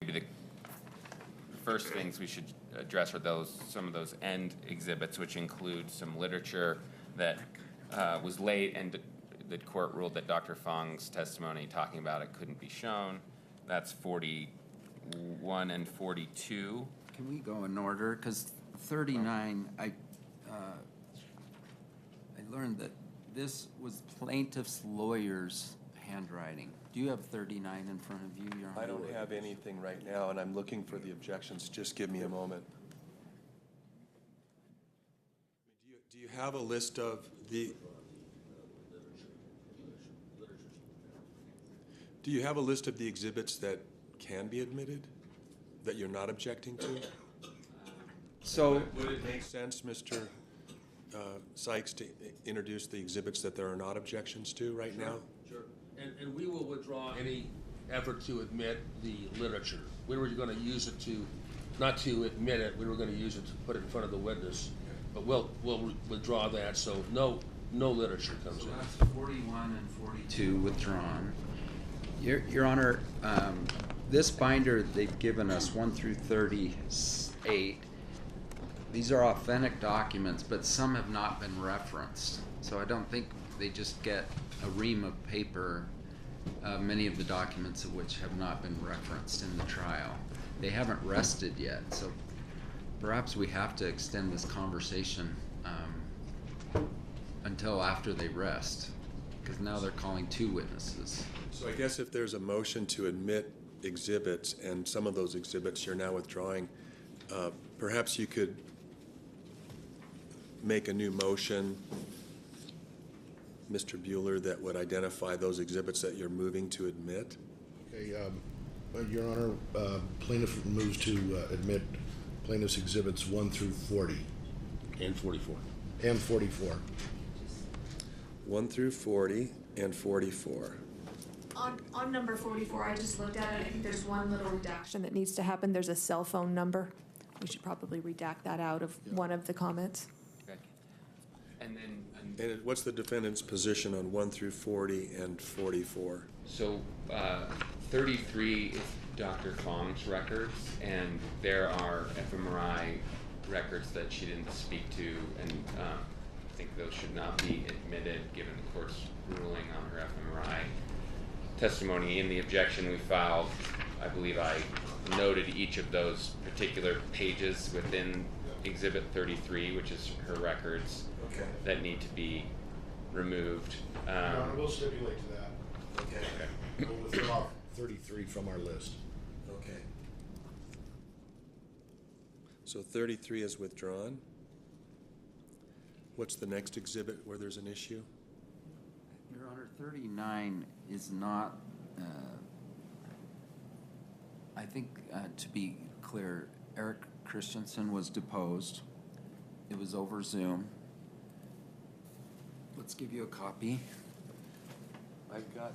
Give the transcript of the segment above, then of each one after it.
maybe the first things we should address are some of those end exhibits, which include some literature that was late, and the court ruled that Dr. Fong's testimony talking about it couldn't be shown. That's 41 and 42. Can we go in order? Because 39, I learned that this was plaintiff's lawyer's handwriting. Do you have 39 in front of you, Your Honor? I don't have anything right now, and I'm looking for the objections. Just give me a moment. Do you have a list of the... Do you have a list of the exhibits that can be admitted, that you're not objecting to? So would it make sense, Mr. Sykes, to introduce the exhibits that there are not objections to right now? Sure. And we will withdraw any effort to admit the literature. We were going to use it to, not to admit it, we were going to use it to put it in front of the witness. But we'll withdraw that, so no literature comes in. That's 41 and 42 withdrawn. Your Honor, this binder they've given us 1 through 38. These are authentic documents, but some have not been referenced. So I don't think they just get a ream of paper, many of the documents of which have not been referenced in the trial. They haven't rested yet, so perhaps we have to extend this conversation until after they rest, because now they're calling 2 witnesses. So I guess if there's a motion to admit exhibits, and some of those exhibits you're now withdrawing, perhaps you could make a new motion, Mr. Bueller, that would identify those exhibits that you're moving to admit. Okay, Your Honor, plaintiff moves to admit plaintiff's exhibits 1 through 40. And 44. And 44. 1 through 40 and 44. On number 44, I just looked at it. I think there's one little redaction that needs to happen. There's a cell phone number. We should probably redact that out of one of the comments. Okay. And then... And what's the defendant's position on 1 through 40 and 44? So 33 is Dr. Fong's records, and there are fMRI records that she didn't speak to, and I think those should not be admitted given the court's ruling on her fMRI testimony. In the objection we filed, I believe I noted each of those particular pages within Exhibit 33, which is her records, that need to be removed. Your Honor, we'll stipulate to that. Okay. We'll withdraw 33 from our list. Okay. So 33 is withdrawn. What's the next exhibit where there's an issue? Your Honor, 39 is not, I think, to be clear, Eric Christensen was deposed. It was over Zoom. Let's give you a copy. I've got...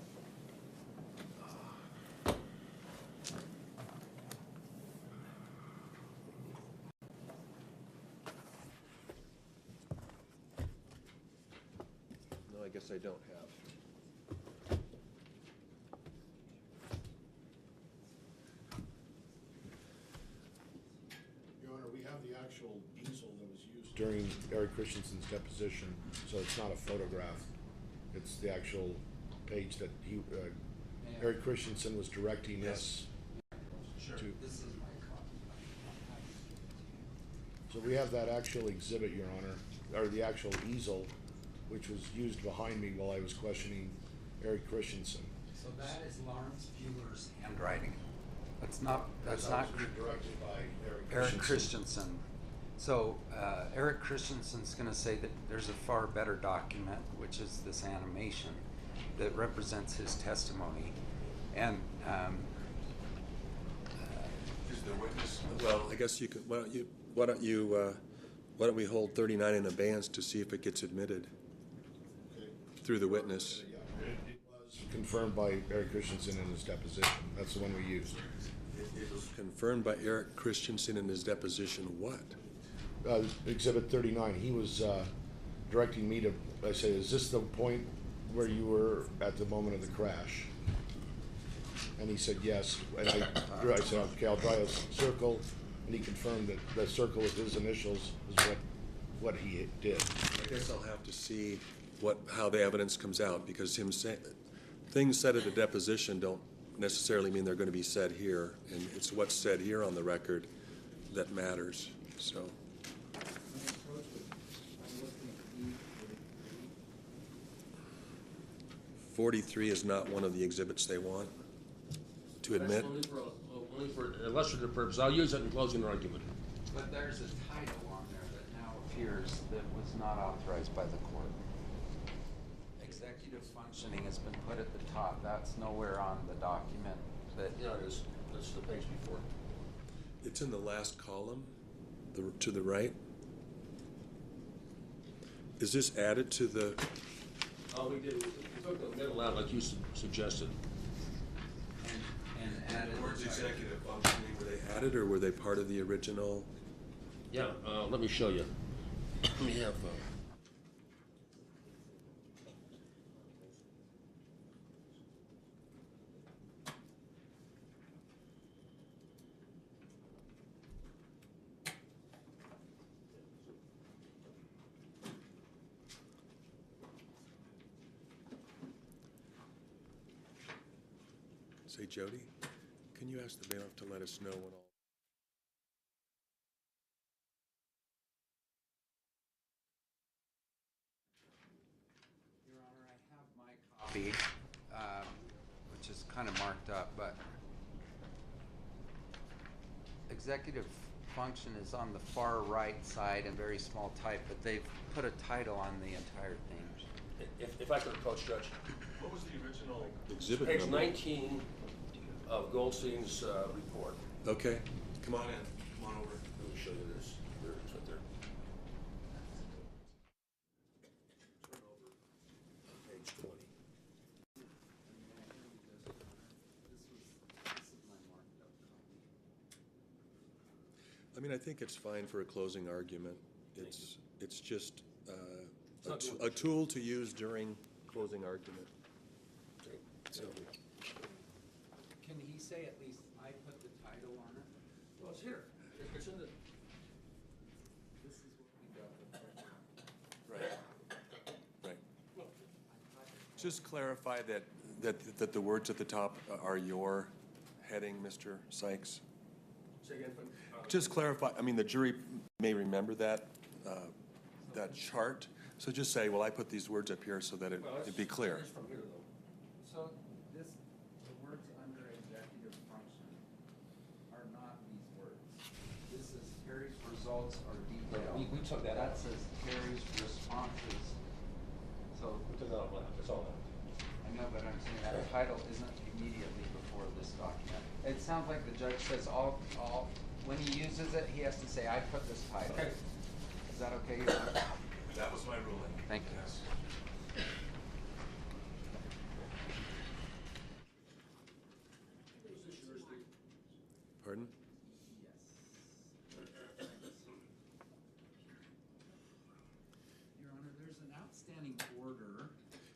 No, I guess I don't have. Your Honor, we have the actual easel that was used during Eric Christensen's deposition, so it's not a photograph. It's the actual page that he, Eric Christensen was directing us to. This is my copy. So we have that actual exhibit, Your Honor, or the actual easel, which was used behind me while I was questioning Eric Christensen. So that is Lawrence Bueller's handwriting. That's not directed by Eric Christensen. So Eric Christensen's going to say that there's a far better document, which is this animation that represents his testimony. And Is the witness? Well, I guess you could. Why don't we hold 39 in abeyance to see if it gets admitted through the witness? Yeah, it was confirmed by Eric Christensen in his deposition. That's the one we used. It was confirmed by Eric Christensen in his deposition. What? Exhibit 39. He was directing me to. I say, is this the point where you were at the moment of the crash? And he said yes, and I said, okay, I'll draw a circle, and he confirmed that the circle of his initials is what he did. I guess I'll have to see how the evidence comes out, because things said at a deposition don't necessarily mean they're going to be said here, and it's what's said here on the record that matters, so. 43 is not one of the exhibits they want to admit. That's only for illustrative purpose. I'll use it in closing argument. But there's a title on there that now appears that was not authorized by the court. Executive functioning has been put at the top. That's nowhere on the document. Yeah, it is. That's the page before. It's in the last column, to the right. Is this added to the? Oh, we did. We took the middle out like you suggested. And added. The words executive functioning, were they added or were they part of the original? Yeah, let me show you. We have. Say, Jody, can you ask the bailiff to let us know what all? Your Honor, I have my copy, which is kind of marked up, but executive function is on the far right side in very small type, but they've put a title on the entire thing. If I could approach Judge. What was the original exhibit Page number? 19 of Goldstein's report. Okay, come on in. Come on over. Let me show you this. There it is right there. Turn over. Page 20. I mean, I think it's fine for a closing argument. It's just a tool to use during closing argument. Okay. So, Can he say at least I put the title on it? Well, it's here. It's in the. This is what we got. right, right. Just clarify that the words at the top are your heading, Mr. Sykes. Say again. Just clarify, I mean, the jury may remember that chart, so just say, well, I put these words up here so that it'd be clear. It's from here, though. So the words under executive function are not these words. This is Terry's results are detailed. We took that out. That says Terry's responses. So We took that out. That's all that. I know, but I'm saying that title isn't immediately before this document. It sounds like the judge says when he uses it, he has to say, I put this title. Okay. Is that okay, Your Honor? That was my ruling. Thank you. Yes. Pardon? Your Honor, there's an outstanding order,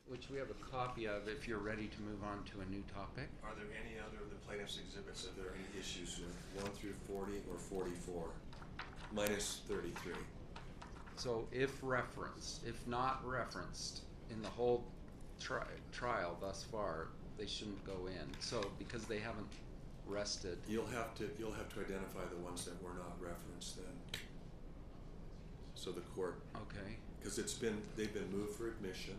which we have a copy of if you're ready to move on to a new topic. Are there any other of the plaintiff's exhibits, are there any issues with 1 through 40 or 44? Minus 33. So if referenced, if not referenced in the whole trial thus far, they shouldn't go in. So because they haven't rested. You'll have to identify the ones that were not referenced then. So the court. Okay. Because they've been moved for admission.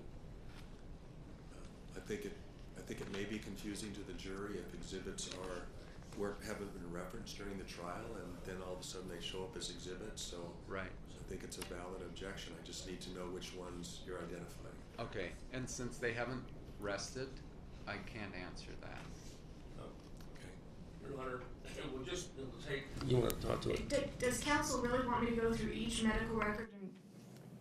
I think it may be confusing to the jury if exhibits haven't been referenced during the trial, and then all of a sudden they show up as exhibits. So Right. I think it's a valid objection. I just need to know which ones you're identifying. Okay. And since they haven't rested, I can't answer that. Okay. Your Honor, we'll take. You want to talk to it? Does counsel really want me to go through each medical record and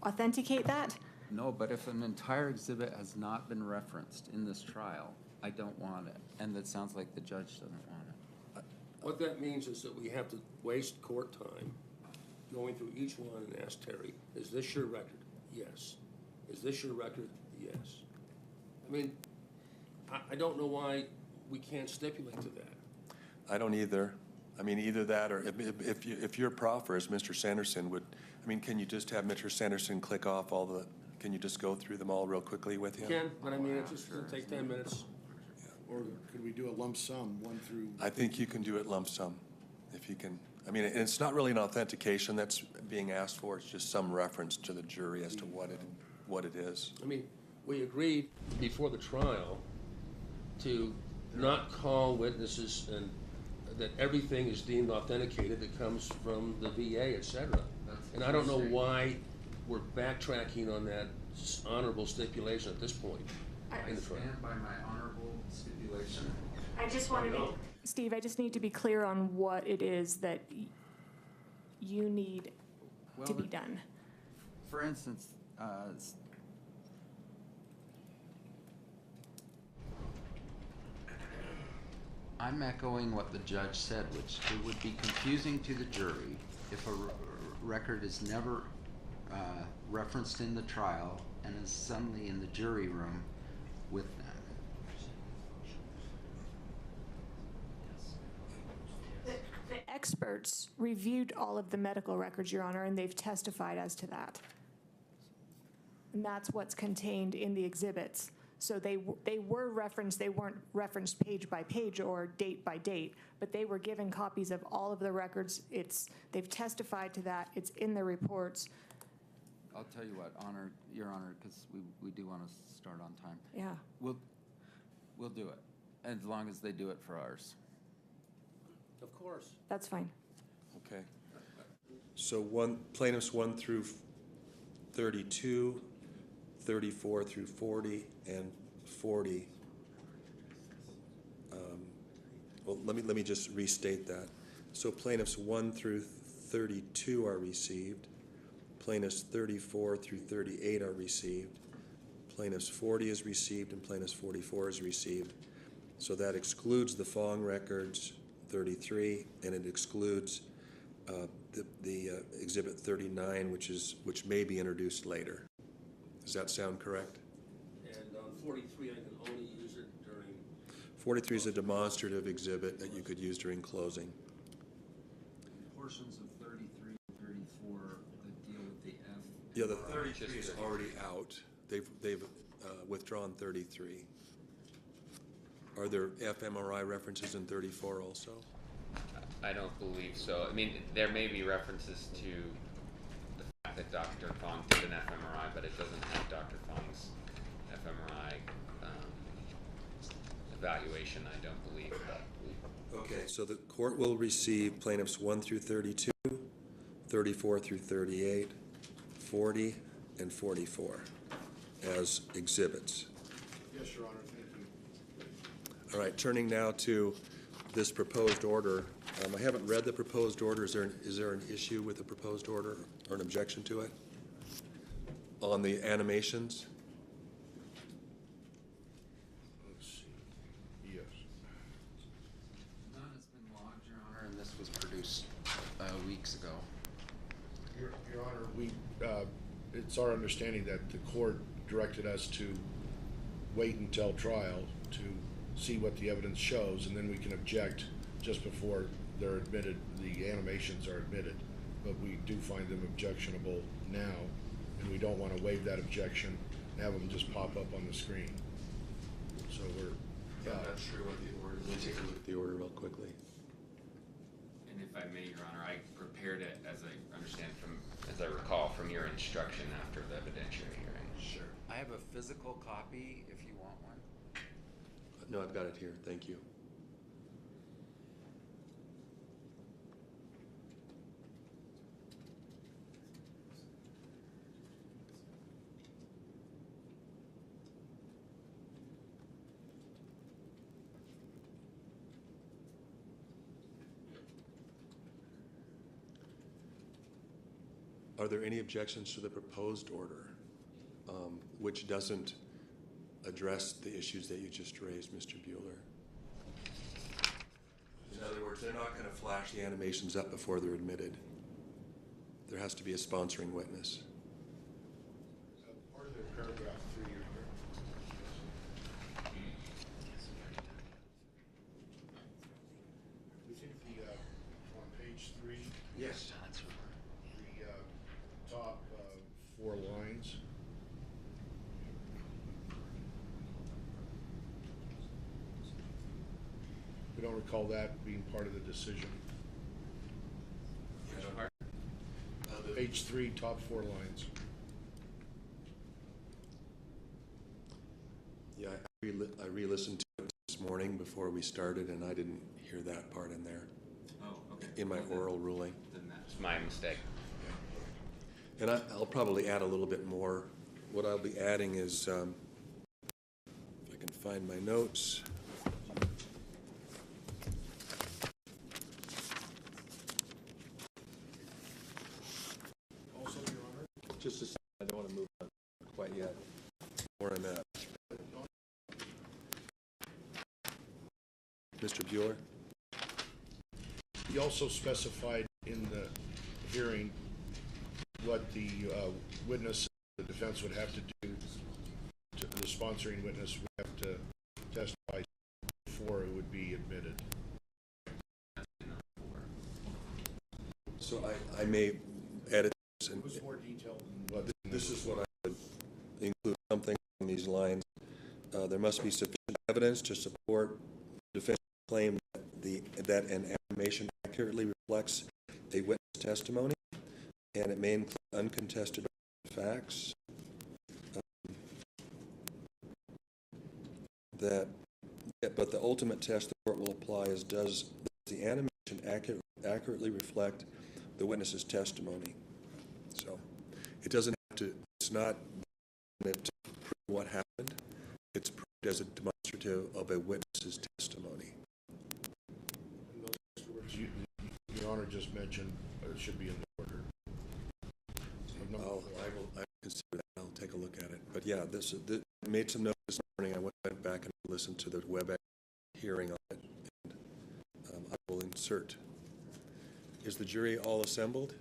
authenticate that? No, but if an entire exhibit has not been referenced in this trial, I don't want it. And it sounds like the judge doesn't want it. What that means is that we have to waste court time going through each one and ask Terry, is this your record? Yes. Is this your record? Yes. I mean, I don't know why we can't stipulate to that. I don't either. I mean, either that, or if your proffer, as Mr. Sanderson would, I mean, can you just have Mr. Sanderson click off all the, can you just go through them all real quickly with him? Can, but I mean, it'll take 10 minutes. Or could we do a lump sum, 1 through? I think you can do it lump sum, if you can. I mean, it's not really an authentication that's being asked for, it's just some reference to the jury as to what it is. I mean, we agreed before the trial to not call witnesses and that everything is deemed authenticated that comes from the VA, et cetera. And I don't know why we're backtracking on that honorable stipulation at this point in the trial. Stand by my honorable stipulation. I just wanted to, Steve, I just need to be clear on what it is that you need to be done. For instance, I'm echoing what the judge said, which it would be confusing to the jury if a record is never referenced in the trial and is suddenly in the jury room with them. The experts reviewed all of the medical records, Your Honor, and they've testified as to that. And that's what's contained in the exhibits. So they were referenced, they weren't referenced page by page or date by date, but they were given copies of all of the records. They've testified to that. It's in the reports. I'll tell you what, Your Honor, because we do want to start on time. Yeah. We'll do it, as long as they do it for ours. Of course. That's fine. Okay. So plaintiffs 1 through 32, 34 through 40, and 40. Well, let me just restate that. So plaintiffs 1 through 32 are received. Plaintiffs 34 through 38 are received. Plaintiffs 40 is received, and plaintiffs 44 is received. So that excludes the Fong records 33, and it excludes the Exhibit 39, which may be introduced later. Does that sound correct? And on 43, I can only use it during... 43 is a demonstrative exhibit that you could use during closing. Portions of 33 and 34 that deal with the F. Yeah, the 33 is already out. They've withdrawn 33. Are there fMRI references in 34 also? I don't believe so. I mean, there may be references to the fact that Dr. Fong did an fMRI, but it doesn't have Dr. Fong's fMRI evaluation, I don't believe. Okay, so the court will receive plaintiffs 1 through 32, 34 through 38, 40, and 44 as exhibits. Yes, Your Honor, thank you. All right, turning now to this proposed order. I haven't read the proposed order. Is there an issue with the proposed order or an objection to it? On the animations? Let's see. Yes. None has been logged, Your Honor, and this was produced weeks ago. Your Honor, it's our understanding that the court directed us to wait until trial to see what the evidence shows, and then we can object just before they're admitted, the animations are admitted. But we do find them objectionable now, and we don't want to waive that objection and have them just pop up on the screen. So we're... I'm not sure what the order is. Let me take a look at the order real quickly. And if I may, Your Honor, I prepared it, as I recall, from your instruction after the evidentiary hearing. Sure. I have a physical copy if you want one. No, I've got it here. Thank you. Are there any objections to the proposed order, which doesn't address the issues that you just raised, Mr. Bueller? In other words, they're not going to flash the animations up before they're admitted. There has to be a sponsoring witness. Part of their paragraph 3 here. Yes. The top 4 lines. We don't recall that being part of the decision. Page 3, top 4 lines. Yeah, I re-listened to it this morning before we started, and I didn't hear that part in there. Oh, okay. In my Well, oral ruling. Then that's my mistake. And I'll probably add a little bit more. What I'll be adding is, if I can find my notes. Also, Your Honor. Just a second, I don't want to move on quite yet. More on that. Mr. Bueller? He also specified in the hearing what the witness, the defense would have to do, the sponsoring witness would have to testify before it would be admitted. So I may edit this, and It was more detailed than what. this is what I would include, something along these lines. There must be sufficient evidence to support the defense claim that an animation accurately reflects a witness testimony, and it may include uncontested facts. But the ultimate test the court will apply is, does the animation accurately reflect the witness's testimony? So it doesn't have to, it's not meant to prove what happened. It's proved as a demonstrative of a witness's testimony. And those words Your Honor just mentioned should be in the order. I will consider that. I'll take a look at it. But yeah, this made some notes this morning. I went back and listened to the WebEx hearing on it, and I will insert. Is the jury all assembled?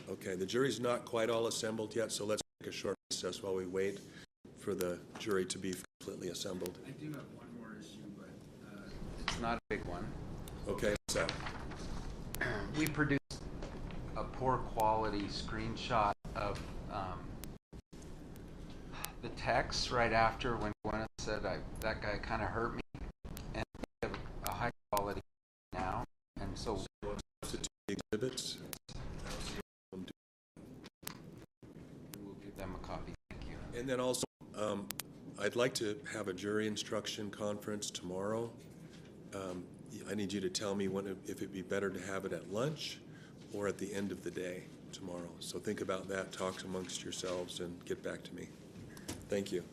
Okay, the jury's not quite all assembled yet, so let's take a short recess while we wait for the jury to be completely assembled. I do have one more issue, but it's not a big one. Okay, what's that? We produced a poor quality screenshot of the text right after when Gwyneth said that guy kind of hurt me, and we have a high quality now, and so Substitute exhibits. we'll give them a copy. Thank you. And then also, I'd like to have a jury instruction conference tomorrow. I need you to tell me if it'd be better to have it at lunch or at the end of the day tomorrow. So think about that, talk amongst yourselves, and get back to me. Thank you.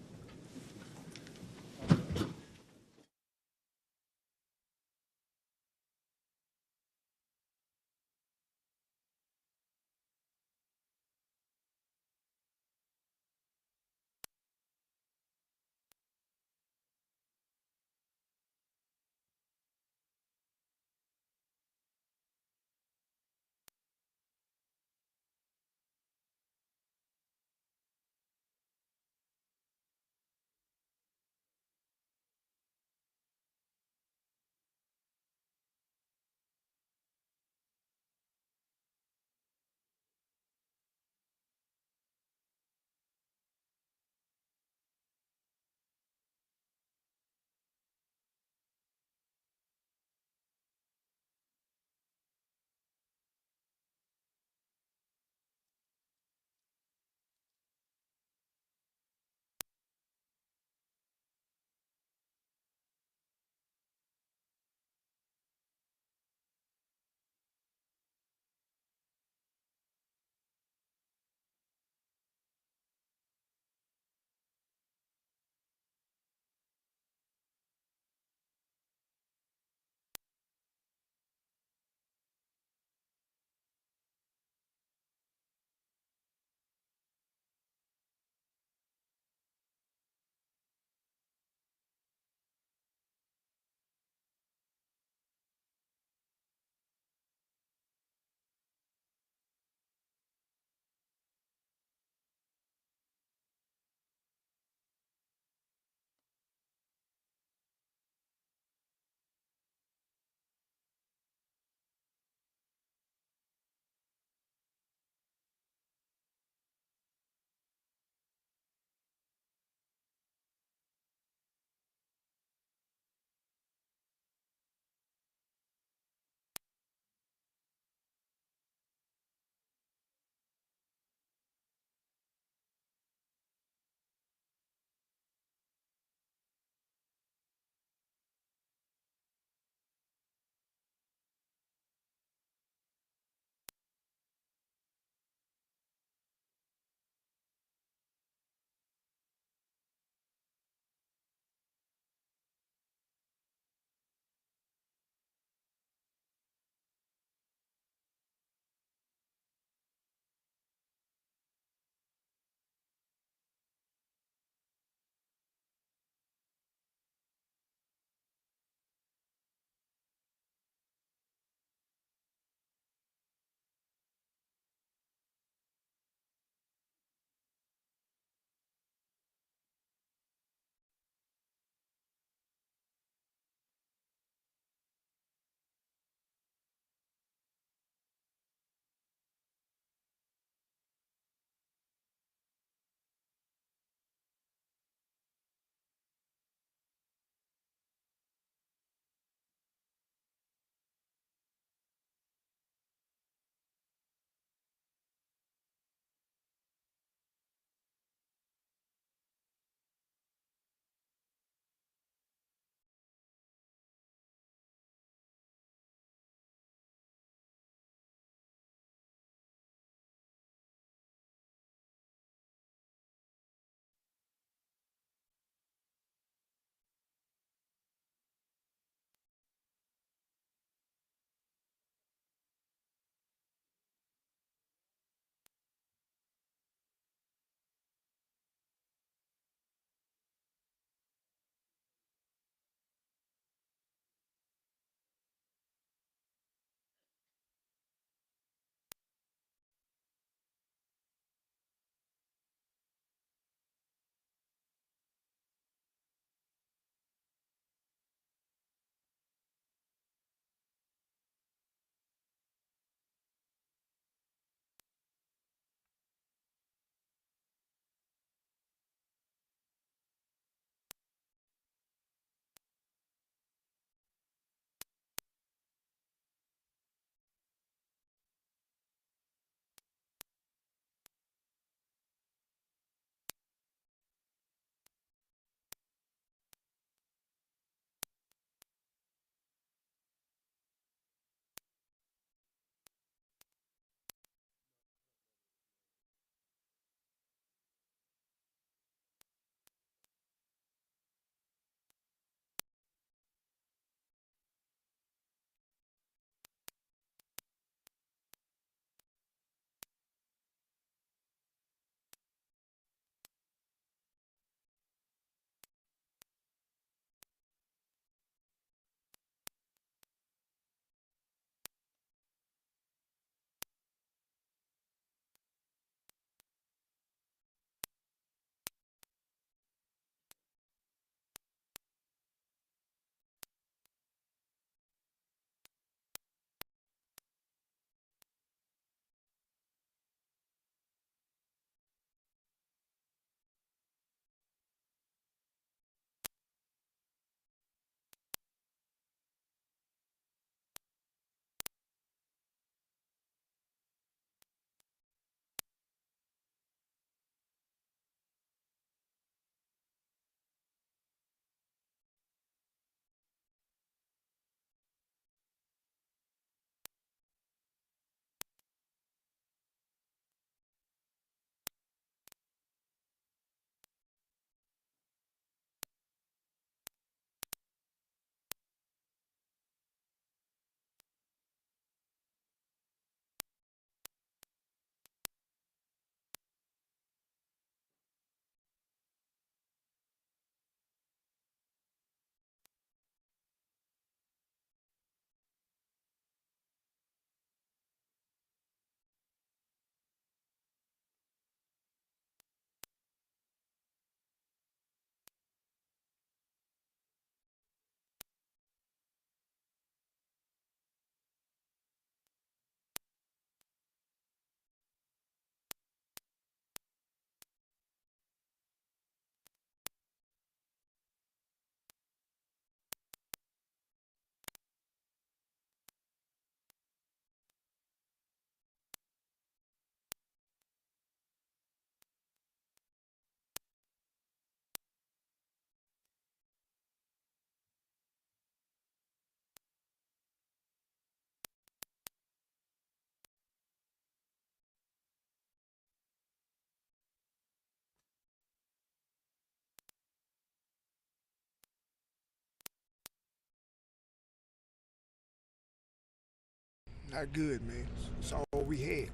Not good, man. It's all we had.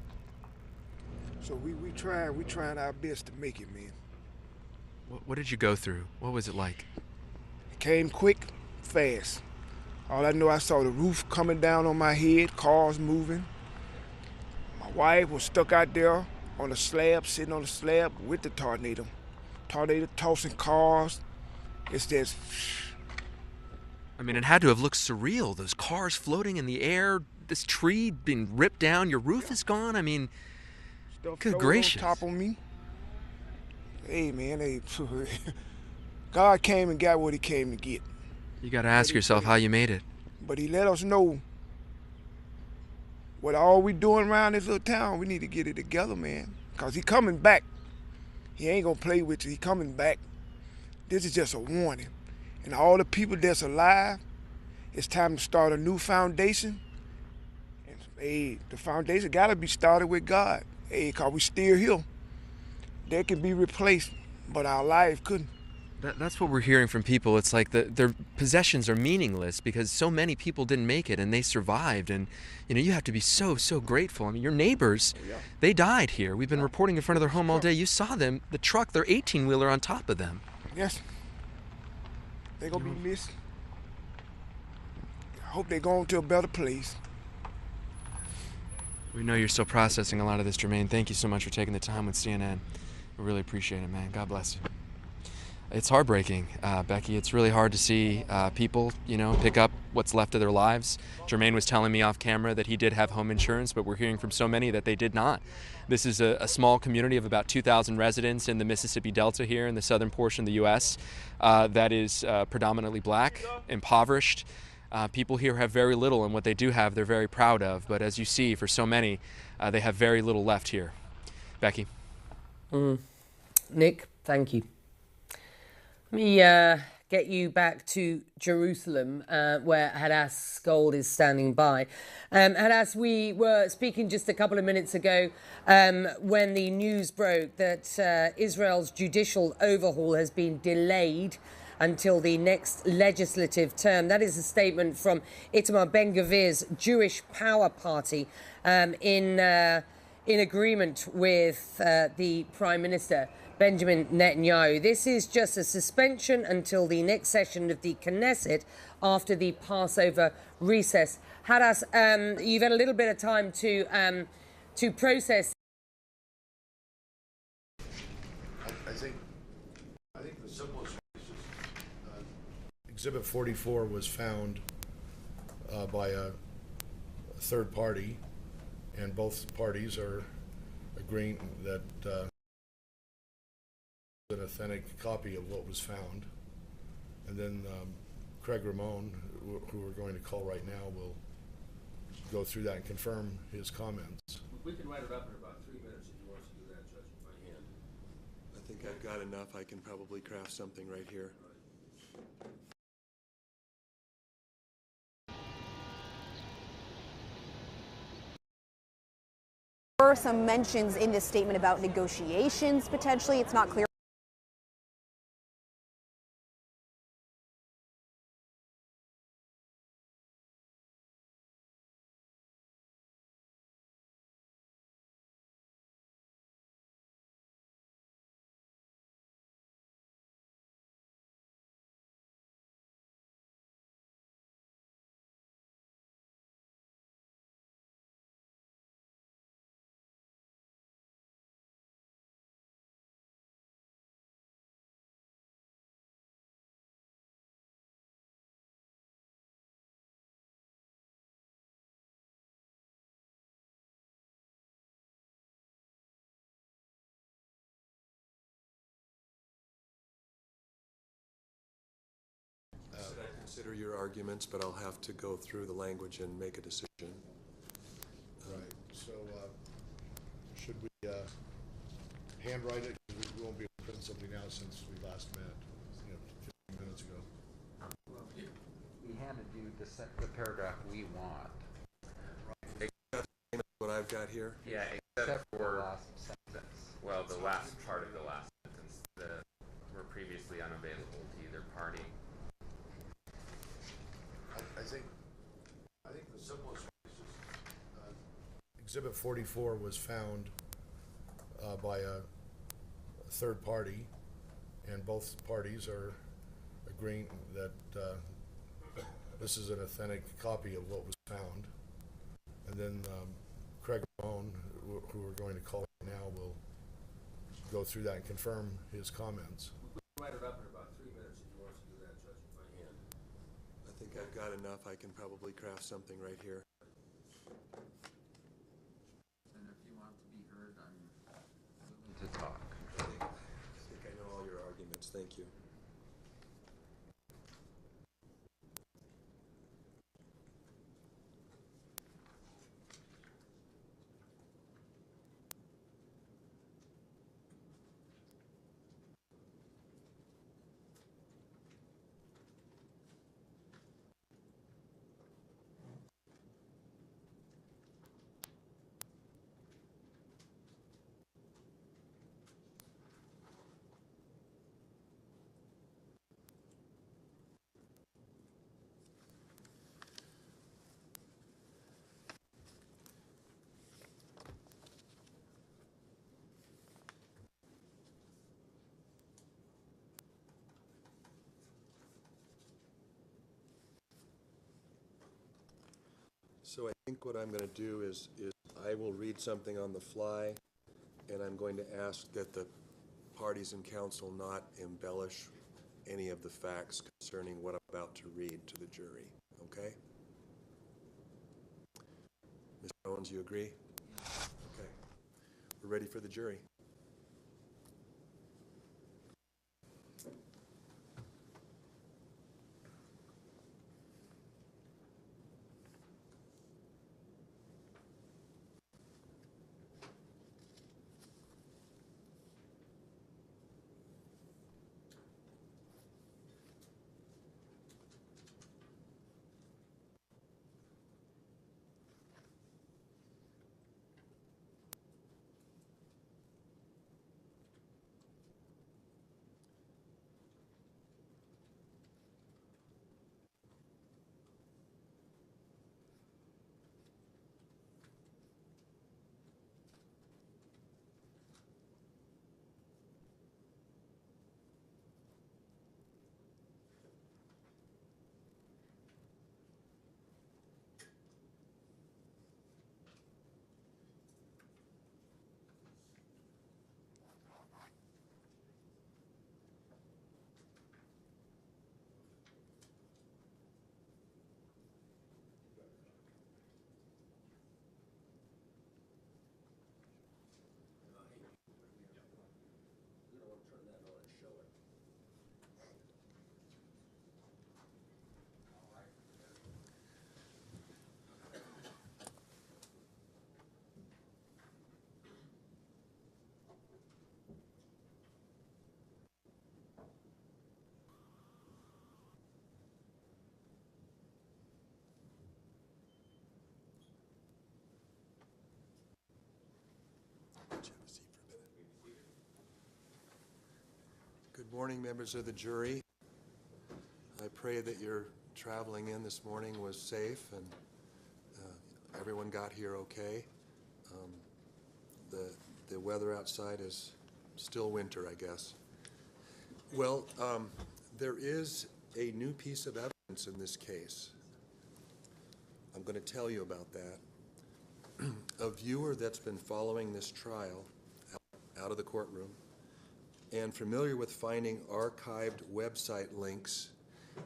So we trying our best to make it, man. What did you go through? What was it like? It came quick, fast. All I know, I saw the roof coming down on my head, cars moving. My wife was stuck out there on the slab, sitting on the slab with the tornado. Tornado tossing cars. It's just... I mean, it had to have looked surreal. Those cars floating in the air, this tree being ripped down, your roof is gone. I mean, Stuff good floated gracious. on top of me. Hey, man, God came and got what he came to get. You got to ask yourself how you made it. But he let us know what all we doing around this little town, we need to get it together, man. Because he coming back. He ain't going to play with you. He coming back. This is just a warning. And all the people that's alive, it's time to start a new foundation. And hey, the foundation got to be started with God. Hey, because we still here. They can be replaced, but our life couldn't. That's what we're hearing from people. It's like their possessions are meaningless because so many people didn't make it and they survived. And, you know, you have to be so grateful. I mean, your neighbors, they died here. We've been reporting in front of their home all day. You saw them, the truck, their 18-wheeler on top of them. Yes. They're going to be missed. I hope they go on to a better place. We know you're still processing a lot of this, Jermaine. Thank you so much for taking the time with CNN. We really appreciate it, man. God bless you. It's heartbreaking, Becky. It's really hard to see people, you know, pick up what's left of their lives. Jermaine was telling me off camera that he did have home insurance, but we're hearing from so many that they did not. This is a small community of about 2,000 residents in the Mississippi Delta here in the southern portion of the U.S. That is predominantly black, impoverished. People here have very little, and what they do have, they're very proud of. But as you see, for so many, they have very little left here. Becky. Nick, thank you. Let me get you back to Jerusalem, where Hadass Gold is standing by. Hadass, we were speaking just a couple of minutes ago when the news broke that Israel's judicial overhaul has been delayed until the next legislative term. That is a statement from Itamar Ben-Gvir's Jewish Power Party in agreement with the Prime Minister, Benjamin Netanyahu. This is just a suspension until the next session of the Knesset after the Passover recess. Hadass, you've had a little bit of time to process. I think the simplest way is just Exhibit 44 was found by a third party, and both parties are agreeing that an authentic copy of what was found. And then Craig Ramon, who we're going to call right now, will go through that and confirm his comments. We can write it up in about 3 minutes if you want to do that, Judge, by hand. I think I've got enough. I can probably craft something right here. There were some mentions in this statement about negotiations potentially. It's not clear. I consider your arguments, but I'll have to go through the language and make a decision. Right. So should we handwrite it? Because we won't be able to print something out since we last met, 15 minutes ago. He handed you the paragraph we want. What I've got here? Yeah, except for the last sentence. Well, the last part of the last sentence. Were previously unavailable to either party. I think the simplest way is just Exhibit 44 was found by a third party, and both parties are agreeing that this is an authentic copy of what was found. And then Craig Ramon, who we're going to call now, will go through that and confirm his comments. We'll write it up in about 3 minutes if you want us to do that, Judge, by hand. I think I've got enough. I can probably craft something right here. And if you want to be heard, I'm willing to talk. I think I know all your arguments. Thank you. So I think what I'm going to do is I will read something on the fly, and I'm going to ask that the parties and counsel not embellish any of the facts concerning what I'm about to read to the jury, okay? Mr. Owens, you agree? Okay. We're ready for the jury. Good morning, members of the jury. I pray that your traveling in this morning was safe and everyone got here okay. The weather outside is still winter, I guess. Well, there is a new piece of evidence in this case. I'm going to tell you about that. A viewer that's been following this trial out of the courtroom and familiar with finding archived website links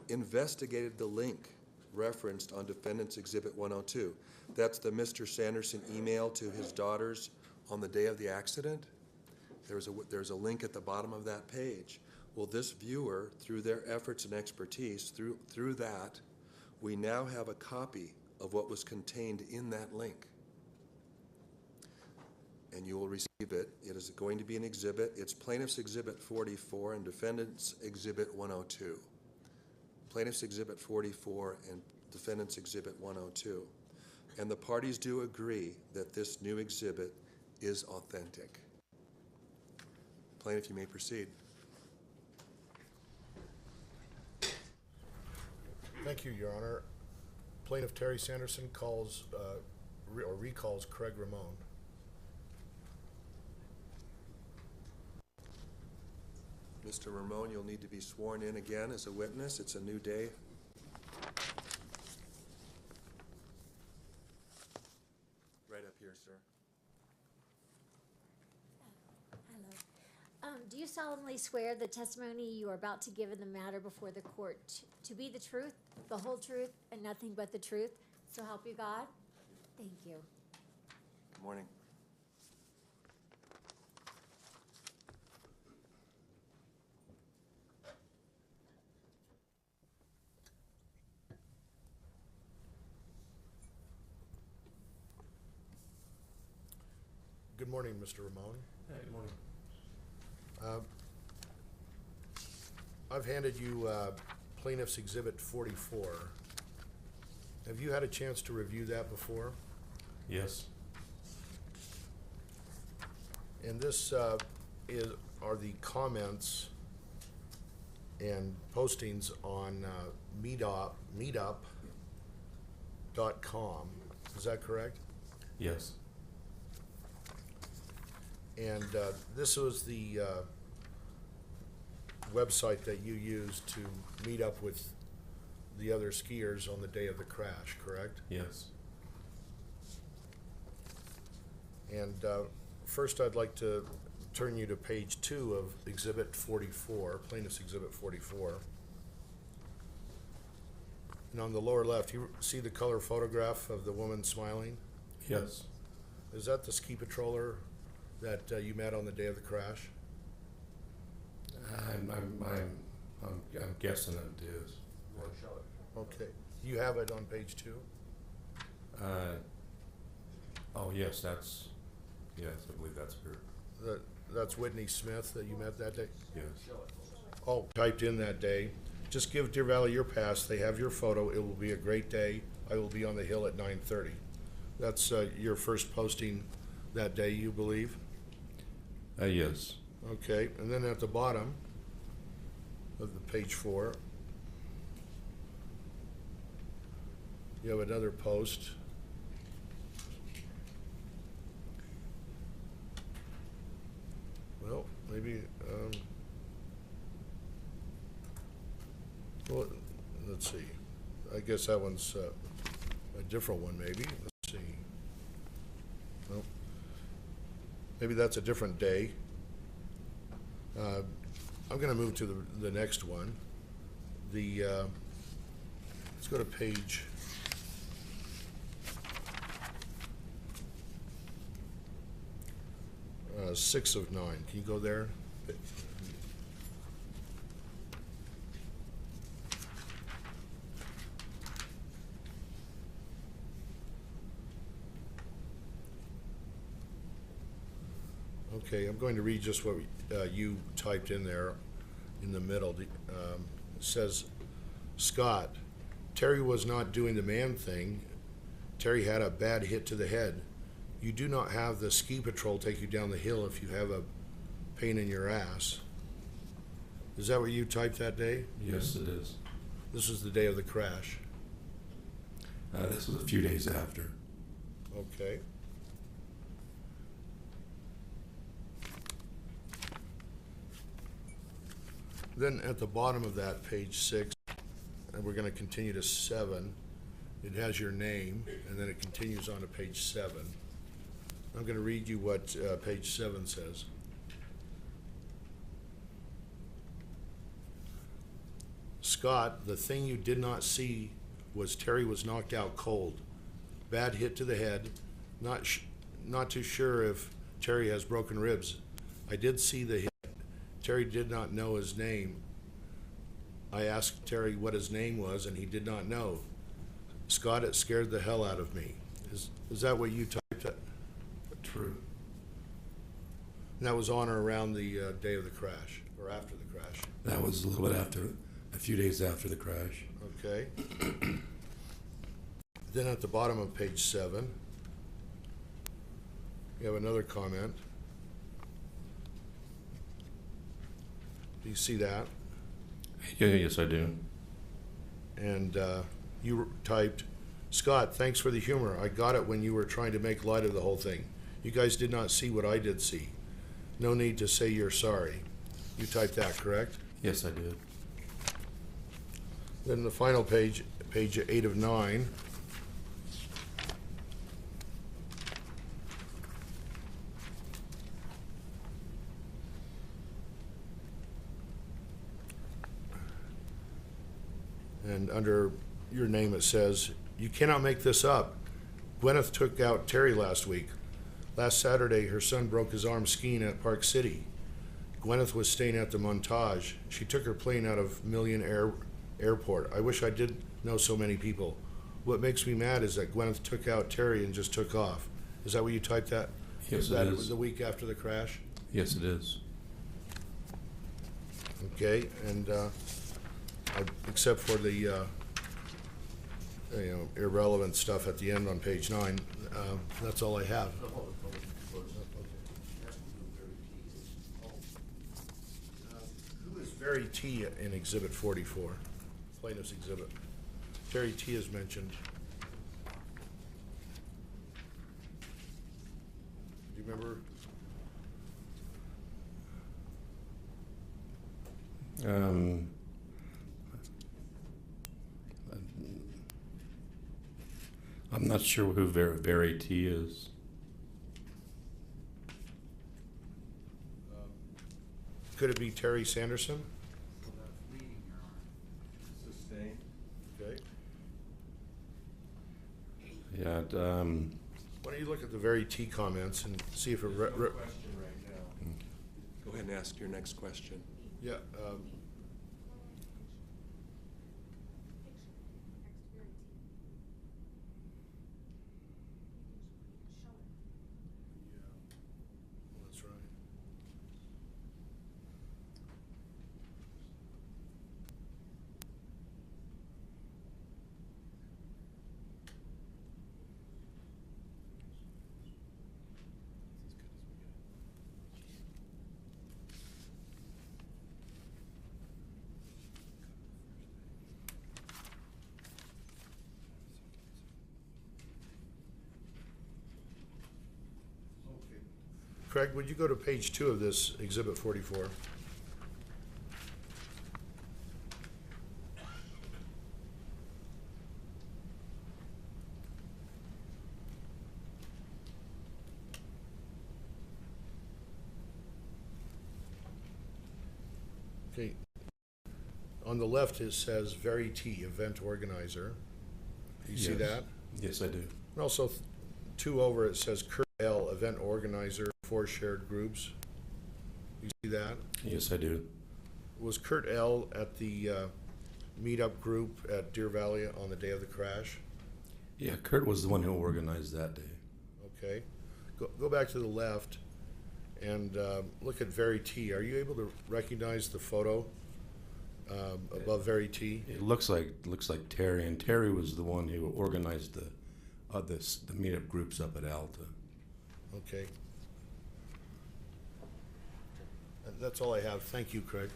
investigated the link referenced on Defendant's Exhibit 102. That's the Mr. Sanderson email to his daughters on the day of the accident. There's a link at the bottom of that page. Well, this viewer, through their efforts and expertise, through that, we now have a copy of what was contained in that link. And you will receive it. It is going to be an exhibit. It's Plaintiff's Exhibit 44 and Defendant's Exhibit 102. Plaintiff's Exhibit 44 and Defendant's Exhibit 102. And the parties do agree that this new exhibit is authentic. Plaintiff, you may proceed. Thank you, Your Honor. Plaintiff Terry Sanderson calls or recalls Craig Ramon. Mr. Ramon, you'll need to be sworn in again as a witness. It's a new day. Right up here, sir. Hello. Do you solemnly swear the testimony you are about to give in the matter before the court to be the truth, the whole truth, and nothing but the truth? So help you God? Thank you. Good morning. Good morning, Mr. Ramon. Hey, good morning. I've handed you Plaintiff's Exhibit 44. Have you had a chance to review that before? Yes. And this are the comments and postings on meetup.com. Is that correct? Yes. And this was the website that you used to meet up with the other skiers on the day of the crash, correct? Yes. And first I'd like to turn you to page 2 of Exhibit 44, Plaintiff's Exhibit 44. And on the lower left, you see the color photograph of the woman smiling? Yes. Is that the ski patroller that you met on the day of the crash? I'm guessing it is. Okay. You have it on page 2? Oh, yes, yes, I believe that's her. That's Whitney Smith that you met that day? Yes. Oh, typed in that day. Just give Deer Valley your pass. They have your photo. It will be a great day. I will be on the hill at 9:30. That's your first posting that day, you believe? Yes. Okay, and then at the bottom of the page 4, you have another post. Well, maybe, well, let's see. I guess that one's a different one, maybe. Let's see. Well, maybe that's a different day. I'm going to move to the next one. Let's go to page 6 of 9. Can you go there? Okay, I'm going to read just what you typed in there in the middle. It says, Scott, Terry was not doing the man thing. Terry had a bad hit to the head. You do not have the ski patrol take you down the hill if you have a pain in your ass. Is that what you typed that day? Yes, it is. This was the day of the crash. This was a few days after. Okay. Then at the bottom of that, page 6, and we're going to continue to 7, it has your name, and then it continues on to page 7. I'm going to read you what page 7 says. Scott, the thing you did not see was Terry was knocked out cold. Bad hit to the head. Not too sure if Terry has broken ribs. I did see the hit. Terry did not know his name. I asked Terry what his name was, and he did not know. Scott, it scared the hell out of me. Is that what you typed? True. And that was on or around the day of the crash, or after the crash? That was a little bit after, a few days after the crash. Okay. Then at the bottom of page 7, you have another comment. Do you see that? Yeah, yes, I do. And you typed, Scott, thanks for the humor. I got it when you were trying to make light of the whole thing. You guys did not see what I did see. No need to say you're sorry. You typed that, correct? Yes, I did. Then the final page, page 8 of 9. And under your name it says, "You cannot make this up. Gwyneth took out Terry last week. Last Saturday, her son broke his arm skiing at Park City. Gwyneth was staying at the Montage. She took her plane out of Million Airport. I wish I did know so many people. What makes me mad is that Gwyneth took out Terry and just took off." Is that what you typed that? Yes, that it was is. the week after the crash? Yes, it is. Okay, and except for the irrelevant stuff at the end on page 9, that's all I have. Who is Very T in Exhibit 44? Plaintiff's exhibit. Terry T is mentioned. Do you remember? I'm not sure who Very T is. Could it be Terry Sanderson? Sustained. Okay. Yeah. Why don't you look at the Very T comments and see if it... Question right now. Go ahead and ask your next question. Yeah. That's right. Craig, would you go to page 2 of this Exhibit 44? Okay. On the left it says Very T, event organizer. Do you see that? Yes, I do. And also 2 over it says Kurt L, event organizer, 4 shared groups. You see that? Yes, I do. Was Kurt L at the meetup group at Deer Valley on the day of the crash? Yeah, Kurt was the one who organized that day. Okay. Go back to the left and look at Very T. Are you able to recognize the photo above Very T? It looks like Terry, and Terry was the one who organized the meetup groups up at Alta. Okay. That's all I have. Thank you, Craig.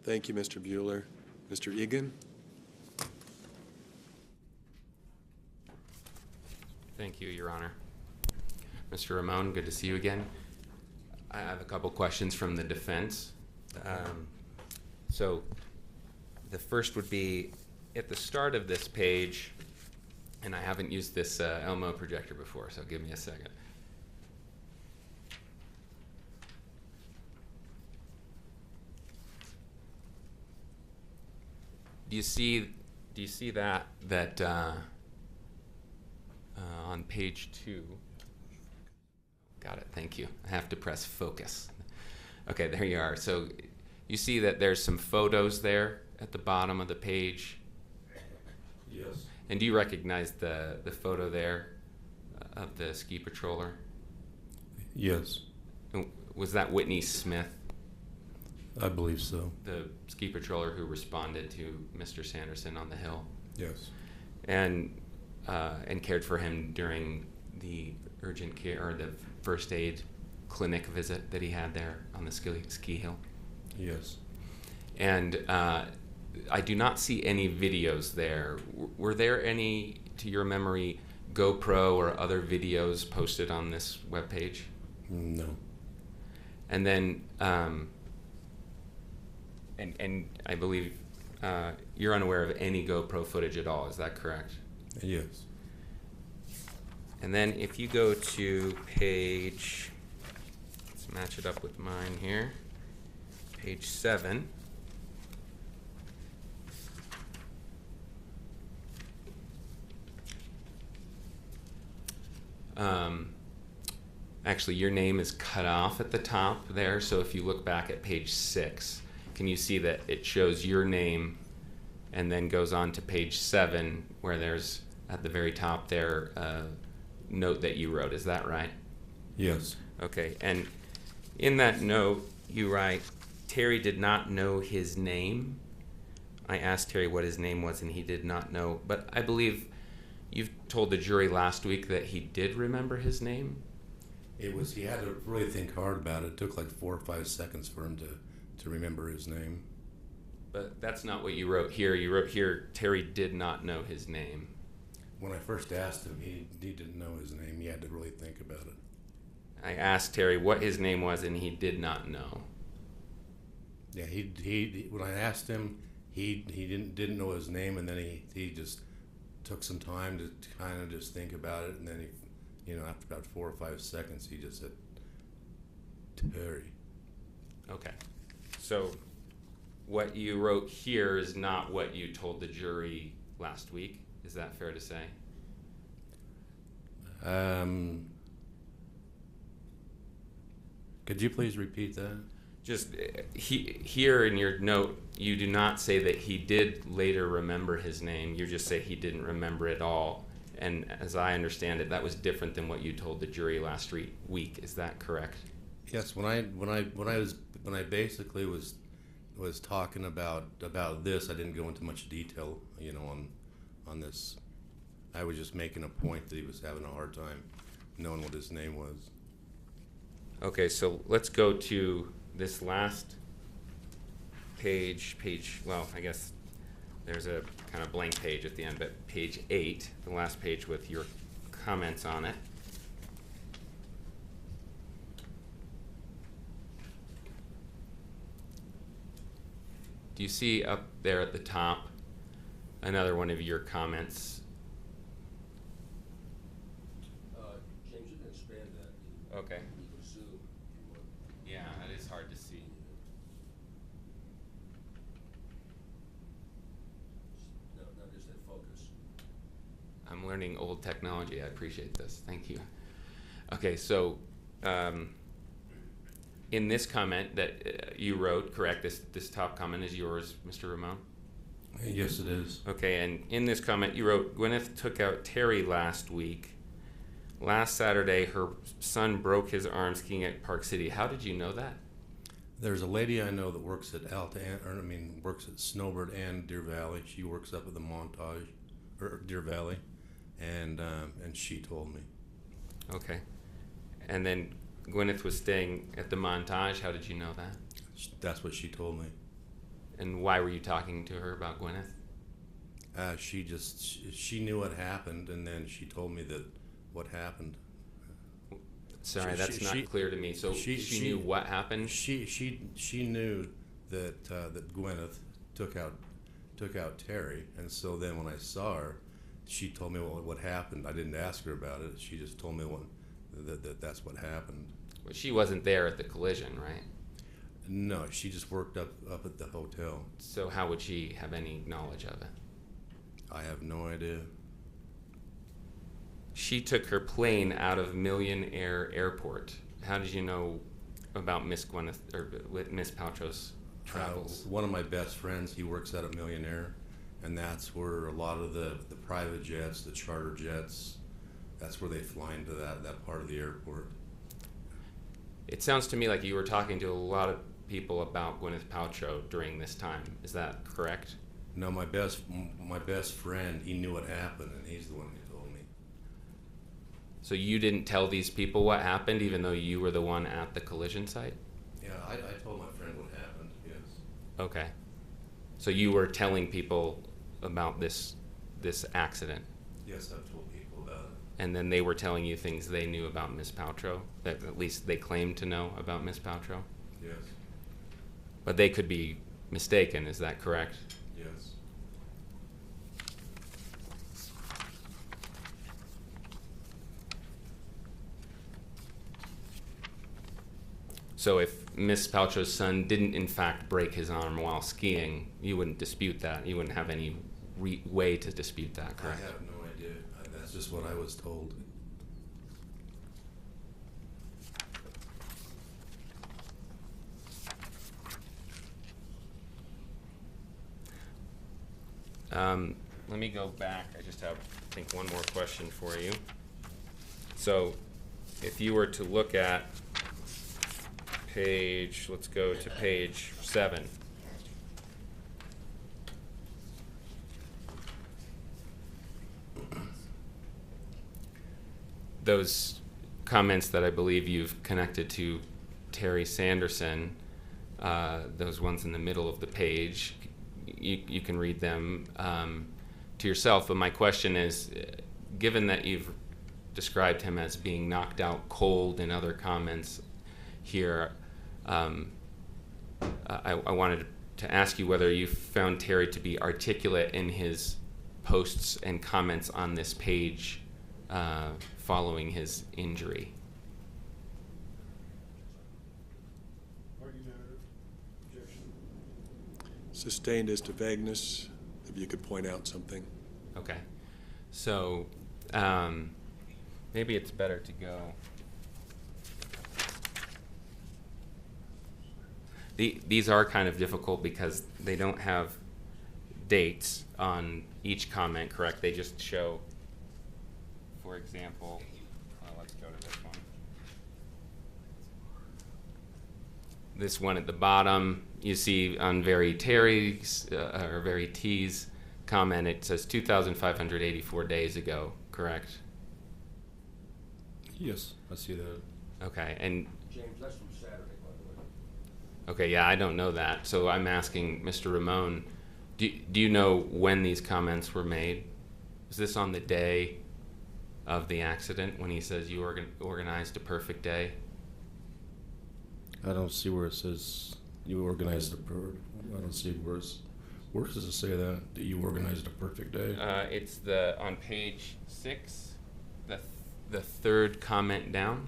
Thank you, Mr. Bueller. Mr. Egan? Thank you, Your Honor. Mr. Ramon, good to see you again. I have a couple questions from the defense. So the first would be, at the start of this page, and I haven't used this Elmo projector before, so give me a second. Do you see that on page 2? Got it, thank you. I have to press focus. Okay, there you are. So you see that there's some photos there at the bottom of the page? Yes. And do you recognize the photo there of the ski patroller? Yes. Was that Whitney Smith? I believe so. The ski patroller who responded to Mr. Sanderson on the hill? Yes. And cared for him during the urgent care or the first aid clinic visit that he had there on the ski hill? Yes. And I do not see any videos there. Were there any, to your memory, GoPro or other videos posted on this webpage? No. And then, and I believe you're unaware of any GoPro footage at all. Is that correct? Yes. And then if you go to page, let's match it up with mine here, page 7. Actually, your name is cut off at the top there, so if you look back at page 6, can you see that it shows your name and then goes on to page 7 where there's, at the very top there, a note that you wrote. Is that right? Yes. Okay, and in that note, you write, Terry did not know his name. I asked Terry what his name was, and he did not know. But I believe you've told the jury last week that he did remember his name. He had to really think hard about it. It took like 4 or 5 seconds for him to remember his name. But that's not what you wrote here. You wrote here, Terry did not know his name. When I first asked him, he didn't know his name. He had to really think about it. I asked Terry what his name was, and he did not know. Yeah, he when I asked him, he didn't know his name, and then he just took some time to kind of just think about it, and then after about 4 or 5 seconds, he just said, Terry. Okay. So what you wrote here is not what you told the jury last week. Is that fair to say? Could you please repeat that? Just here in your note, you do not say that he did later remember his name. You just say he didn't remember it all. And as I understand it, that was different than what you told the jury last week. Is that correct? Yes. When I basically was talking about this, I didn't go into much detail, on this. I was just making a point that he was having a hard time knowing what his name was. Okay, so let's go to this last page, well, I guess there's a kind of blank page at the end, but page 8, the last page with your comments on it. Do you see up there at the top another one of your comments? James, you can expand that. Okay. You can zoom if you want. Yeah, that is hard to see. No, just that focus. I'm learning old technology. I appreciate this. Thank you. Okay, so in this comment that you wrote, correct, this top comment is yours, Mr. Ramon? Yes, it is. Okay, and in this comment you wrote, Gwyneth took out Terry last week. Last Saturday, her son broke his arm skiing at Park City. How did you know that? There's a lady I know that works at works at Snowbird and Deer Valley. She works up at the Montage, or Deer Valley, and she told me. Okay, and then Gwyneth was staying at the Montage. How did you know that? That's what she told me. And why were you talking to her about Gwyneth? She knew what happened, and then she told me that what happened. Sorry, that's not clear to me. So she knew what happened? She knew that Gwyneth took out Terry, and so then when I saw her, she told me what happened. I didn't ask her about it. She just told me that's what happened. Well, she wasn't there at the collision, right? No, she just worked up at the hotel. So how would she have any knowledge of it? I have no idea. She took her plane out of Millionaire Airport. How did you know about Miss Gwyneth or Miss Paltrow's travels? One of my best friends, he works out at Millionaire, and that's where a lot of the private jets, the charter jets, that's where they fly into that part of the airport. It sounds to me like you were talking to a lot of people about Gwyneth Paltrow during this time. Is that correct? No, my best friend, he knew what happened, and he's the one who told me. So you didn't tell these people what happened, even though you were the one at the collision site? Yeah, I told my friend what happened, yes. Okay. So you were telling people about this accident, Yes, I've told people about it. and then they were telling you things they knew about Miss Paltrow, that at least they claimed to know about Miss Paltrow. Yes. But they could be mistaken. Is that correct? Yes. So if Miss Paltrow's son didn't in fact break his arm while skiing, you wouldn't dispute that. You wouldn't have any way to dispute that, correct? I have no idea. That's just what I was told. Let me go back. I just have, I think, one more question for you. So if you were to look at page, let's go to page 7. Those comments that I believe you've connected to Terry Sanderson, those ones in the middle of the page, you can read them to yourself. But my question is, given that you've described him as being knocked out cold in other comments here, I wanted to ask you whether you found Terry to be articulate in his posts and comments on this page following his injury. Sustained as to vagueness, if you could point out something. Okay. So maybe it's better to go. These are kind of difficult because they don't have dates on each comment, correct? They just show, for example, let's go to this one. This one at the bottom, you see on Very Terry's, or Very T's comment, it says 2,584 days ago, correct? Yes, I see that. Okay, and James, that's from Saturday, by the way. okay, yeah, I don't know that. So I'm asking Mr. Ramon, do you know when these comments were made? Was this on the day of the accident when he says you organized a perfect day? I don't see where it says you organized I don't see where does it say that you organized a perfect day? It's on page 6, the third comment down.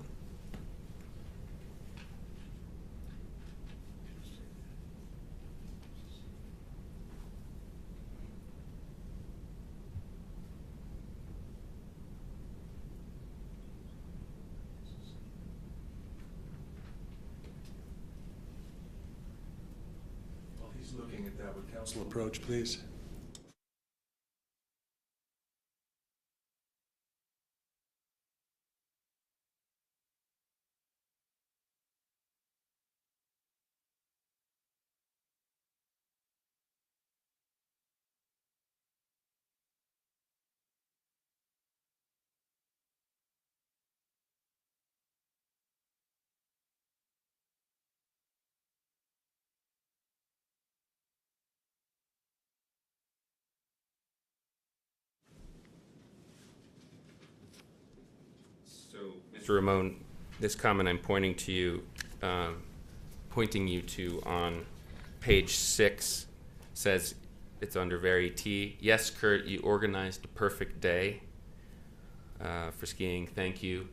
While he's looking at that, would counsel approach, please? So, Mr. Ramon, this comment I'm pointing you to on page 6 says, it's under Very T. Yes, Kurt, you organized a perfect day for skiing. Thank you.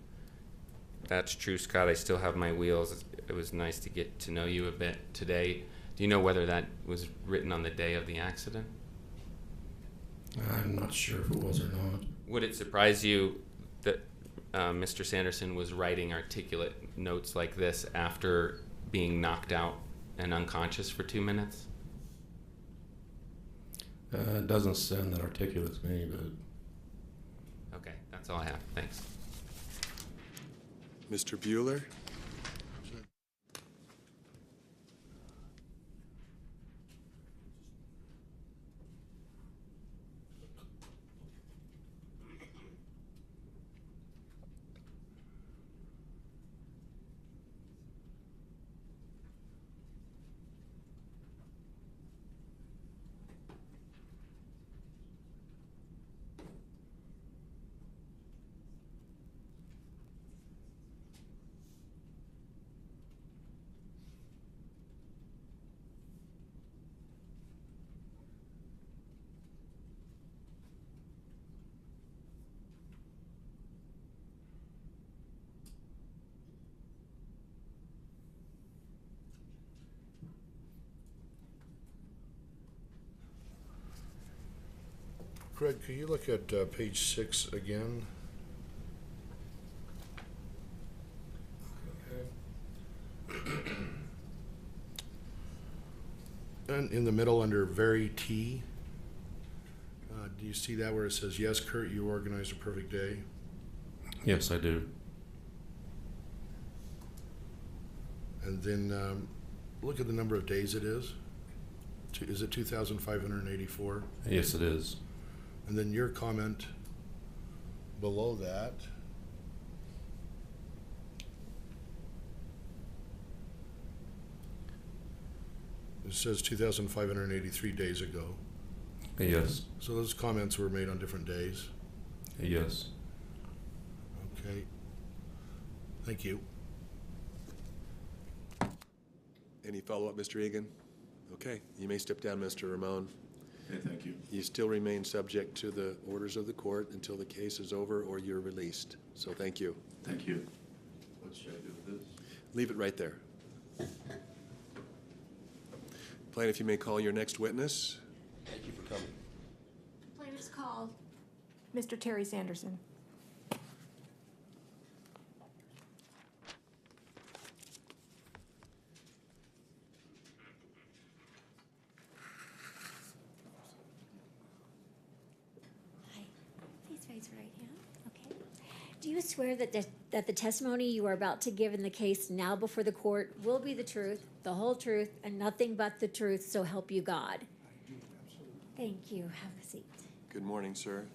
That's true, Scott. I still have my wheels. It was nice to get to know you a bit today. Do you know whether that was written on the day of the accident? I'm not sure if it was or not. Would it surprise you that Mr. Sanderson was writing articulate notes like this after being knocked out and unconscious for 2 minutes? It doesn't sound that articulate to me, but... Okay, that's all I have. Thanks. Mr. Bueller? Craig, can you look at page 6 again? And in the middle under very T, do you see that where it says, yes, Kurt, you organized a perfect day? Yes, I do. And then look at the number of days it is. Is it 2,584? Yes, it is. And then your comment below that. It says 2,583 days ago. Yes. So those comments were made on different days? Yes. Okay. Thank you. Any follow-up, Mr. Egan? Okay, you may step down, Mr. Ramon. Okay, thank you. You still remain subject to the orders of the court until the case is over or you're released. So thank you. Thank you. What should I do with this? Leave it right there. Plaintiff, you may call your next witness. Thank you for coming. Plaintiff's call. Mr. Terry Sanderson. Hi. Please raise your right hand. Okay. Do you swear that the testimony you are about to give in the case now before the court will be the truth, the whole truth, and nothing but the truth, so help you God? I do, absolutely. Thank you. Have a seat. Good morning, sir.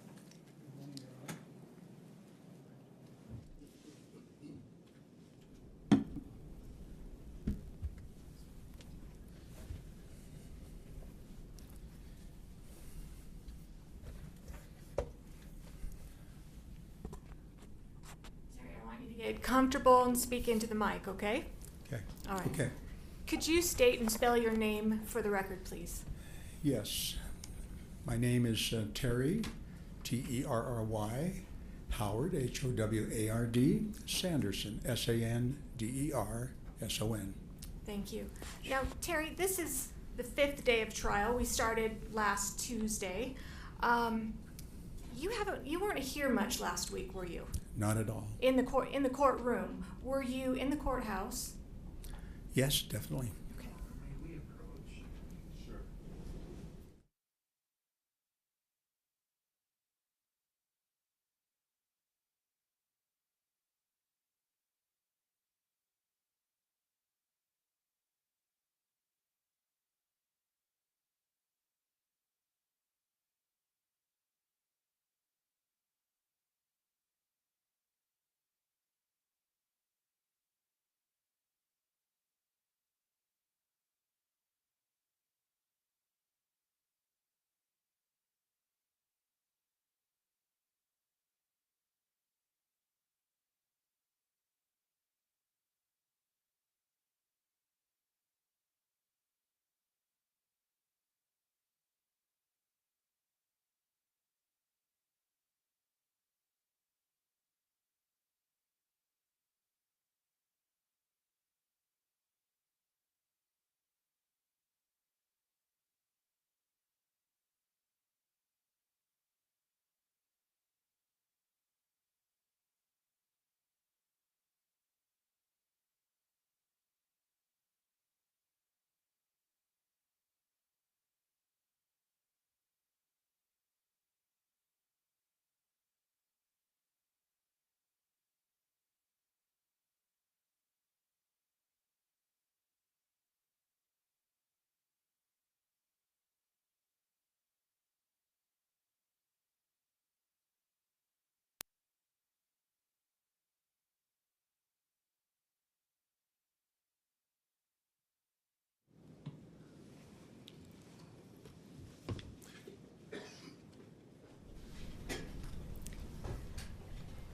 I want you to get comfortable and speak into the mic, okay? Okay. All right. Okay. Could you state and spell your name for the record, please? Yes. My name is Terry, Terry, Howard, Howard, Sanderson, Sanderson. Thank you. Now, Terry, this is the 5th day of trial. We started last Tuesday. You weren't here much last week, were you? Not at all. In the courtroom. Were you in the courthouse? Yes, definitely. Okay. May we approach? Sure.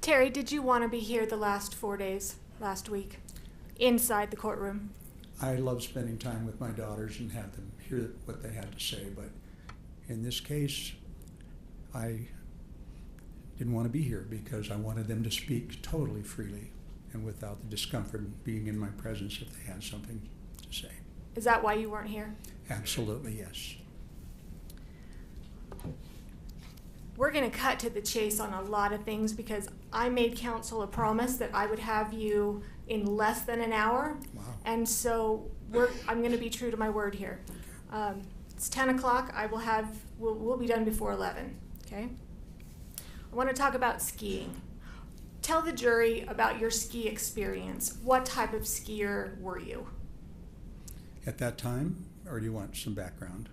Terry, did you want to be here the last 4 days, last week, inside the courtroom? I love spending time with my daughters and have them hear what they had to say, but in this case, I didn't want to be here because I wanted them to speak totally freely and without the discomfort of being in my presence if they had something to say. Is that why you weren't here? Absolutely, yes. we're going to cut to the chase on a lot of things because I made council a promise that I would have you in less than an hour. Wow. And so I'm going to be true to my word here. It's 10 o'clock. We'll be done before 11. Okay? I want to talk about skiing. Tell the jury about your ski experience. What type of skier were you? At that time, or do you want some background?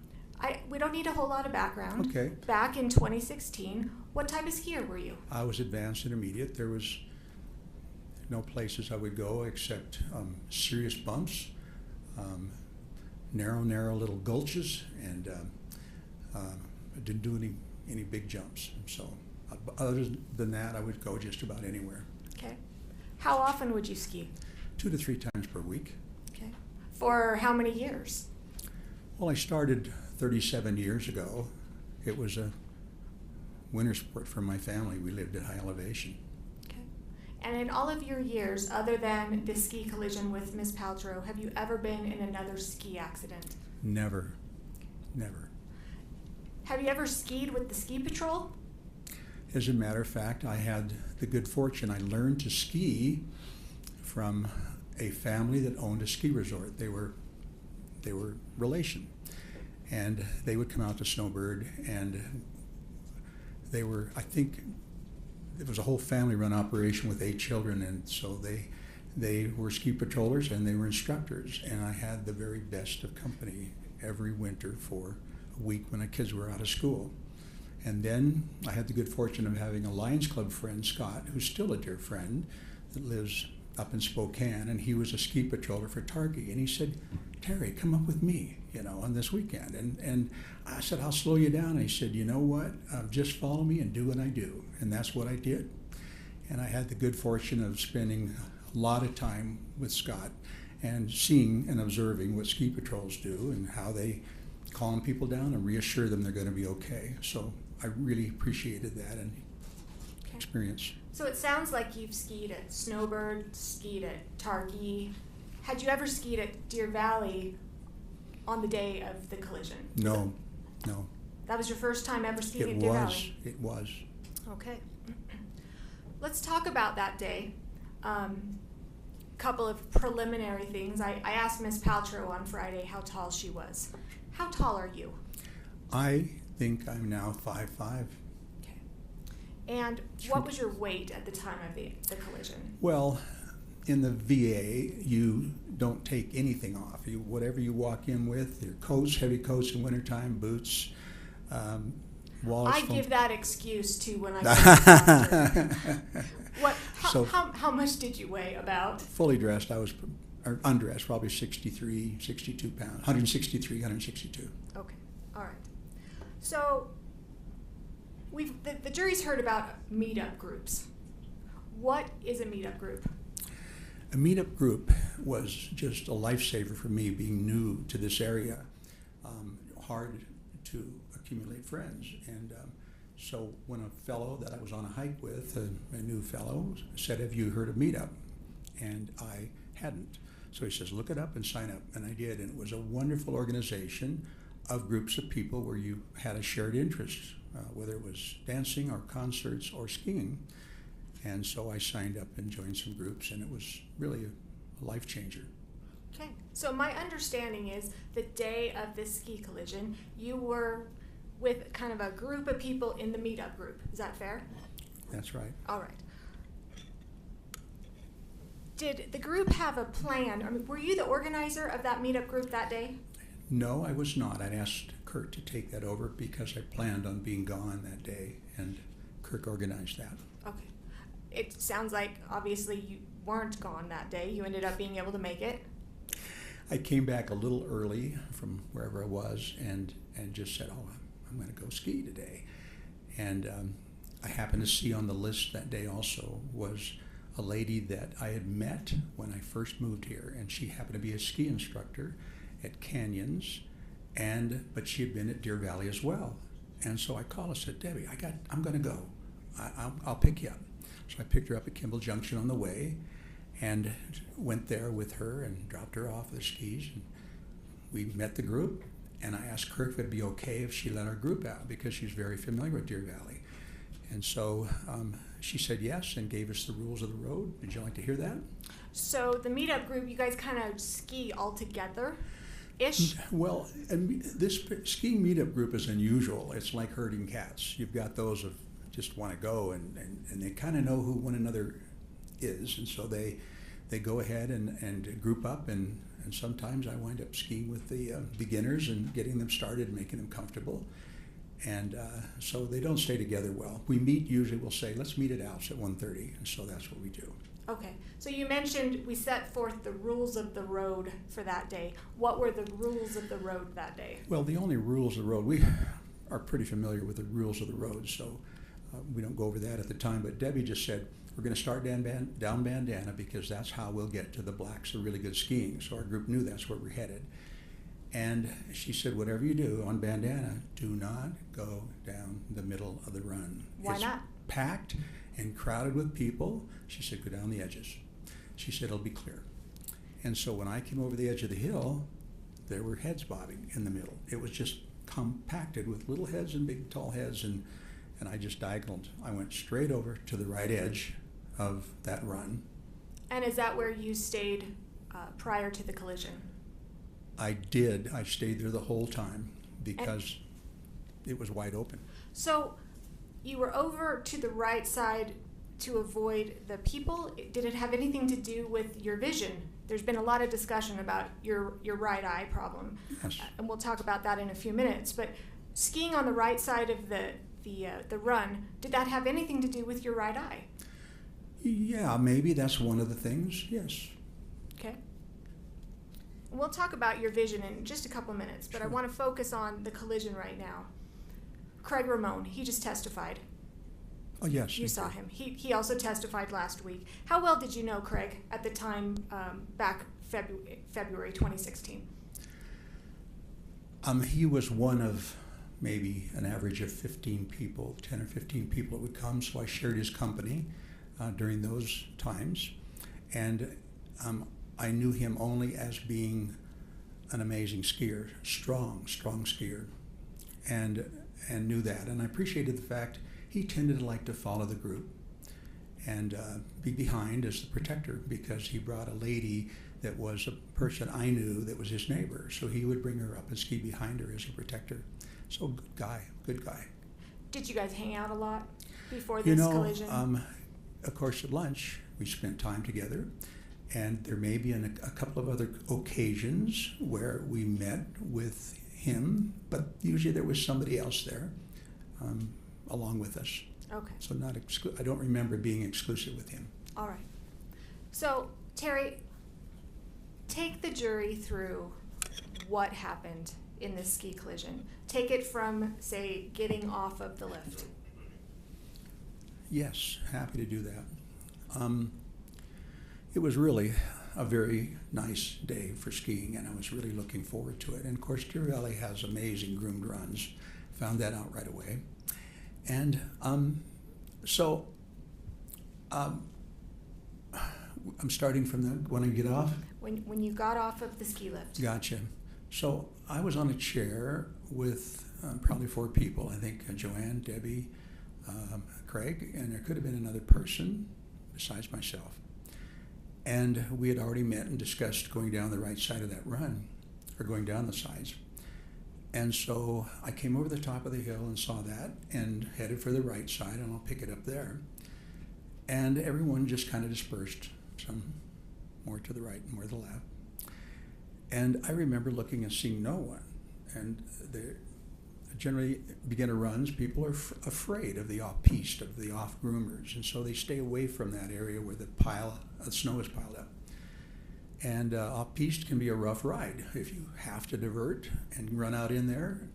We don't need a whole lot of background. Okay. Back in 2016, what type of skier were you? I was advanced intermediate. There was no places I would go except serious bumps, narrow little gulches, and I didn't do any big jumps. So other than that, I would go just about anywhere. Okay. How often would you ski? 2 to 3 times per week. Okay. For how many years? Well, I started 37 years ago. It was a winter sport for my family. We lived at high elevation. Okay. And in all of your years, other than the ski collision with Ms. Paltrow, have you ever been in another ski accident? Never. Never. Have you ever skied with the ski patrol? As a matter of fact, I had the good fortune. I learned to ski from a family that owned a ski resort. They were relation. And they would come out to Snowbird, and they were, I think, it was a whole family-run operation with 8 children, and so they were ski patrollers and they were instructors, and I had the very best of company every winter for a week when the kids were out of school. And then I had the good fortune of having a Lions Club friend, Scott, who's still a dear friend, that lives up in Spokane, and he was a ski patroller for Targhee, and he said, "Terry, come up with me, on this weekend." And I said, "I'll slow you down." And he said, "You know what? Just follow me and do what I do." And that's what I did. And I had the good fortune of spending a lot of time with Scott and seeing and observing what ski patrols do and how they calm people down and reassure them they're going to be okay. So I really appreciated that and experience. So it sounds like you've skied at Snowbird, skied at Targhee. Had you ever skied at Deer Valley on the day of the collision? No. That was your first time ever skiing at Deer Valley? It was. Okay. Let's talk about that day. Couple of preliminary things. I asked Ms. Paltrow on Friday how tall she was. How tall are you? I think I'm now 5'5". Okay. And what was your weight at the time of the collision? Well, in the VA, you don't take anything off. Whatever you walk in with, your coats, heavy coats in wintertime, boots, wallets. I give that excuse to when I go how much did you weigh about? Fully dressed, or undressed, probably 63, 62 pounds, 163, 162. Okay, all right. So the jury's heard about meetup groups. What is a meetup group? A meetup group was just a lifesaver for me, being new to this area. Hard to accumulate friends. And so when a fellow that I was on a hike with, a new fellow, said, "Have you heard of meetup?" And I hadn't. So he says, "Look it up and sign up." And I did. And it was a wonderful organization of groups of people where you had a shared interest, whether it was dancing or concerts or skiing. And so I signed up and joined some groups, and it was really a life changer. Okay, so my understanding is the day of this ski collision, you were with kind of a group of people in the meetup group. Is that fair? That's right. All right. Did the group have a plan? I mean, were you the organizer of that meetup group that day? No, I was not. I'd asked Kurt to take that over because I planned on being gone that day, and Kirk organized that. Okay. It sounds like obviously you weren't gone that day. You ended up being able to make it. I came back a little early from wherever I was and just said, "Oh, I'm going to go ski today." And I happened to see on the list that day also was a lady that I had met when I first moved here, and she happened to be a ski instructor at Canyons, but she had been at Deer Valley as well. And so I called and said, "Debbie, I'm going to go. I'll pick you up." So I picked her up at Kimball Junction on the way and went there with her and dropped her off with the skis. And we met the group, and I asked Kirk if it'd be okay if she let our group out because she's very familiar with Deer Valley. And so she said yes and gave us the rules of the road. Would you like to hear that? So the meetup group, you guys kind of ski all together-ish? Well, and this skiing meetup group is unusual. It's like herding cats. You've got those of just want to go, and they kind of know who one another is, and so they go ahead and group up, and sometimes I wind up skiing with the beginners and getting them started and making them comfortable. And so they don't stay together well. We meet, usually we'll say, let's meet at Alps at 1:30, and so that's what we do. Okay, so you mentioned we set forth the rules of the road for that day. What were the rules of the road that day? Well, the only rules of the road, we are pretty familiar with the rules of the road, so we don't go over that at the time. But Debbie just said, we're going to start down Bandana because that's how we'll get to the blacks of really good skiing. So our group knew that's where we're headed. And she said, whatever you do on Bandana, do not go down the middle of the run. Why It's not? packed and crowded with people. She said, go down the edges. She said, it'll be clear. And so when I came over the edge of the hill, there were heads bobbing in the middle. It was just compacted with little heads and big tall heads, and I just diagonaled. I went straight over to the right edge of that run. And is that where you stayed prior to the collision? I did. I stayed there the whole time because it was wide open. So you were over to the right side to avoid the people. Did it have anything to do with your vision? There's been a lot of discussion about your right eye problem. Yes. And we'll talk about that in a few minutes. But skiing on the right side of the run, did that have anything to do with your right eye? Yeah, maybe that's one of the things, yes. Okay. We'll talk about your vision in just a couple minutes, but I want to focus on the collision right now. Craig Ramon, he just testified. Oh, yes. You saw him. He also testified last week. How well did you know Craig at the time back February 2016? He was one of maybe an average of 15 people, 10 or 15 people that would come, so I shared his company during those times. And I knew him only as being an amazing skier, strong skier, and knew that. And I appreciated the fact he tended to like to follow the group and be behind as the protector, because he brought a lady that was a person I knew that was his neighbor. So he would bring her up and ski behind her as a protector. So good guy. Did you guys hang out a lot before this collision? Of course, at lunch, we spent time together. And there may be a couple of other occasions where we met with him, but usually there was somebody else there along with us. Okay. So I don't remember being exclusive with him. All right. So, Terry, take the jury through what happened in this ski collision. Take it from, say, getting off of the lift. Yes, happy to do that. It was really a very nice day for skiing, and I was really looking forward to it. And of course, Deer Valley has amazing groomed runs. Found that out right away. And so I'm starting from when I get off. When you got off of the ski lift. Gotcha. So I was on a chair with probably 4 people. I think Joanne, Debbie, Craig, and there could have been another person besides myself. And we had already met and discussed going down the right side of that run, or going down the sides. And so I came over the top of the hill and saw that and headed for the right side, and I'll pick it up there. And everyone just kind of dispersed, some more to the right and more to the left. And I remember looking and seeing no one. And generally, beginner runs, people are afraid of the off-piste, of the off-groomers, and so they stay away from that area where the snow is piled up. And off-piste can be a rough ride. If you have to divert and run out in there,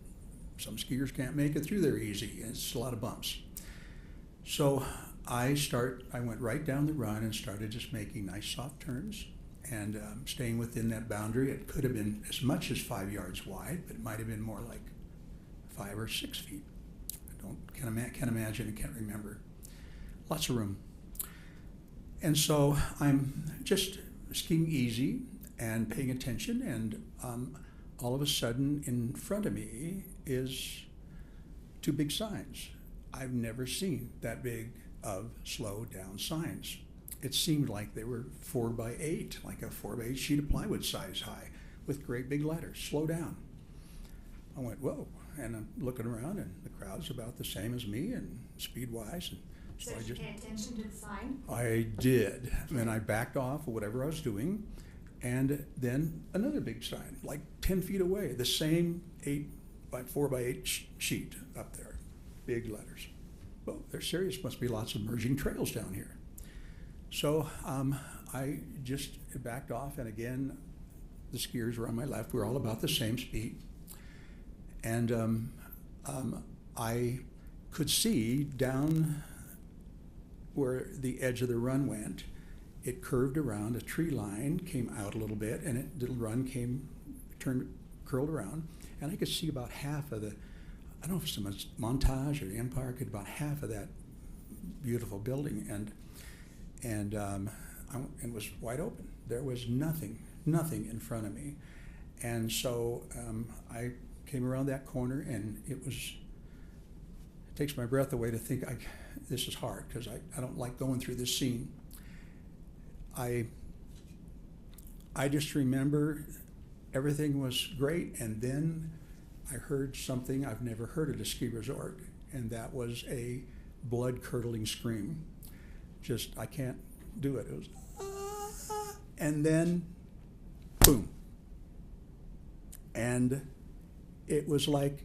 some skiers can't make it through there easy, and it's a lot of bumps. So I went right down the run and started just making nice soft turns and staying within that boundary. It could have been as much as 5 yards wide, but it might have been more like 5 or 6 feet. I can't imagine and can't remember. Lots of room. And so I'm just skiing easy and paying attention, and all of a sudden in front of me is 2 big signs. I've never seen that big of slow down signs. It seemed like they were 4x8, like a 4x8 sheet of plywood size high, with great big letters, slow down. I went, whoa, and I'm looking around, and the crowd's about the same as me, and speed-wise. And so did you pay attention to the sign? I did. And I backed off of whatever I was doing, and then another big sign, like 10 feet away, the same 4x8 sheet up there, big letters. Well, they're serious. Must be lots of merging trails down here. So I just backed off, and again, the skiers were on my left. We were all about the same speed. And I could see down where the edge of the run went, it curved around, a tree line came out a little bit, and the run curled around, and I could see about half of the, I don't know if it's a Montage or the Empire, could about half of that beautiful building, and it was wide open. There was nothing in front of me. And so I came around that corner, and it takes my breath away to think this is hard, because I don't like going through this scene. I just remember everything was great, and then I heard something I've never heard at a ski resort, and that was a blood-curdling scream. Just, I can't do it. It was, ah, and then, boom. And it was like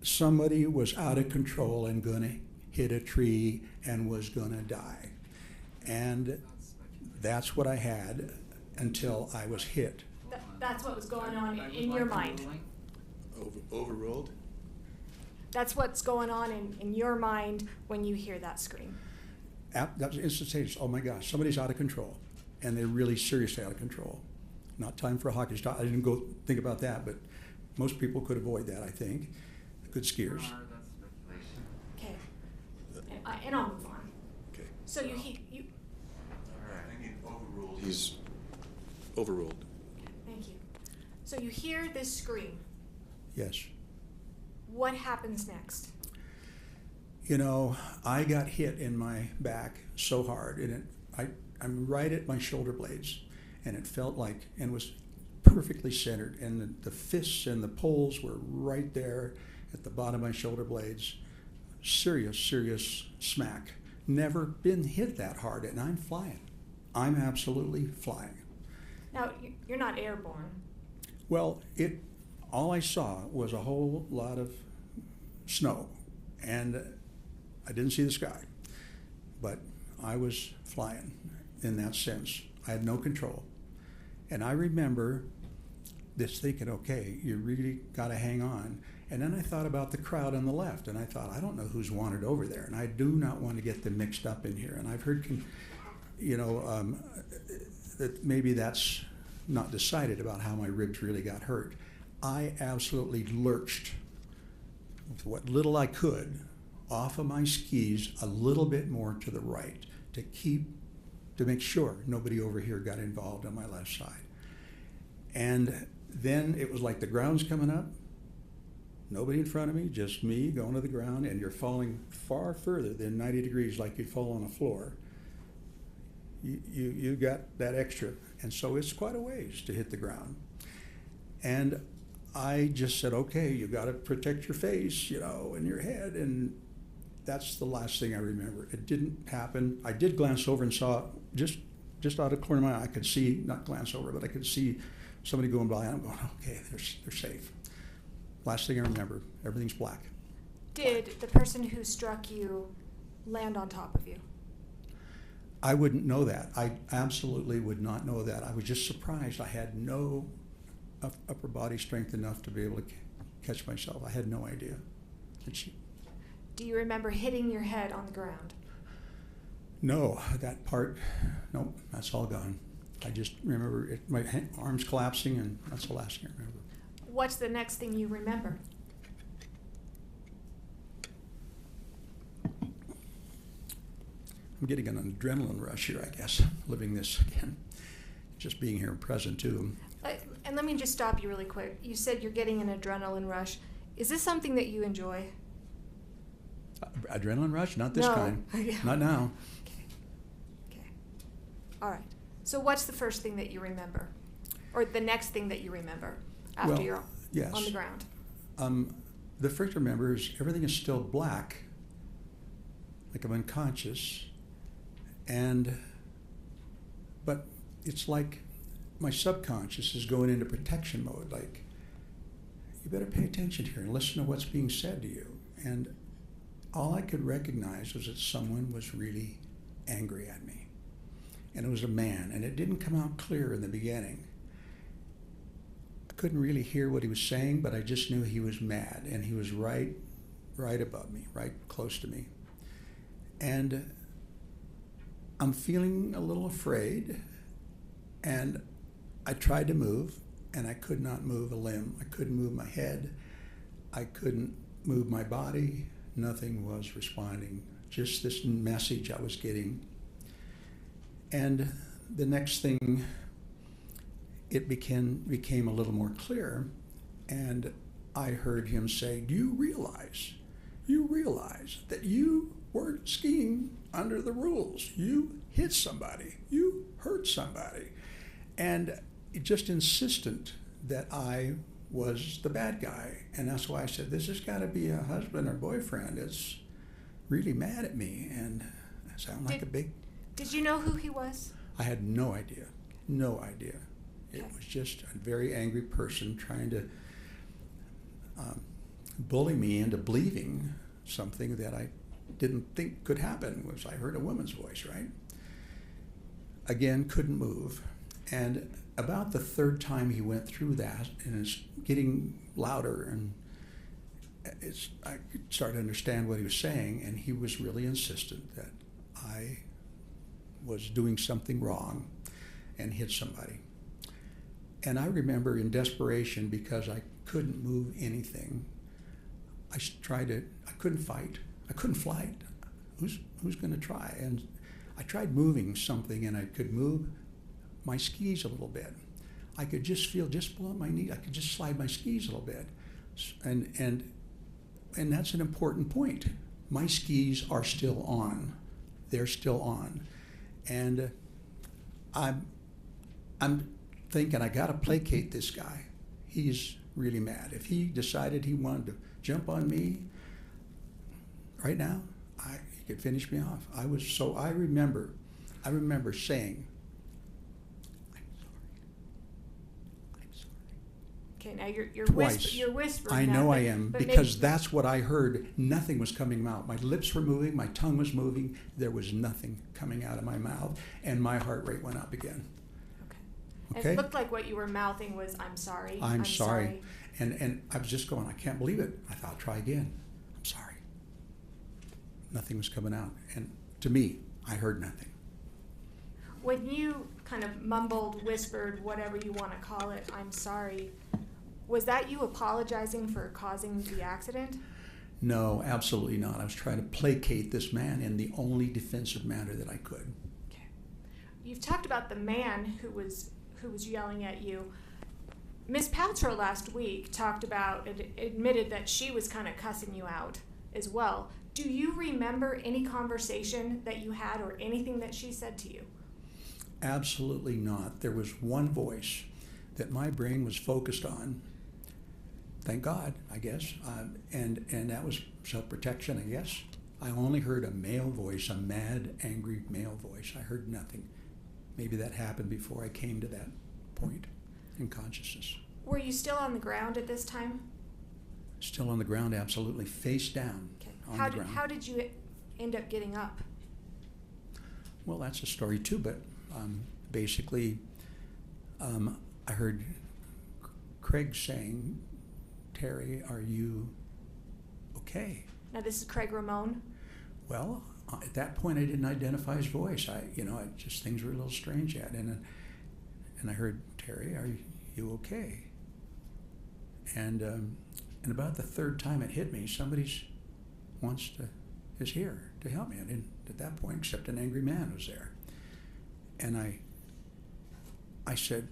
somebody was out of control and gonna hit a tree and was gonna die. And that's what I had until I was hit. That's what was going on in your mind. Overruled? That's what's going on in your mind when you hear that scream. That was instantaneous. Oh my gosh, somebody's out of control. And they're really seriously out of control. Not time for a hockey stick. I didn't go think about that, but most people could avoid that, I think. Good skiers. Okay. And I'll move on. Okay. So you. I think he overruled. He's overruled. Thank you. So you hear this scream. Yes. What happens next? You know, I got hit in my back so hard, and I'm right at my shoulder blades, and it felt like, and was perfectly centered, and the fists and the poles were right there at the bottom of my shoulder blades. Serious smack. Never been hit that hard, and I'm flying. I'm absolutely flying. Now, you're not airborne. Well, all I saw was a whole lot of snow, and I didn't see the sky, but I was flying in that sense. I had no control. And I remember just thinking, okay, you really got to hang on. And then I thought about the crowd on the left, and I thought, I don't know who's wanted over there, and I do not want to get them mixed up in here. And I've heard, that maybe that's not decided about how my ribs really got hurt. I absolutely lurched with what little I could off of my skis a little bit more to the right to make sure nobody over here got involved on my left side. And then it was like the ground's coming up, nobody in front of me, just me going to the ground, and you're falling far further than 90 degrees like you'd fall on a floor. You got that extra, and so it's quite a ways to hit the ground. And I just said, okay, you got to protect your face, and your head, and that's the last thing I remember. It didn't happen. I did glance over and saw, just out of the corner of my eye, I could see, not glance over, but I could see somebody going by, and I'm going, okay, they're safe. Last thing I remember, everything's black. Did the person who struck you land on top of you? I wouldn't know that. I absolutely would not know that. I was just surprised. I had no upper body strength enough to be able to catch myself. I had no idea. Do you remember hitting your head on the ground? No, that part, nope, that's all gone. I just remember my arms collapsing, and that's the last thing I remember. What's the next thing you remember? I'm getting an adrenaline rush here, I guess, living this again. Just being here and present, too. And let me just stop you really quick. You said you're getting an adrenaline rush. Is this something that you enjoy? Adrenaline rush? Not this No. kind. Yeah. Not now. Okay. All right. So what's the first thing that you remember? Or the next thing that you remember after Well, you're yes. on the ground? The first remember is everything is still black, like I'm unconscious, but it's like my subconscious is going into protection mode, like, you better pay attention here and listen to what's being said to you. And all I could recognize was that someone was really angry at me. And it was a man, and it didn't come out clear in the beginning. I couldn't really hear what he was saying, but I just knew he was mad, and he was right above me, right close to me. And I'm feeling a little afraid, and I tried to move, and I could not move a limb. I couldn't move my head. I couldn't move my body. Nothing was responding. Just this message I was getting. And the next thing, it became a little more clear, and I heard him say, "Do you realize that you weren't skiing under the rules? You hit somebody. You hurt somebody." And just insistent that I was the bad guy. And that's why I said, this has got to be a husband or boyfriend that's really mad at me. And I sound like a big... Did you know who he was? I had no idea. No idea. It was just a very angry person trying to bully me into believing something that I didn't think could happen, was I heard a woman's voice, right? Again, couldn't move. And about the third time he went through that, and it's getting louder, and I could start to understand what he was saying, and he was really insistent that I was doing something wrong and hit somebody. And I remember in desperation, because I couldn't move anything, I couldn't fight, I couldn't flight. Who's going to try? And I tried moving something, and I could move my skis a little bit. I could just feel just below my knee. I could just slide my skis a little bit, and that's an important point. My skis are still on. They're still on, and I'm thinking I got to placate this guy. He's really mad. If he decided he wanted to jump on me right now, he could finish me off. I remember saying, Okay, now you're twice. You're whispering. I that, know but, I am, but because maybe, that's what I heard. Nothing was coming out. My lips were moving, my tongue was moving. There was nothing coming out of my mouth, and my heart rate went up again. Okay. It looked like what you were mouthing was, "I'm sorry. I'm sorry." And I was just going, I can't believe it. I thought, try again. I'm sorry. Nothing was coming out. And to me, I heard nothing. When you kind of mumbled, whispered, whatever you want to call it, "I'm sorry," was that you apologizing for causing the accident? No, absolutely not. I was trying to placate this man in the only defensive manner that I could. Okay. You've talked about the man who was yelling at you. Ms. Paltrow last week admitted that she was kind of cussing you out as well. Do you remember any conversation that you had or anything that she said to you? Absolutely not. There was one voice that my brain was focused on. Thank God, I guess. And that was self-protection, I guess. I only heard a male voice, a mad, angry male voice. I heard nothing. Maybe that happened before I came to that point in consciousness. Were you still on the ground at this time? Still on the ground, absolutely, face down on the ground. How did you end up getting up? Well, that's a story too, but basically, I heard Craig saying, "Terry, are you okay?" Now this is Craig Ramon. Well, at that point, I didn't identify his voice. Things were a little strange yet, and I heard, "Terry, are you okay?" And about the third time it hit me, somebody is here to help me. I didn't at that point, except an angry man was there, and I said,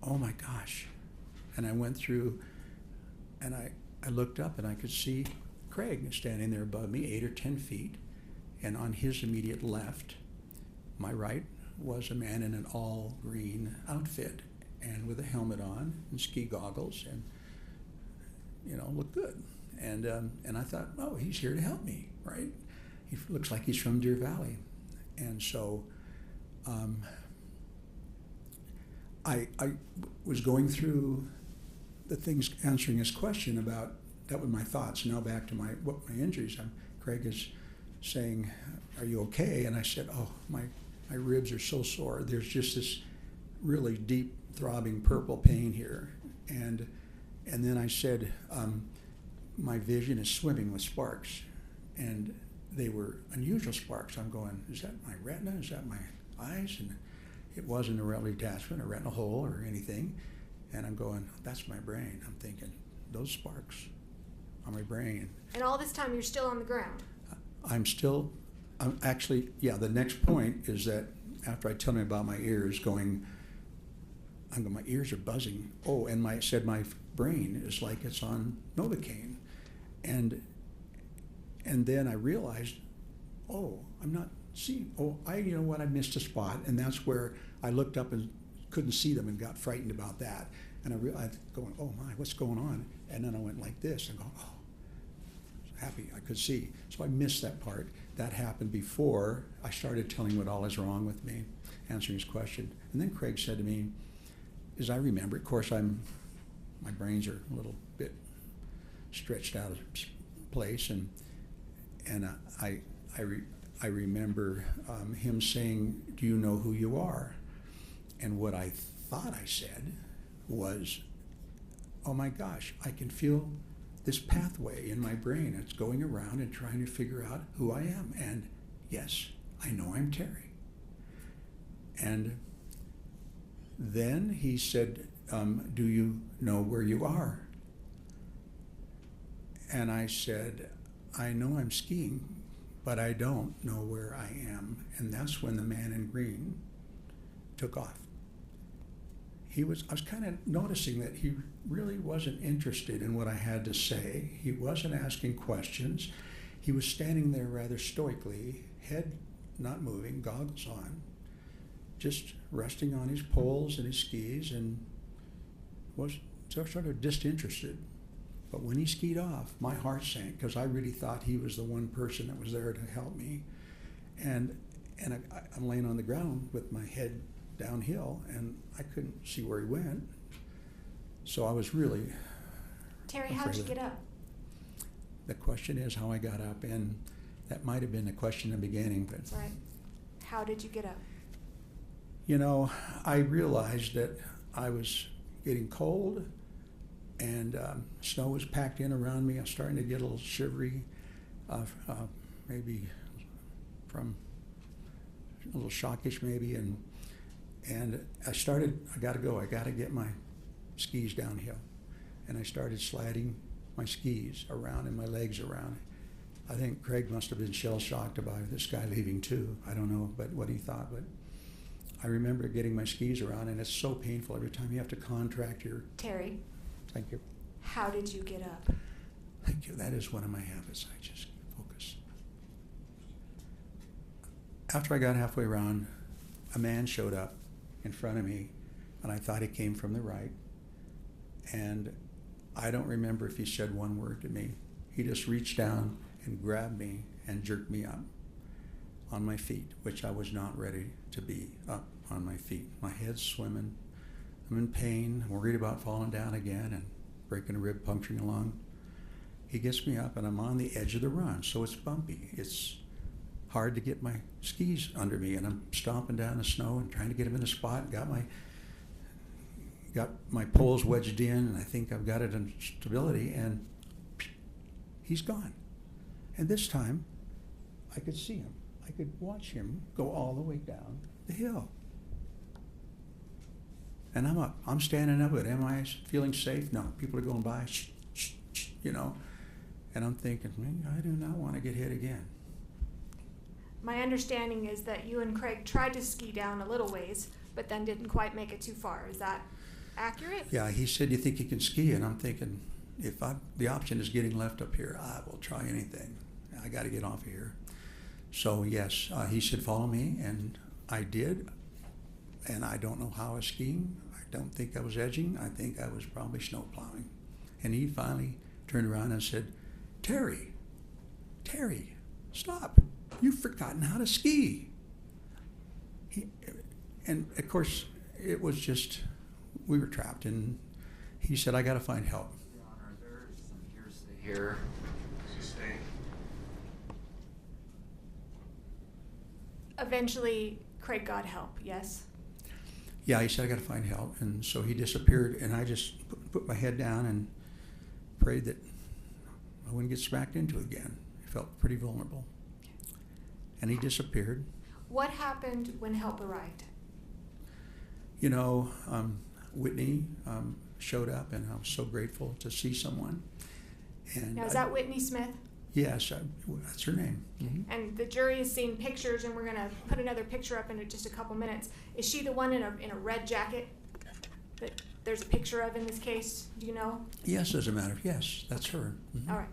"Oh my gosh," and I went through, and I looked up and I could see Craig standing there above me, 8 or 10 feet, and on his immediate left, my right, was a man in an all green outfit and with a helmet on and ski goggles and, you know, looked good. And I thought, oh, he's here to help me, right? He looks like he's from Deer Valley. And so I was going through the things, answering his question about, that were my thoughts. Now back to my injuries. Craig is saying, are you okay? And I said, oh, my ribs are so sore. There's just this really deep throbbing purple pain here. And then I said, my vision is swimming with sparks. And they were unusual sparks. I'm going, is that my retina? Is that my eyes? And it wasn't a retinal detachment, a retinal hole or anything. And I'm going, that's my brain. I'm thinking, those sparks on my brain. And all this time you're still on the ground? I'm actually, yeah, the next point is that after I tell him about my ears going, my ears are buzzing. Oh, and my brain is like it's on Novocaine. And then I realized, oh, I'm not seeing, you know what, I missed a spot. And that's where I looked up and couldn't see them and got frightened about that. And I realized, going, oh my, what's going on? And then I went like this and go, oh, happy I could see. So I missed that part. That happened before I started telling what all is wrong with me, answering his question. And then Craig said to me, as I remember, of course, my brains are a little bit stretched out of place, and I remember him saying, do you know who you are? And what I thought I said was, oh my gosh, I can feel this pathway in my brain. It's going around and trying to figure out who I am. And yes, I know I'm Terry. And then he said, do you know where you are? And I said, I know I'm skiing, but I don't know where I am. And that's when the man in green took off. I was kind of noticing that he really wasn't interested in what I had to say. He wasn't asking questions. He was standing there rather stoically, head not moving, goggles on, just resting on his poles and his skis, and was sort of disinterested. But when he skied off, my heart sank, because I really thought he was the one person that was there to help me. And I'm laying on the ground with my head downhill, and I couldn't see where he went. So I was really Terry, how'd you get up? The question is how I got up, and that might have been the question in the beginning. But right. How did you get up? You know, I realized that I was getting cold, and snow was packed in around me. I was starting to get a little shivery, maybe from a little shockish maybe, and I got to go. I got to get my skis downhill. And I started sliding my skis around and my legs around. I think Craig must have been shell-shocked about this guy leaving too. I don't know what he thought, but I remember getting my skis around, and it's so painful every time you have to contract your... Terry. Thank you. How did you get up? Thank you. That is one of my habits. I just focus. After I got halfway around, a man showed up in front of me, and I thought he came from the right. And I don't remember if he said one word to me. He just reached down and grabbed me and jerked me up on my feet, which I was not ready to be up on my feet. My head's swimming. I'm in pain, worried about falling down again and breaking a rib, puncturing a lung. He gets me up, and I'm on the edge of the run, so it's bumpy. It's hard to get my skis under me, and I'm stomping down the snow and trying to get them in a spot. Got my poles wedged in, and I think I've got it in stability, and he's gone. And this time, I could see him. I could watch him go all the way down the hill. And I'm up. I'm standing up, but am I feeling safe? No. People are going by, shh, shh, shh, you know. And I'm thinking, I do not want to get hit again. My understanding is that you and Craig tried to ski down a little ways, but then didn't quite make it too far. Is that accurate? Yeah, he said, you think you can ski? And I'm thinking, if the option is getting left up here, I will try anything. I got to get off of here. So yes, he said follow me, and I did. And I don't know how I was skiing. I don't think I was edging. I think I was probably snow plowing. And he finally turned around and said, Terry, stop. You've forgotten how to ski. And of course, it was just, we were trapped. And he said, I got to find help. Your Honor, there's some hearsay here. Eventually, Craig got help, yes? Yeah, he said, I got to find help. And so he disappeared, and I just put my head down and prayed that I wouldn't get smacked into again. I felt pretty vulnerable. And he disappeared. What happened when help arrived? You know, Whitney showed up, and I was so grateful to see someone. And now, is that Whitney Smith? Yes, that's her name. Mm-hmm. And the jury has seen pictures, and we're going to put another picture up in just a couple minutes. Is she the one in a red jacket that there's a picture of in this case? Do you know? Yes, as a matter of yes, that's her. Mm-hmm. All right.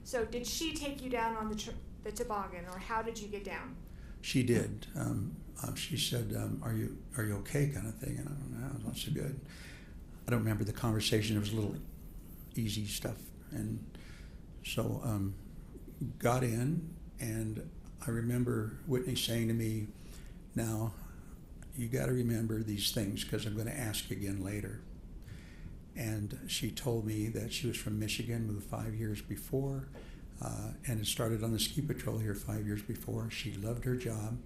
So did she take you down on the toboggan, or how did you get down? She did. She said, "Are you okay?" kind of thing, and I don't know. Not so good. I don't remember the conversation. It was a little easy stuff, and so got in, and I remember Whitney saying to me, "Now, you got to remember these things because I'm going to ask again later." And she told me that she was from Michigan, moved 5 years before, and had started on the ski patrol here 5 years before. She loved her job.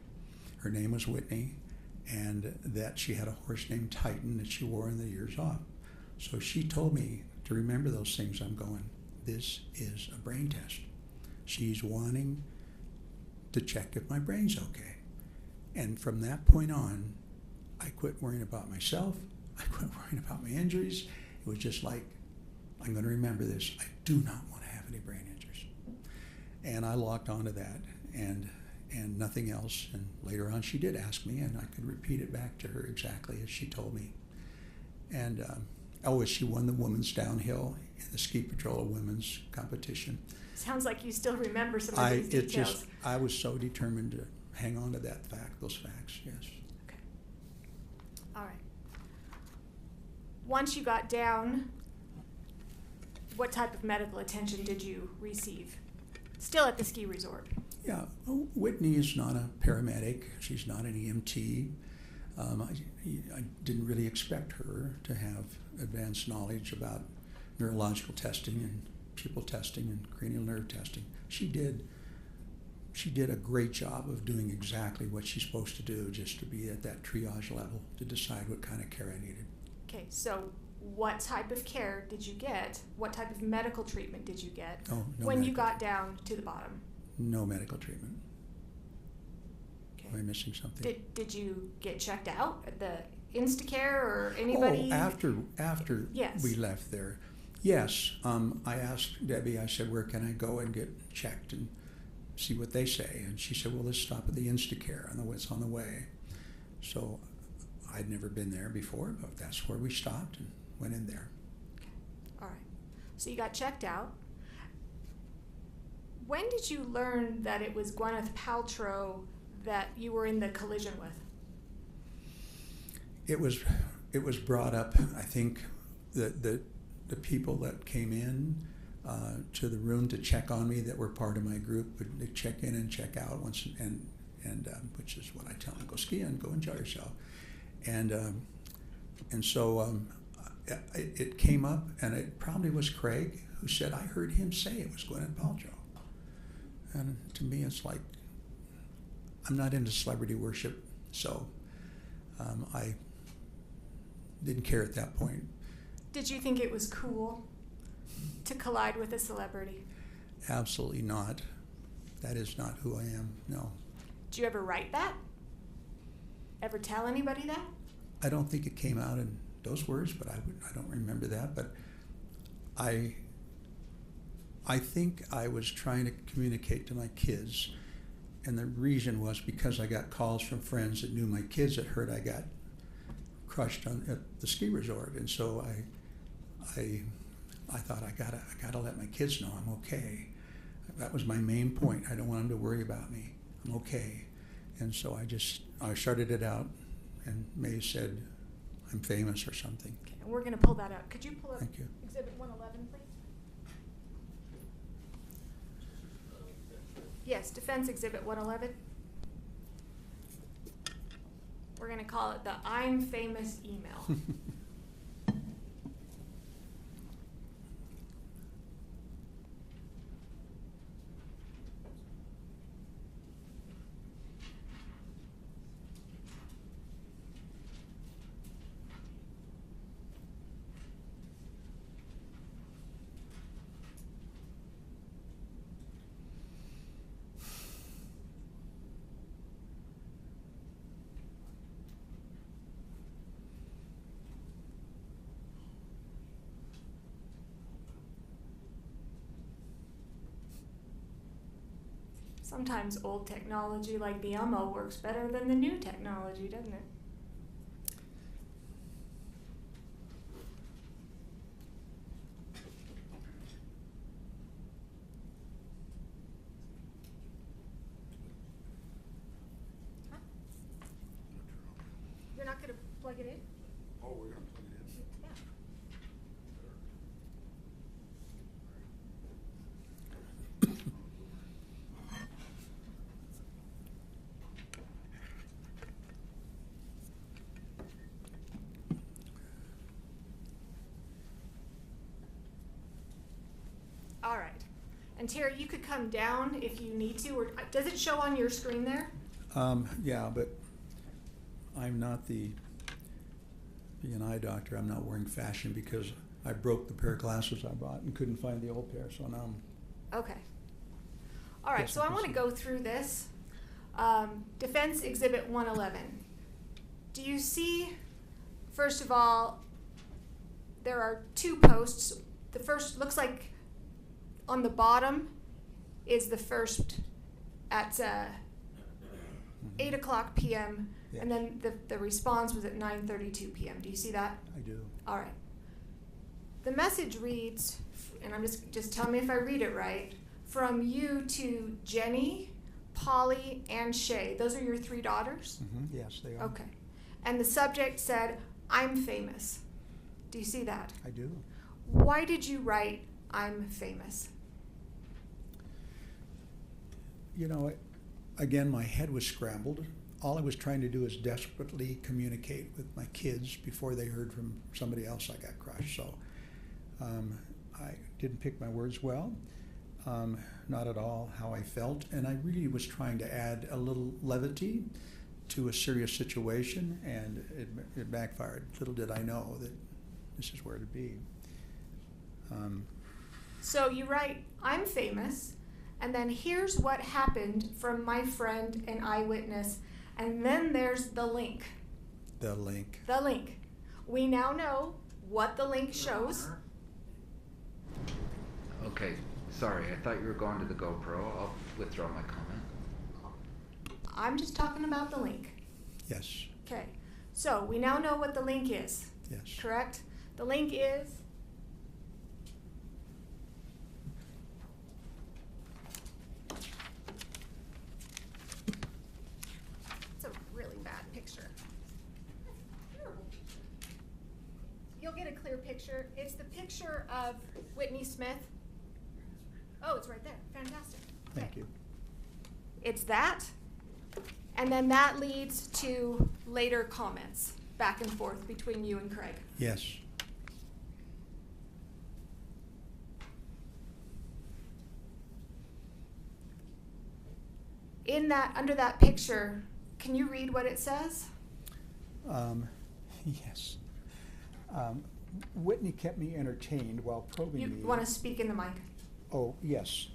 Her name was Whitney, and that she had a horse named Titan that she wore in the years off. So she told me to remember those things. I'm going, this is a brain test. She's wanting to check if my brain's okay. And from that point on, I quit worrying about myself. I quit worrying about my injuries. It was just like, I'm going to remember this. I do not want to have any brain injuries. And I locked onto that and nothing else. And later on, she did ask me, and I could repeat it back to her exactly as she told me. And she won the women's downhill in the ski patrol women's competition. Sounds like you still remember some of these details. I was so determined to hang on to those facts, yes. Okay. All right. Once you got down, what type of medical attention did you receive? Still at the ski resort? Yeah, Whitney is not a paramedic. She's not an EMT. I didn't really expect her to have advanced knowledge about neurological testing and pupil testing and cranial nerve testing. She did a great job of doing exactly what she's supposed to do, just to be at that triage level to decide what kind of care I needed. Okay, so what type of care did you get? What type of medical treatment did you get when you got down to the bottom? No medical treatment. Okay. Am I missing something? Did you get checked out at the InstaCare or anybody? Oh, after yes. We left there. Yes, I asked Debbie, I said, where can I go and get checked and see what they say? And she said, well, let's stop at the InstaCare. I know it's on the way. So I'd never been there before, but that's where we stopped and went in there. Okay. All right. So you got checked out. When did you learn that it was Gwyneth Paltrow that you were in the collision with? It was brought up, I think, the people that came in to the room to check on me that were part of my group would check in and check out once, and which is what I tell them: go ski and go enjoy yourself. And so it came up, and it probably was Craig who said, I heard him say it was Gwyneth Paltrow. And to me, it's like, I'm not into celebrity worship, so I didn't care at that point. Did you think it was cool to collide with a celebrity? Absolutely not. That is not who I am, no. Did you ever write that? Ever tell anybody that? I don't think it came out in those words, but I don't remember that. But I think I was trying to communicate to my kids, and the reason was because I got calls from friends that knew my kids that heard I got crushed at the ski resort, and so I thought I gotta let my kids know I'm okay. That was my main point. I don't want them to worry about me. I'm okay. And so I started it out, and May said, I'm famous or something. Okay, and we're going to pull that up. Could you pull up Thank you. Exhibit 111, please? Yes, Defense Exhibit 111. We're going to call it the I'm famous email. Sometimes old technology like the UMO works better than the new technology, doesn't it? Huh? You're not going to plug it in? Oh, we're gonna plug it in? Yeah. All right. And Terry, you could come down if you need to, or does it show on your screen there? Yeah, but I'm not being an eye doctor, I'm not wearing fashion because I broke the pair of glasses I bought and couldn't find the old pair, so now I'm... Okay. All right, Yes, so I I can want to see. go through this. Defense Exhibit 111. Do you see, first of all, there are two posts. The first looks like on the bottom is the first at 8 o'clock p.m. Yes. And then the response was at 9:32 p.m. Do you see that? I do. All right. The message reads, and I'm just tell me if I read it right, from you to Jenny, Polly, and Shay. Those are your three daughters? Mm-hmm. Yes, they are. Okay. And the subject said, I'm famous. Do you see that? I do. Why did you write, I'm famous? You know, again, my head was scrambled. All I was trying to do is desperately communicate with my kids before they heard from somebody else I got crushed. So I didn't pick my words well, not at all how I felt. And I really was trying to add a little levity to a serious situation, and it backfired. Little did I know that this is where it'd be. So you write, I'm famous, and then here's what happened from my friend and eyewitness, and then there's the link. The link. The link. We now know what the link shows. Okay, sorry, I thought you were going to the GoPro. I'll withdraw my comment. I'm just talking about the link. Yes. Okay. So we now know what the link is. Yes. Correct? The link is it's a really bad picture. Terrible picture. You'll get a clear picture. It's the picture of Whitney Smith. Oh, it's right there. Fantastic. Thank you. It's that, and then that leads to later comments back and forth between you and Craig. Yes. In that, under that picture, can you read what it says? Yes. Whitney kept me entertained while probing You me. want to speak in the mic? Oh, yes.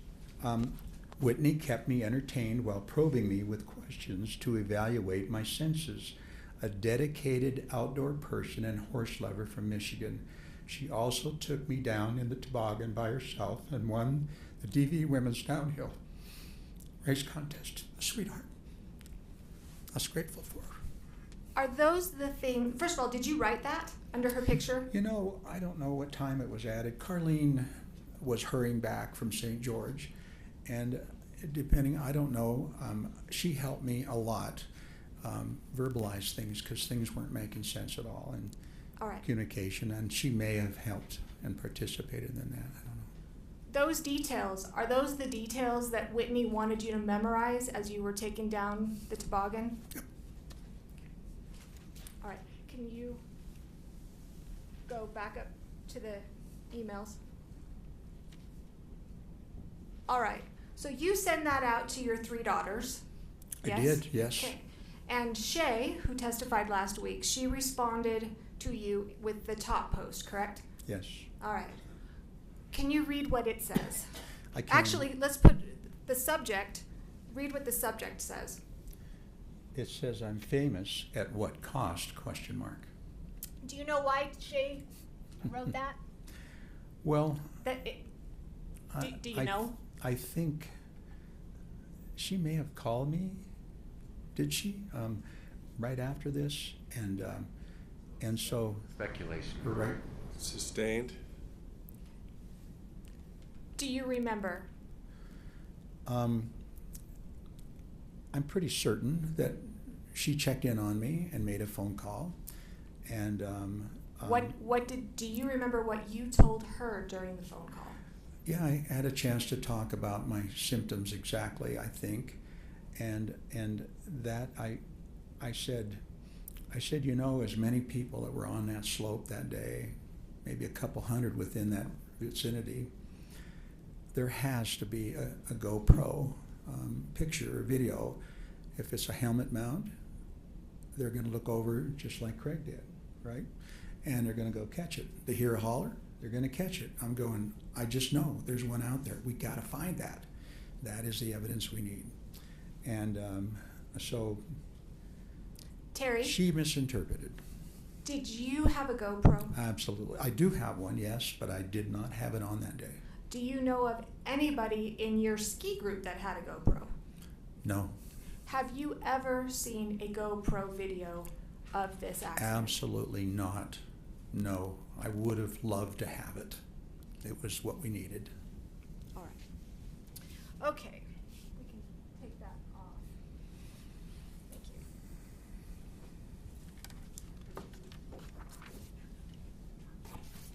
Whitney kept me entertained while probing me with questions to evaluate my senses. A dedicated outdoor person and horse lover from Michigan. She also took me down in the toboggan by herself and won the DV Women's Downhill race contest. A sweetheart. I was grateful for her. Are those the things, first of all, did you write that under her picture? You know, I don't know what time it was added. Carlene was hurrying back from St. George, and depending, I don't know, she helped me a lot verbalize things because things weren't making sense at all in All right. communication, and she may have helped and participated in that. I don't know. Those details, are those the details that Whitney wanted you to memorize as you were taking down the toboggan? Yep. All right, can you go back up to the emails? All right, so you send that out to your 3 daughters. I Yes? did, yes. Okay. And Shay, who testified last week, she responded to you with the top post, correct? Yes. All right. Can you read what it says? I can. Actually, let's put the subject, read what the subject says. It says, I'm famous at what cost, question mark. Do you know why Shay wrote that? Well, Do you know? I think she may have called me, did she, right after this? And so. Speculation. Right. Sustained. Do you remember? I'm pretty certain that she checked in on me and made a phone call. And Do you remember what you told her during the phone call? yeah, I had a chance to talk about my symptoms exactly, I think, and that I said, you know, as many people that were on that slope that day, maybe a couple hundred within that vicinity, there has to be a GoPro picture or video. If it's a helmet mount, they're going to look over just like Craig did, right? And they're going to go catch it. They hear a holler, they're going to catch it. I'm going, I just know there's one out there. We got to find that. That is the evidence we need. And so Terry? she misinterpreted. Did you have a GoPro? Absolutely. I do have one, yes, but I did not have it on that day. Do you know of anybody in your ski group that had a GoPro? No. Have you ever seen a GoPro video of this accident? Absolutely not. No. I would have loved to have it. It was what we needed. All right. Okay. We can take that off. Thank you.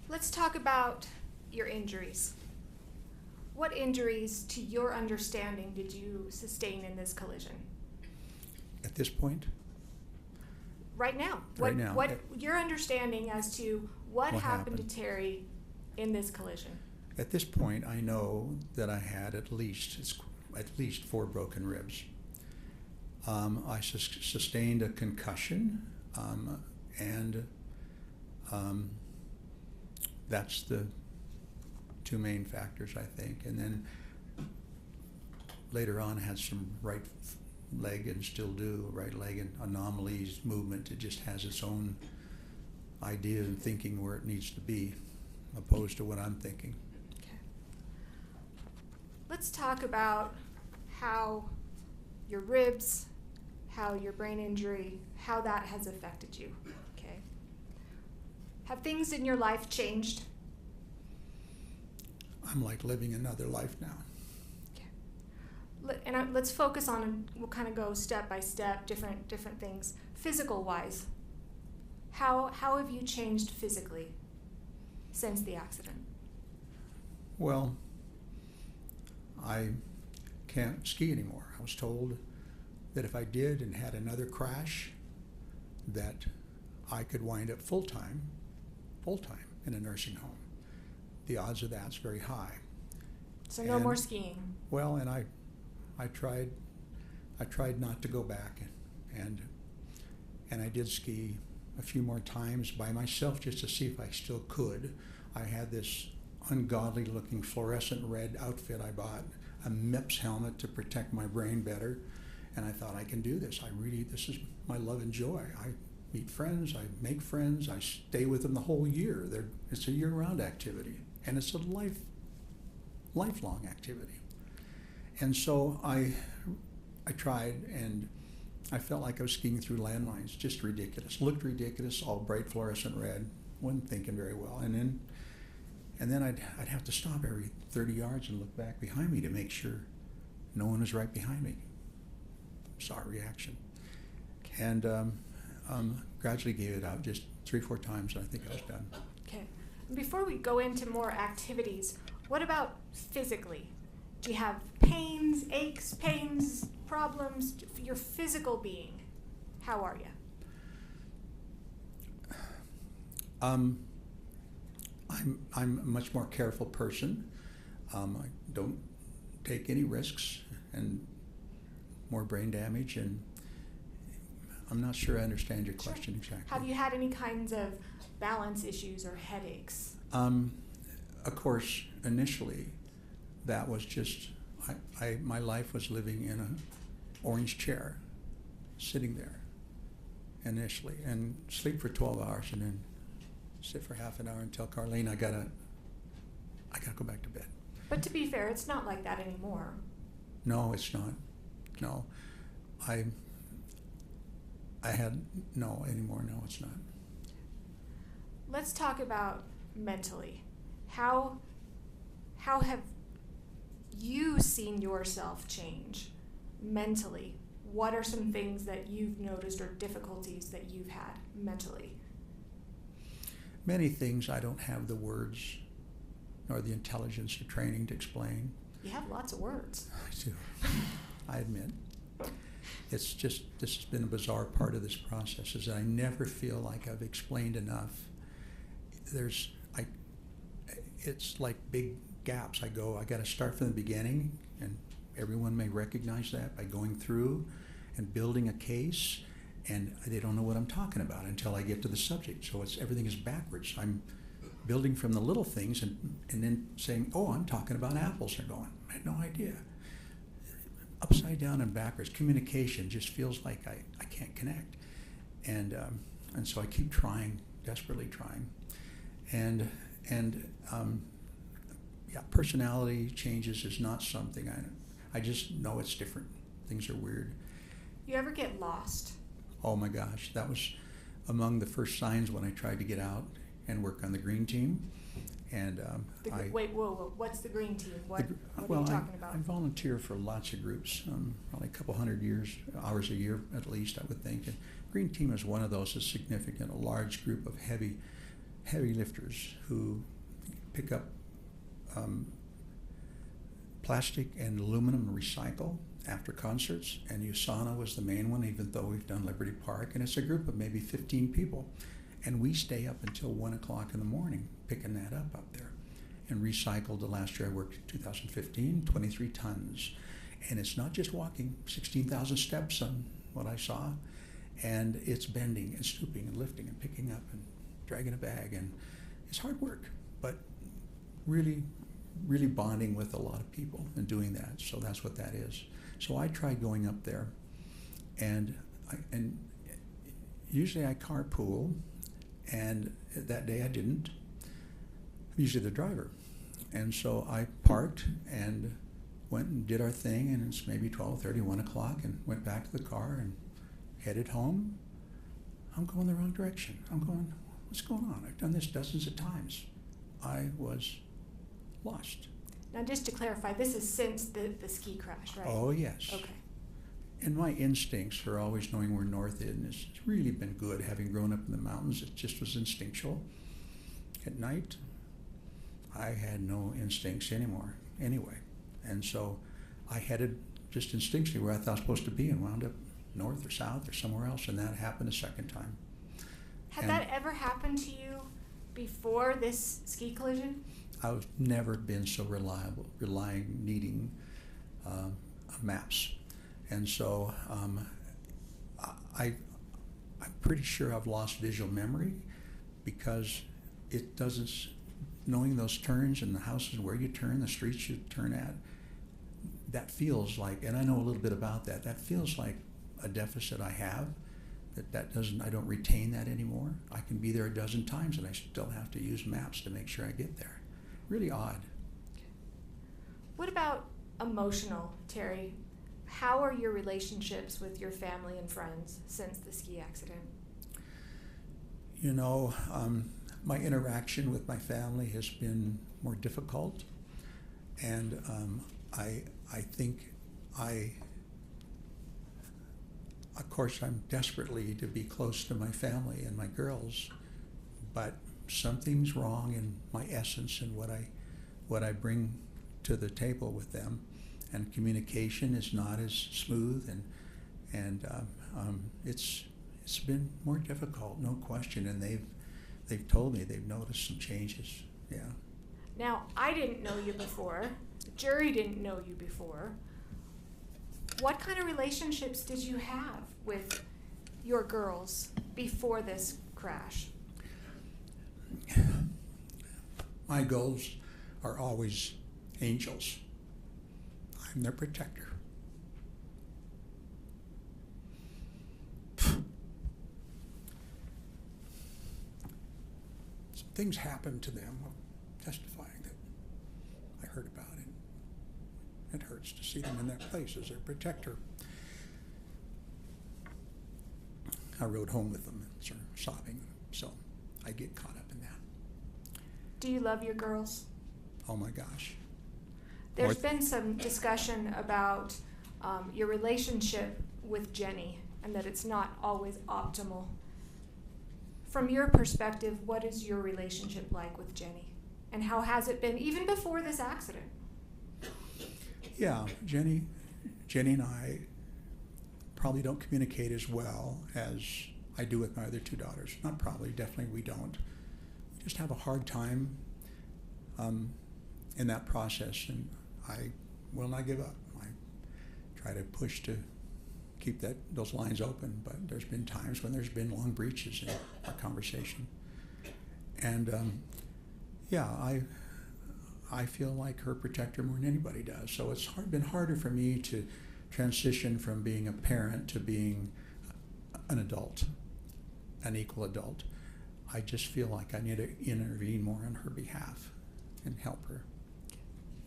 Let's talk about your injuries. What injuries, to your understanding, did you sustain in this collision? At this point? Right now. Right now. What your understanding as to what happened happened? to Terry in this collision? At this point, I know that I had at least 4 broken ribs. I sustained a concussion, and that's the 2 main factors, I think. And then later on, I had some right leg, and still do, right leg and anomalies, movement. It just has its own idea and thinking where it needs to be, opposed to what I'm thinking. Okay. Let's talk about how your ribs, how your brain injury, how that has affected you. Okay. Have things in your life changed? I'm like living another life now. And let's focus on, we'll kind of go step by step, different things. Physical wise, how have you changed physically since the accident? Well, I can't ski anymore. I was told that if I did and had another crash, that I could wind up full-time in a nursing home. The odds of that's very high. So no more skiing. Well, and I tried not to go back, and I did ski a few more times by myself just to see if I still could. I had this ungodly looking fluorescent red outfit I bought, a MIPS helmet to protect my brain better, and I thought I can do this. This is my love and joy. I meet friends, I make friends, I stay with them the whole year. It's a year-round activity, and it's a lifelong activity. And so I tried, and I felt like I was skiing through landmines, just ridiculous. Looked ridiculous, all bright fluorescent red. Wasn't thinking very well. And then I'd have to stop every 30 yards and look back behind me to make sure no one was right behind me. Saw a reaction. And gradually gave it out just 3-4 times, and I think I was done. Okay. Before we go into more activities, what about physically? Do you have pains, aches, pains, problems? Your physical being, how are you? I'm a much more careful person. I don't take any risks, and more brain damage, and I'm not sure I understand your question exactly. Have you had any kinds of balance issues or headaches? Of course, initially, that was just, my life was living in an orange chair, sitting there initially, and sleep for 12 hours and then sit for half an hour and tell Carlene I gotta go back to bed. But to be fair, it's not like that anymore. No, it's not. No. No, anymore, no, it's not. Let's talk about mentally. How have you seen yourself change mentally? What are some things that you've noticed or difficulties that you've had mentally? Many things I don't have the words nor the intelligence or training to explain. You have lots of words. I do. I admit. It's just, this has been a bizarre part of this process, is that I never feel like I've explained enough. It's like big gaps. I got to start from the beginning, and everyone may recognize that by going through and building a case, and they don't know what I'm talking about until I get to the subject. So everything is backwards. I'm building from the little things and then saying, oh, I'm talking about apples. They're going, I had no idea. Upside down and backwards. Communication just feels like I can't connect. And so I keep trying, desperately trying. And personality changes is not something I just know it's different. Things are weird. You ever get lost? Oh my gosh, that was among the first signs when I tried to get out and work on the green team. And wait, whoa, what's the green team? What are you talking about? I volunteer for lots of groups, probably a couple hundred hours a year at least, I would think. And green team is one of those that's significant, a large group of heavy lifters who pick up plastic and aluminum and recycle after concerts. And USANA was the main one, even though we've done Liberty Park. And it's a group of maybe 15 people. And we stay up until 1 o'clock in the morning picking that up there. And recycled, the last year I worked in 2015, 23 tons. And it's not just walking, 16,000 steps on what I saw. And it's bending and stooping and lifting and picking up and dragging a bag. And it's hard work, but really, really bonding with a lot of people and doing that. So that's what that is. So I tried going up there, and usually I carpool, and that day I didn't. I'm usually the driver. And so I parked and went and did our thing, and it's maybe 12:30, 1 o'clock, and went back to the car and headed home. I'm going the wrong direction. I'm going, what's going on? I've done this dozens of times. I was lost. Now, just to clarify, this is since the ski crash, right? Oh, yes. Okay. And my instincts for always knowing where north is, and it's really been good having grown up in the mountains. It just was instinctual. At night, I had no instincts anymore, anyway. And so I headed just instinctually where I thought I was supposed to be and wound up north or south or somewhere else, and that happened a second time. Had that ever happened to you before this ski collision? I've never been so needing maps. And so I'm pretty sure I've lost visual memory because it doesn't, knowing those turns and the houses where you turn, the streets you turn at, that feels like, and I know a little bit about that, that feels like a deficit I have, I don't retain that anymore. I can be there a dozen times and I still have to use maps to make sure I get there. Really odd. What about emotional, Terry? How are your relationships with your family and friends since the ski accident? You know, my interaction with my family has been more difficult, and I think of course, I'm desperately to be close to my family and my girls, but something's wrong in my essence and what I bring to the table with them, and communication is not as smooth, and it's been more difficult, no question, and they've told me they've noticed some changes. Yeah. Now, I didn't know you before. The jury didn't know you before. What kind of relationships did you have with your girls before this crash? My goals are always angels. I'm their protector. Some things happened to them testifying that I heard about it. It hurts to see them in that place as their protector. I rode home with them and started sobbing, so I get caught up in that. Do you love your girls? Oh my gosh. There's been some discussion about your relationship with Jenny and that it's not always optimal. From your perspective, what is your relationship like with Jenny? And how has it been even before this accident? Yeah, Jenny and I probably don't communicate as well as I do with my other two daughters. Not probably, definitely we don't. We just have a hard time in that process, and I will not give up. I try to push to keep those lines open, but there's been times when there's been long breaches in our conversation. And yeah, I feel like her protector more than anybody does. So it's been harder for me to transition from being a parent to being an adult, an equal adult. I just feel like I need to intervene more on her behalf and help her.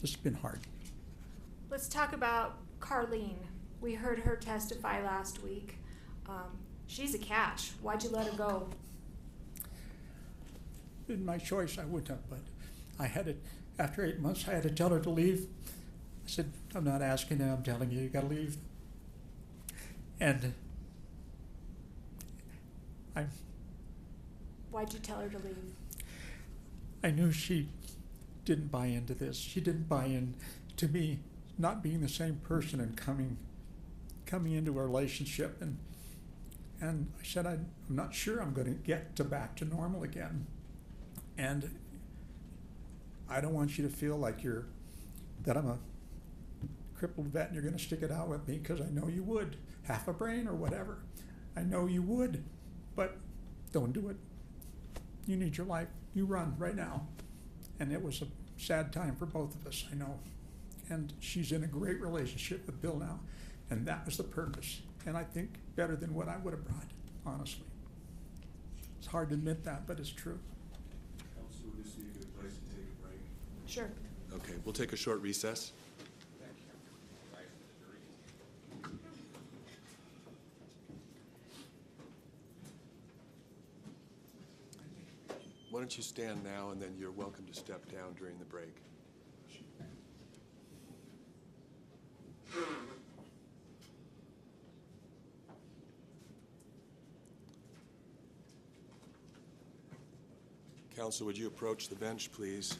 It's been hard. Let's talk about Carlene. We heard her testify last week. She's a catch. Why'd you let her go? In my choice, I wouldn't have, but I had it. After 8 months, I had to tell her to leave. I said, I'm not asking you, I'm telling you, you gotta leave. And Why'd you tell her to leave? I knew she didn't buy into this. She didn't buy in to me not being the same person and coming into a relationship. And I said, I'm not sure I'm going to get back to normal again. And I don't want you to feel like that I'm a crippled vet and you're going to stick it out with me, because I know you would. Half a brain or whatever. I know you would, but don't do it. You need your life. You run right now. And it was a sad time for both of us, I know. And she's in a great relationship with Bill now. And that was the purpose. And I think better than what I would have brought, honestly. It's hard to admit that, but it's true. Council, would this be a good place to take a break? Sure. Okay, we'll take a short recess. Why don't you stand now, and then you're welcome to step down during the break. Council, would you approach the bench, please?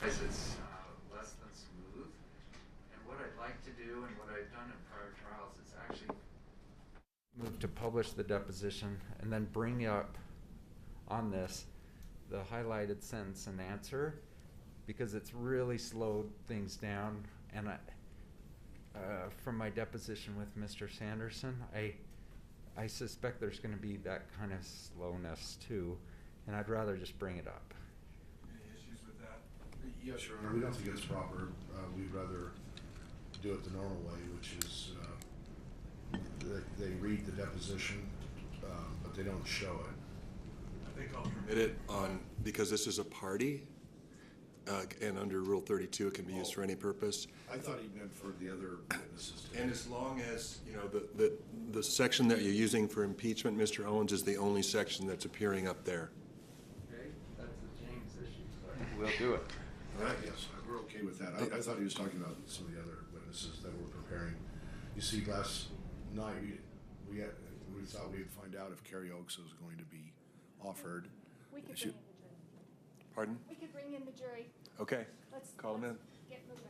It's less than smooth. And what I'd like to do and what I've done in prior trials is actually move to publish the deposition and then bring up on this the highlighted sentence and answer, because it's really slowed things down. And from my deposition with Mr. Sanderson, I suspect there's going to be that kind of slowness too, and I'd rather just bring it up. Any issues with that? Yes, Your Honor, we don't think it's proper. We'd rather do it the normal way, which is they read the deposition, but they don't show it. I think I'll permit it because this is a party, and under Rule 32, it can be used for any purpose. I thought he meant for the other witnesses. And as long as, you know, the section that you're using for impeachment, Mr. Owens, is the only section that's appearing up there. Okay, that's a James issue, so we'll do it. All right, yes, we're okay with that. I thought he was talking about some of the other witnesses that were preparing. You see, last night we thought we'd find out if Carrie Oakes was going to be offered. We could bring in the jury. Pardon? We could bring in the jury. Okay, Let's call them in. Get moving.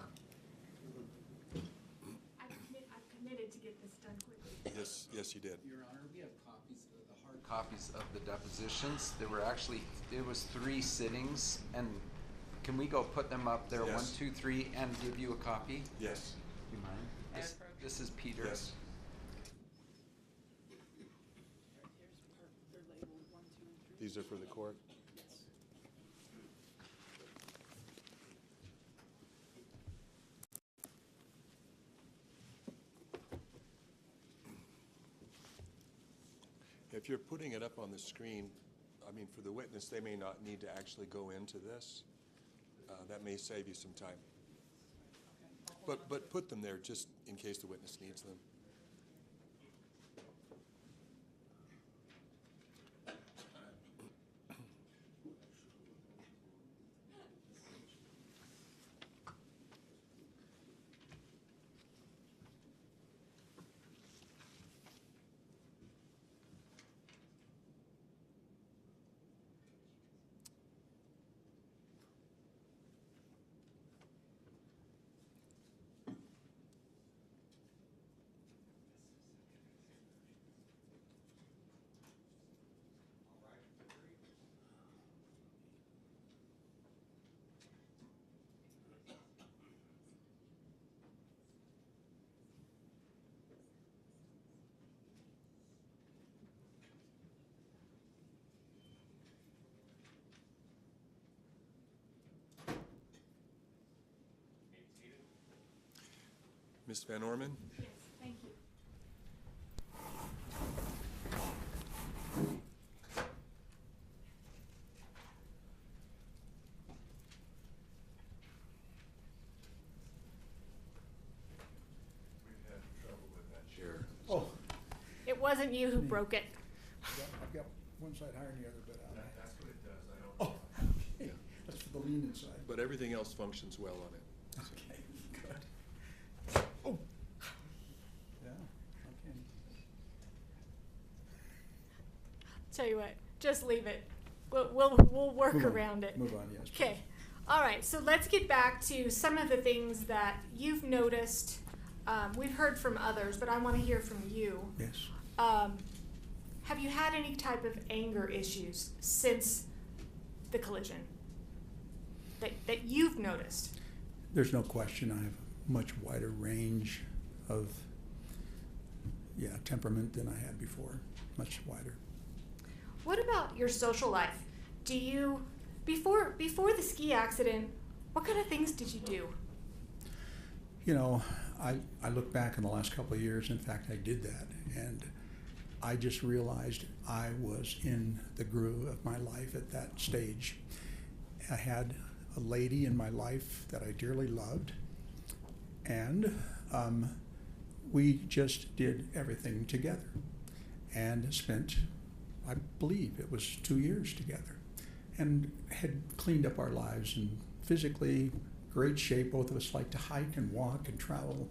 I've committed to get this done quickly. Yes, you did. Your Honor, we have copies, the hard copies of the depositions. There were actually, it was 3 sittings, and can we go put them up there, Yes. 1, 2, 3, and give you a copy? Yes. You mind? This is Peter. Yes. These are for the court? If you're putting it up on the screen, I mean, for the witness, they may not need to actually go into this. That may save you some time. But put them there just in case the witness needs them. Ms. Van Orman? Yes, thank you. We've had trouble with that chair. Oh, It wasn't you who broke it. I've got one side higher than the other, but That's what it does. I don't. oh, okay. That's for the lean inside. But everything else functions well on it. Okay, good. Oh. Yeah, okay. Tell you what, just leave it. We'll work Move on. around it. Move on, yes. Okay. All right. So let's get back to some of the things that you've noticed. We've heard from others, but I want to hear from you. Yes. Have you had any type of anger issues since the collision that you've noticed? There's no question I have a much wider range of, temperament than I had before, much wider. What about your social life? Do you, before the ski accident, what kind of things did you do? You know, I look back in the last couple of years, in fact, I did that, and I just realized I was in the groove of my life at that stage. I had a lady in my life that I dearly loved, and we just did everything together and spent, I believe it was 2 years together, and had cleaned up our lives and physically great shape. Both of us like to hike and walk and travel,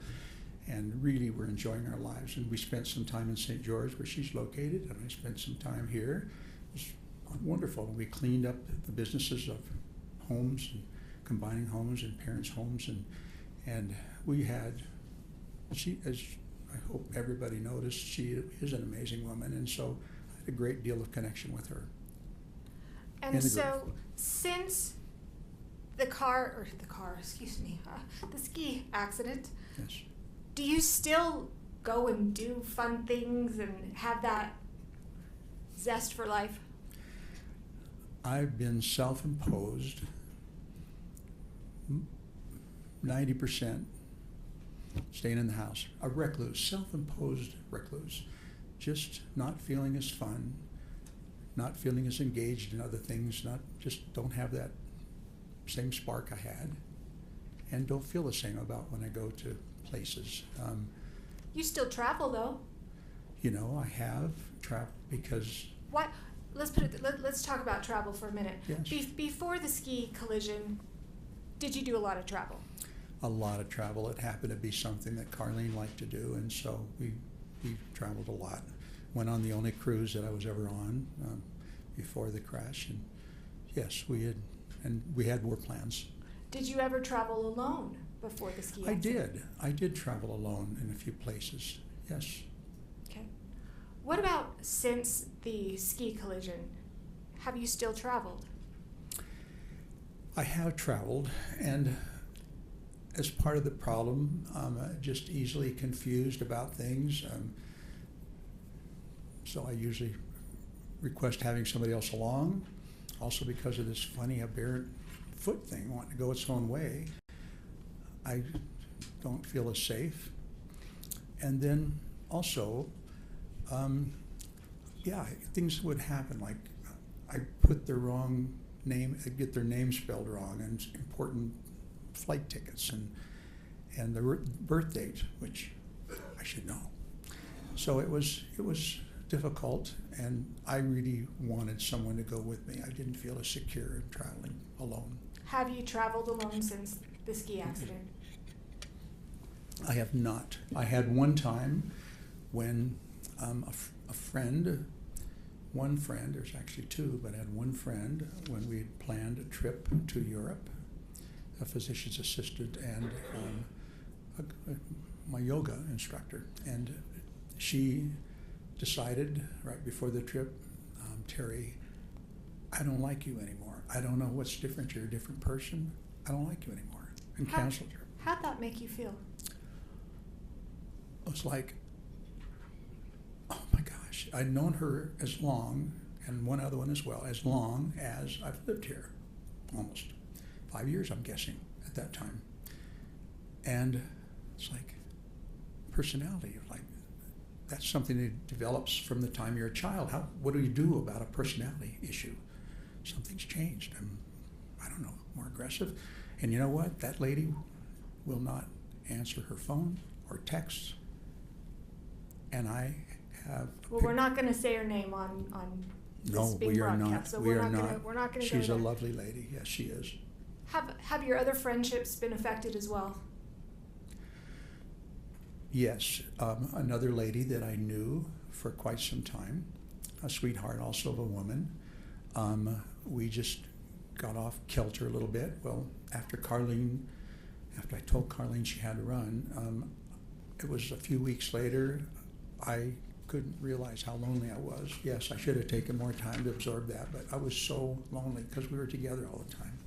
and really were enjoying our lives. And we spent some time in St. George, where she's located, and I spent some time here. It was wonderful. We cleaned up the businesses of homes and combining homes and parents' homes, and we had, she, as I hope everybody noticed, she is an amazing woman, and so I had a great deal of connection with her. And so, since the ski accident, Yes. do you still go and do fun things and have that zest for life? I've been self-imposed 90% staying in the house. A recluse, self-imposed recluse. Just not feeling as fun, not feeling as engaged in other things, just don't have that same spark I had, and don't feel the same about when I go to places. You still travel though. You know, I have traveled because... What? Let's talk about travel for a minute. Yes. Before the ski collision, did you do a lot of travel? A lot of travel. It happened to be something that Carlene liked to do, and so we traveled a lot. Went on the only cruise that I was ever on before the crash, and yes, we had more plans. Did you ever travel alone before the ski accident? I did travel alone in a few places, yes. Okay. What about since the ski collision? Have you still traveled? I have traveled, and as part of the problem, I'm just easily confused about things. So I usually request having somebody else along. Also because of this funny aberrant foot thing, wanting to go its own way, I don't feel as safe. And then also, things would happen, like I put the wrong name, I get their name spelled wrong, and important flight tickets, and the birth date, which I should know. So it was difficult, and I really wanted someone to go with me. I didn't feel as secure in traveling alone. Have you traveled alone since the ski accident? I have not. I had one time when a friend, one friend, there's actually two, but I had one friend when we had planned a trip to Europe, a physician's assistant and my yoga instructor, and she decided right before the trip, Terry, I don't like you anymore. I don't know what's different. You're a different person. I don't like you anymore. And canceled her. How'd that make you feel? It was like, oh my gosh, I'd known her as long, and one other one as well, as long as I've lived here. Almost 5 years, I'm guessing, at that time. And it's like personality, like that's something that develops from the time you're a child. What do you do about a personality issue? Something's changed. I don't know, more aggressive. And you know what? That lady will not answer her phone or texts. And I have... Well, we're not going to say her name on this being broadcast. So we're not going to She's a lovely lady. Yes, she is. Have your other friendships been affected as well? Yes. Another lady that I knew for quite some time, a sweetheart also of a woman, we just got off kilter a little bit. Well, after I told Carlene she had to run, it was a few weeks later, I couldn't realize how lonely I was. Yes, I should have taken more time to absorb that, but I was so lonely because we were together all the time.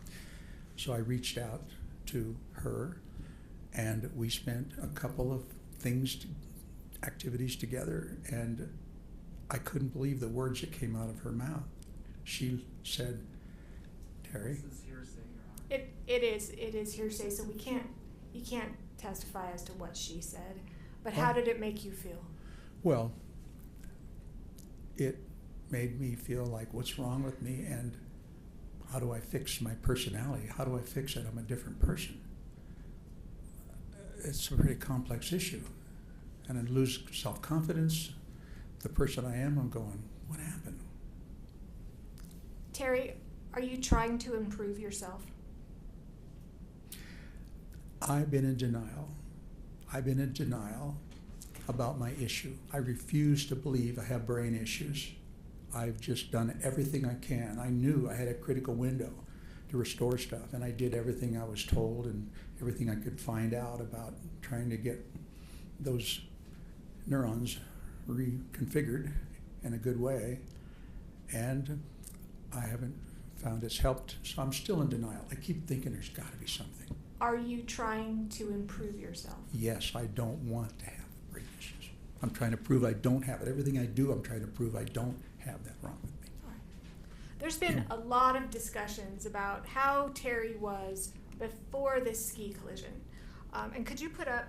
So I reached out to her, and we spent a couple of activities together, and I couldn't believe the words that came out of her mouth. She said, Terry. This is hearsay, Your Honor. It is hearsay, so you can't testify as to what she said. But how did it make you feel? Well, it made me feel like, what's wrong with me, and how do I fix my personality? How do I fix it? I'm a different person. It's a pretty complex issue. And I lose self-confidence. The person I am, I'm going, what happened? Terry, are you trying to improve yourself? I've been in denial. I've been in denial about my issue. I refuse to believe I have brain issues. I've just done everything I can. I knew I had a critical window to to restore stuff, and I did everything I was told and everything I could find out about trying to get those neurons reconfigured in a good way, and I haven't found it's helped, so I'm still in denial. I keep thinking there's got to be something. Are you trying to improve yourself? Yes, I don't want to have brain issues. I'm trying to prove I don't have it. Everything I do, I'm trying to prove I don't have that wrong with me. All right. There's been a lot of discussions about how Terry was before this ski collision. And could you put up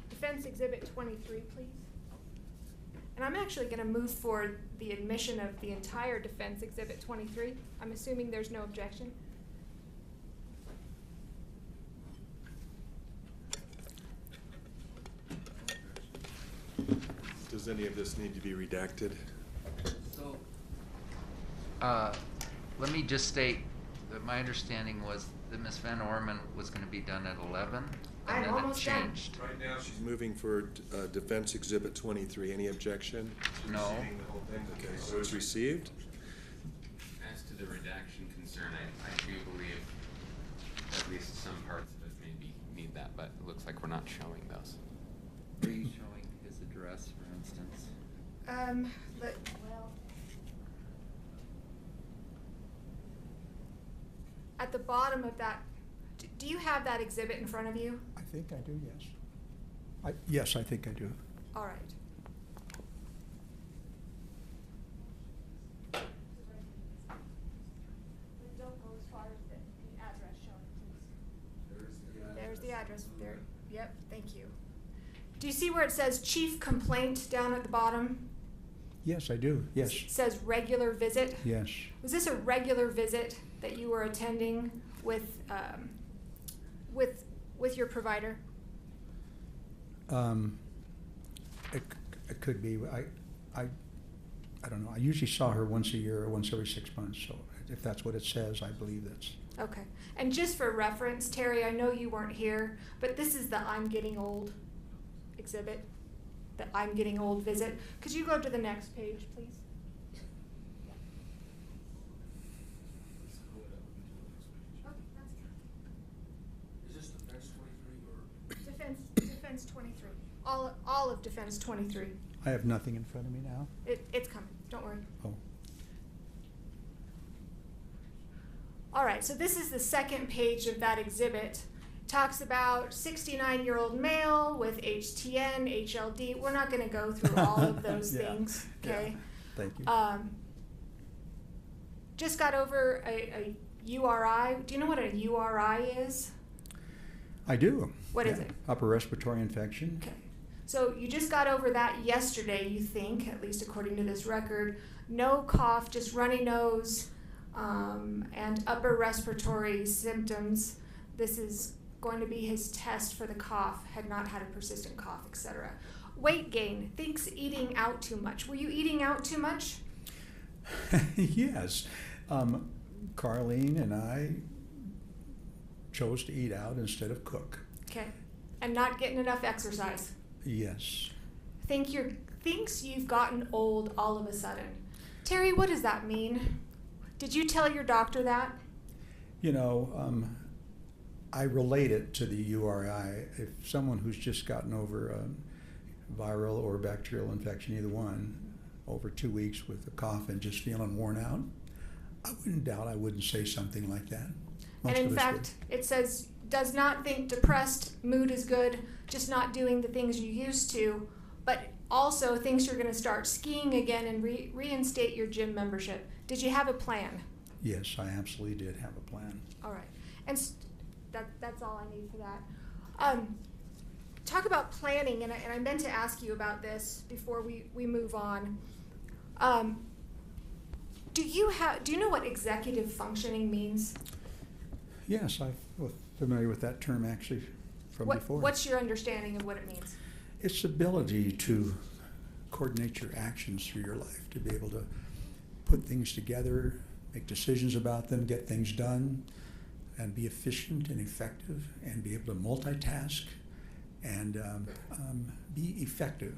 Defense Exhibit 23, please? And I'm actually going to move for the admission of the entire Defense Exhibit 23. I'm assuming there's no objection. Does any of this need to be redacted? So, let me just state that my understanding was that Ms. Van Orman was going to be done at 11, and then it changed. Right now, she's moving for Defense Exhibit 23. Any objection? No. Okay, so it's received. As to the redaction concern, I do believe at least some parts of it maybe need that, but it looks like we're not showing those. Are you showing his address, for instance? Well, at the bottom of that, do you have that exhibit in front of you? I think I do, yes. Yes, I think I do. All right. Don't go as far as the address showing, please. There's the address there. Yep, thank you. Do you see where it says chief complaint down at the bottom? Yes, I do, yes. It says regular visit? Yes. Was this a regular visit that you were attending with your provider? It could be. I don't know. I usually saw her once a year or once every 6 months, so if that's what it says, I believe that's... Okay. And just for reference, Terry, I know you weren't here, but this is the I'm Getting Old exhibit, the I'm Getting Old visit. Could you go to the next page, please? Is this Defense 23 or? Defense 23. All of Defense 23. I have nothing in front of me now. It's coming. Don't worry. Oh. All right, so this is the second page of that exhibit. Talks about 69-year-old male with HTN, HLD. We're not going to go through all of those things, okay? Yeah. Thank you. Just got over a URI. Do you know what a URI is? I do. What is it? Upper respiratory infection. Okay. So you just got over that yesterday, you think, at least according to this record. No cough, just runny nose, and upper respiratory symptoms. This is going to be his test for the cough, had not had a persistent cough, etc. Weight gain, thinks eating out too much. Were you eating out too much? Yes. Carlene and I chose to eat out instead of cook. Okay. And not getting enough exercise. Yes. Thinks you've gotten old all of a sudden. Terry, what does that mean? Did you tell your doctor that? You know, I relate it to the URI. If someone who's just gotten over a viral or bacterial infection, either one, over 2 weeks with a cough and just feeling worn out, I wouldn't doubt I wouldn't say something like that. And in fact, it says, does not think depressed, mood is good, just not doing the things you used to, but also thinks you're going to start skiing again and reinstate your gym membership. Did you have a plan? Yes, I absolutely did have a plan. All right. And that's all I need for that. Talk about planning, and I meant to ask you about this before we move on. Do you know what executive functioning means? Yes, I'm familiar with that term actually from before. What's your understanding of what it means? It's the ability to coordinate your actions through your life, to be able to put things together, make decisions about them, get things done, and be efficient and effective, and be able to multitask and be effective,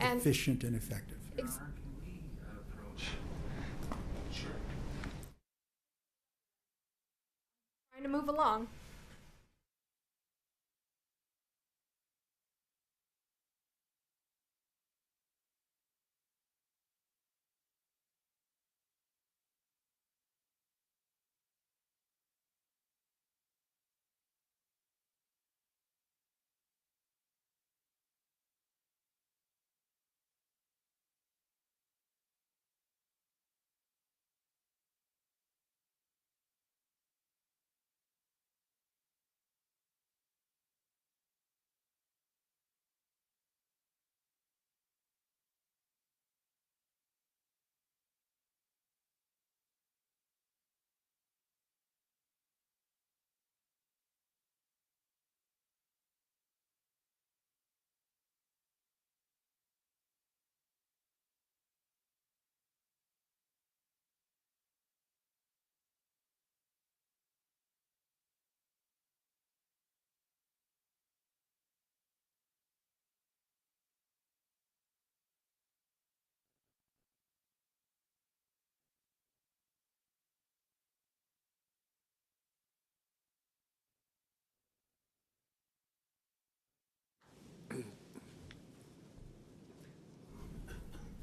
efficient and effective. move along.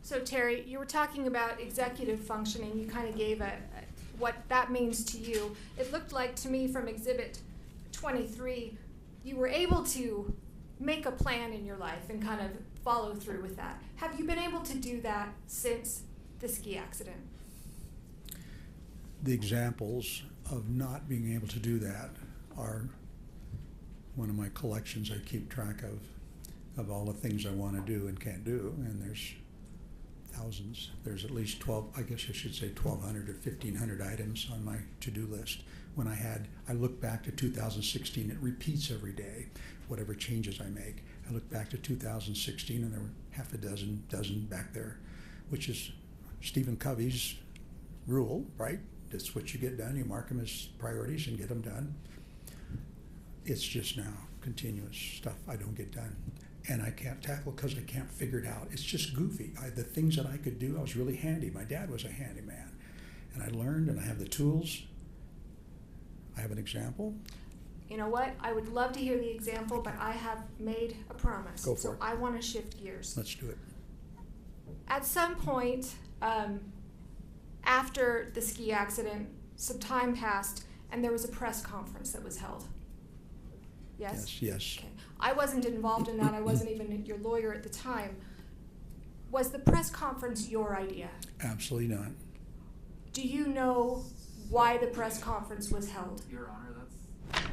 So Terry, you were talking about executive functioning. You kind of gave what that means to you. It looked like to me from Exhibit 23, you were able to make a plan in your life and kind of follow through with that. Have you been able to do that since the ski accident? The examples of not being able to do that are one of my collections. I keep track of all the things I want to do and can't do, and there's thousands. There's at least 12, I guess I should say 1,200 or 1,500 items on my to-do list. When I look back to 2016, it repeats every day, whatever changes I make. I look back to 2016 and there were half a dozen back there, which is Stephen Covey's rule, right? That's what you get done. You mark them as priorities and get them done. It's just now continuous stuff I don't get done. And I can't tackle because I can't figure it out. It's just goofy. The things that I could do, I was really handy. My dad was a handyman. And I learned, and I have the tools. I have an example. You know what? I would love to hear the example, but I have made a promise. Go for so it. I want to shift gears. Let's do it. At some point, after the ski accident, some time passed, and there was a press conference that was held. Yes? Yes. Okay. I wasn't involved in that. I wasn't even your lawyer at the time. Was the press conference your idea? Absolutely not. Do you know why the press conference was held? Your Honor, that's...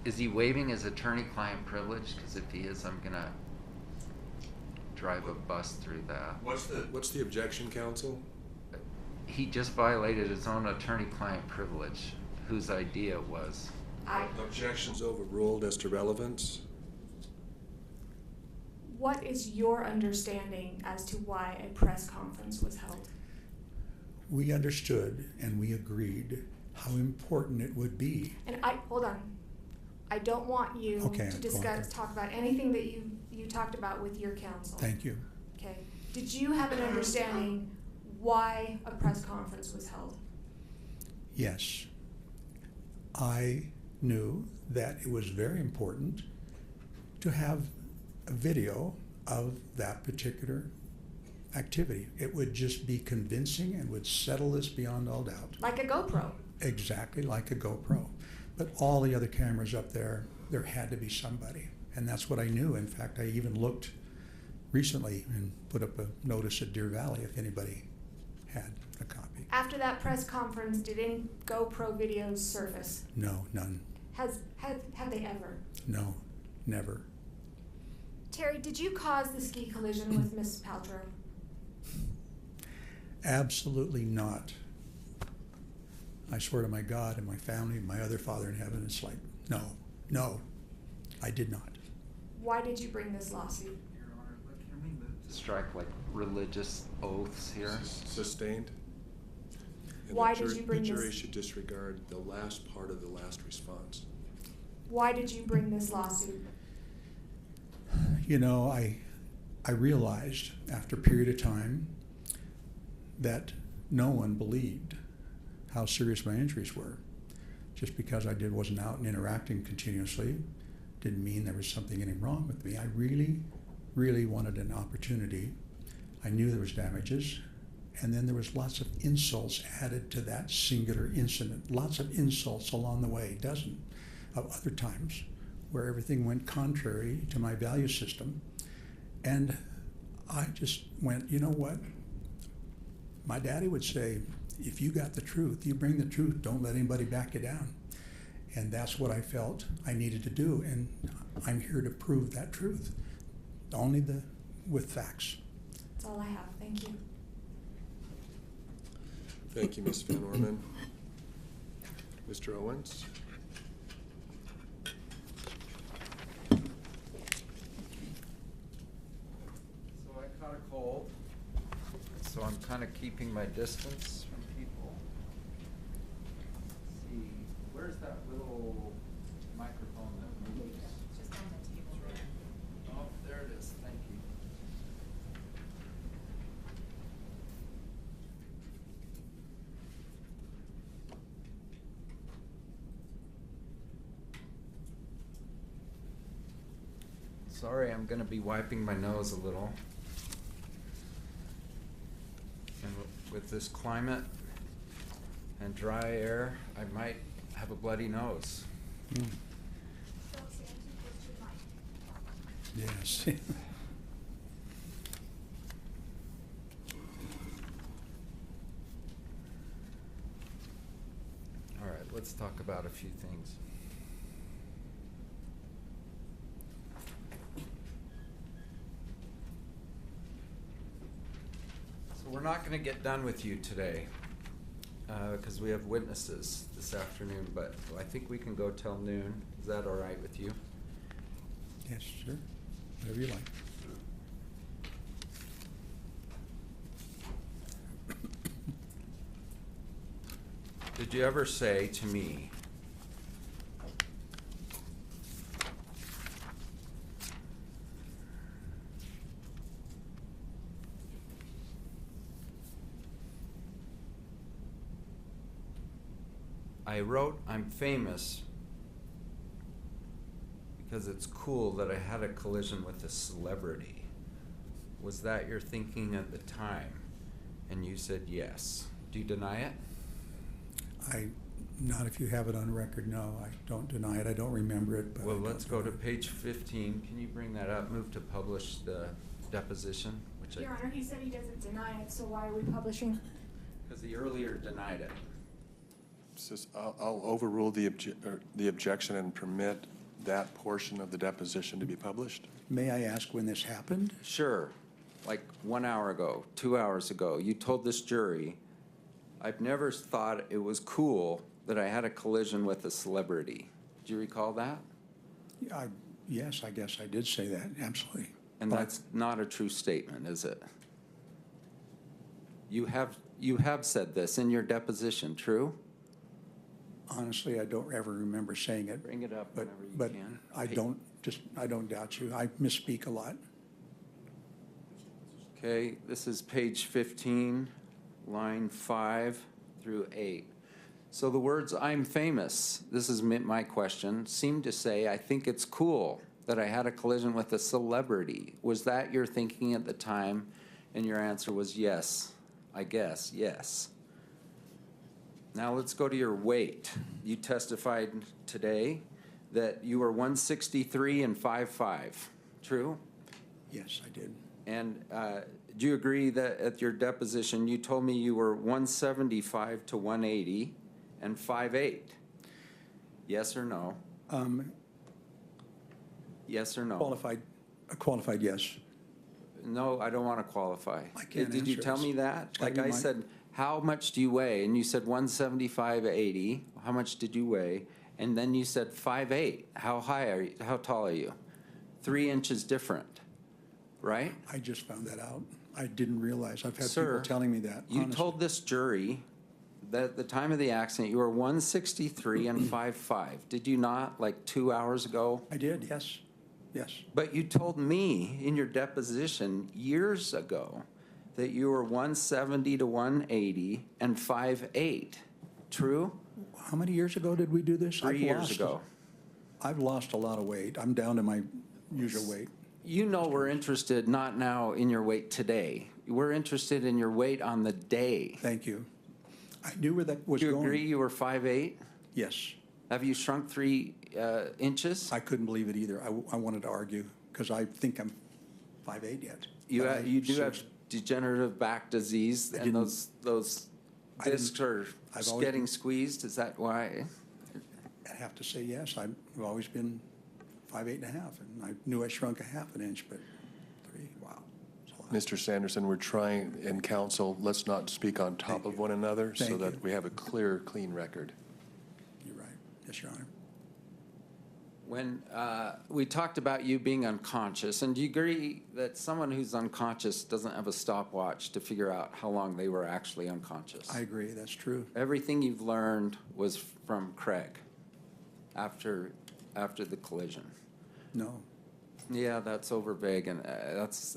Is he waiving his attorney-client privilege? Because if he is, I'm gonna drive a bus through that. What's the objection, counsel? He just violated his own attorney-client privilege, whose idea it was. Objections overruled as to relevance. What is your understanding as to why a press conference was held? We understood and we agreed how important it would be. And hold on. I don't want you to talk about anything that you talked about with your counsel. Thank you. Okay. Did you have an understanding why a press conference was held? Yes. I knew that it was very important to have a video of that particular activity. It would just be convincing and would settle this beyond all doubt. Like a GoPro. Exactly like a GoPro. But all the other cameras up there had to be somebody. And that's what I knew. In fact, I even looked recently and put up a notice at Deer Valley if anybody had a copy. After that press conference, did any GoPro videos surface? No, none. Have they ever? No, never. Terry, did you cause the ski collision with Miss Paltrow? Absolutely not. I swear to my God and my family and my other Father in heaven, it's like, no, I did not. Why did you bring this lawsuit? Your Honor, can we strike like religious oaths here? Sustained. And Why did you bring this? The jury this? should disregard the last part of the last response. Why did you bring this lawsuit? You know, I realized after a period of time that no one believed how serious my injuries were. Just because I wasn't out and interacting continuously didn't mean there was something getting wrong with me. I really, really wanted an opportunity. I knew there was damages, and then there was lots of insults added to that singular incident. Lots of insults along the way, dozen of other times where everything went contrary to my value system. And I just went, you know what? My daddy would say, if you got the truth, you bring the truth, don't let anybody back you down. And that's what I felt I needed to do, and I'm here to prove that truth, with facts. That's all I have. Thank you. Thank you, Ms. Van Orman. Mr. Owens? So I caught a cold, so I'm kind of keeping my distance from people. Let's see, where's that little microphone that moves? Just on the table there. Oh, there it is, thank you. Sorry, I'm going to be wiping my nose a little. And with this climate and dry air, I might have a bloody nose. Yes. All right, let's talk about a few things. So we're not going to get done with you today because we have witnesses this afternoon, but I think we can go till noon. Is that all right with you? Yes, sure. Whatever you like. Did you ever say to me, I wrote, I'm famous because it's cool that I had a collision with a celebrity. Was that your thinking at the time? And you said yes. Do you deny it? Not if you have it on record, no. I don't deny it. I don't remember it. But well, let's go to page 15. Can you bring that up? Move to publish the deposition. Your Honor, he said he doesn't deny it, so why are we publishing? Because he earlier denied it. I'll overrule the objection and permit that portion of the deposition to be published. May I ask when this happened? Sure. Like 1 hour ago, 2 hours ago, you told this jury, I've never thought it was cool that I had a collision with a celebrity. Do you recall that? Yes, I guess I did say that, absolutely. And that's not a true statement, is it? You have said this in your deposition, true? Honestly, I don't ever remember saying it. Bring it up whenever you but can. I don't doubt you. I misspeak a lot. Okay, this is page 15, line 5 through 8. So the words, I'm famous, this is my question, seem to say, I think it's cool that I had a collision with a celebrity. Was that your thinking at the time? And your answer was yes, I guess, yes. Now let's go to your weight. You testified today that you were 163 and 5'5", true? Yes, I did. And do you agree that at your deposition you told me you were 175 to 180 and 5'8"? Yes or no? Yes or no? Qualified, yes. No, I don't want to qualify. I can't Did you answer tell it. me that? It's Like gotta I be said, how much do you weigh? And you said 175/80. How much did you weigh? And then you said 5'8". How high are you? How tall are you? 3 inches different, right? I just found that out. I didn't realize. I've had Sir, people telling me that. You honestly. told this jury that at the time of the accident you were 163 and 5'5". Did you not, like 2 hours ago? I did, yes. Yes. But you told me in your deposition years ago that you were 170 to 180 and 5'8". true? How many years ago did we do this? 3 years ago. I've lost a lot of weight. I'm down to my usual weight. You know we're interested not now in your weight today. We're interested in your weight on the day. Thank you. I knew where that was Do you going. agree you were 5'8"? Yes. Have you shrunk 3 inches? I couldn't believe it either. I wanted to argue because I think I'm 5'8" yet. You do have degenerative back disease, and those discs are getting squeezed. Is that why? I have to say yes. I've always been 5'8" and a half, and I knew I shrunk a half an inch, but 3, wow. Mr. Sanderson, we're trying, in council, let's not speak on top of one another so that we have a clear, clean record. You're right. Yes, Your Honor. When we talked about you being unconscious, and do you agree that someone who's unconscious doesn't have a stopwatch to figure out how long they were actually unconscious? I agree. That's true. Everything you've learned was from Craig after the collision. No. Yeah, that's over vague, and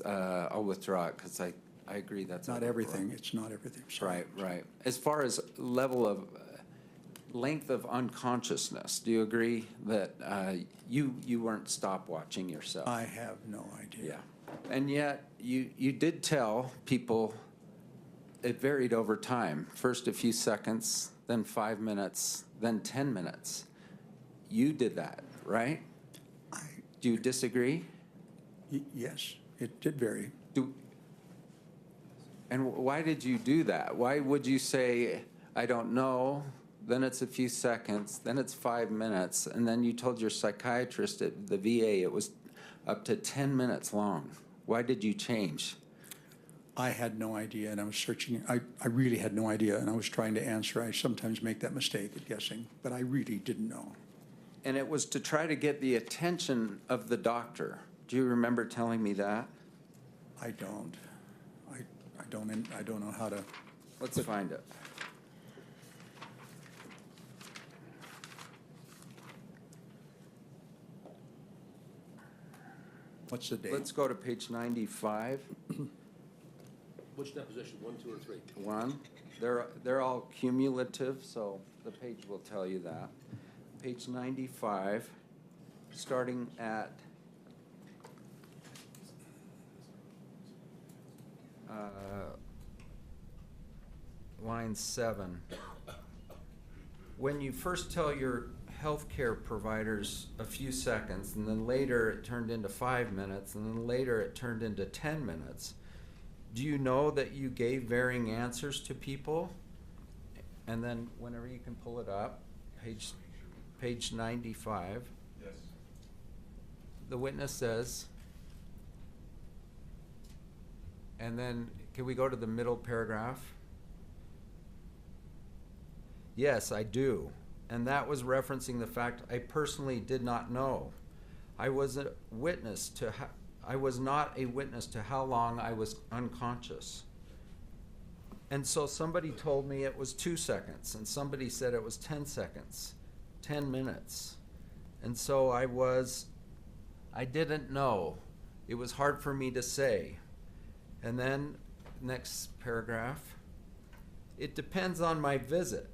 I'll withdraw it because I agree that's Not overbroad. everything. It's not everything. Sorry. Right. As far as level of length of unconsciousness, do you agree that you weren't stopwatching yourself? I have no idea. Yeah. And yet you did tell people it varied over time. First a few seconds, then 5 minutes, then 10 minutes. You did that, right? Do you disagree? Yes, it did vary. And why did you do that? Why would you say, I don't know, then it's a few seconds, then it's 5 minutes, and then you told your psychiatrist at the VA it was up to 10 minutes long? Why did you change? I had no idea, and I was searching. I really had no idea, and I was trying to answer. I sometimes make that mistake at guessing, but I really didn't know. And it was to try to get the attention of the doctor. Do you remember telling me that? I don't. I don't know how to. Let's find it. What's the date? Let's go to page 95. Which deposition, 1, 2, or 3? 1. They're all cumulative, so the page will tell you that. Page 95, starting at line 7. When you first tell your healthcare providers a few seconds, and then later it turned into 5 minutes, and then later it turned into 10 minutes, do you know that you gave varying answers to people? And then whenever you can pull it up, page 95. Yes. The witness says, and then can we go to the middle paragraph? Yes, I do. And that was referencing the fact I personally did not know. I was not a witness to how long I was unconscious. And so somebody told me it was 2 seconds, and somebody said it was 10 seconds, 10 minutes. And so I didn't know. It was hard for me to say. And then, next paragraph, it depends on my visit.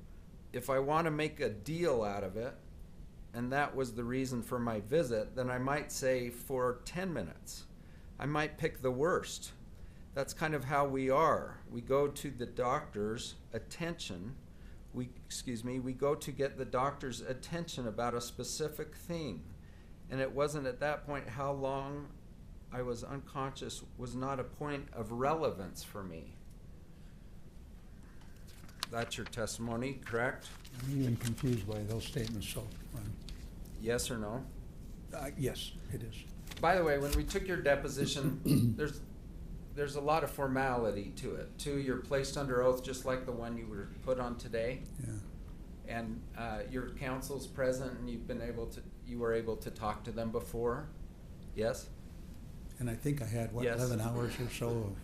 If I want to make a deal out of it, and that was the reason for my visit, then I might say for 10 minutes. I might pick the worst. That's kind of how we are. We go to the doctor's attention. We go to get the doctor's attention about a specific thing. And it wasn't at that point how long I was unconscious was not a point of relevance for me. That's your testimony, correct? I'm even confused by those statements, so. Yes or no? Yes, it is. By the way, when we took your deposition, there's a lot of formality to it. Too, you're placed under oath just like the one you were put on today. Yeah. And your counsel's present, and you were able to talk to them before. Yes. And I think I had, what, Yes. 11 hours or so of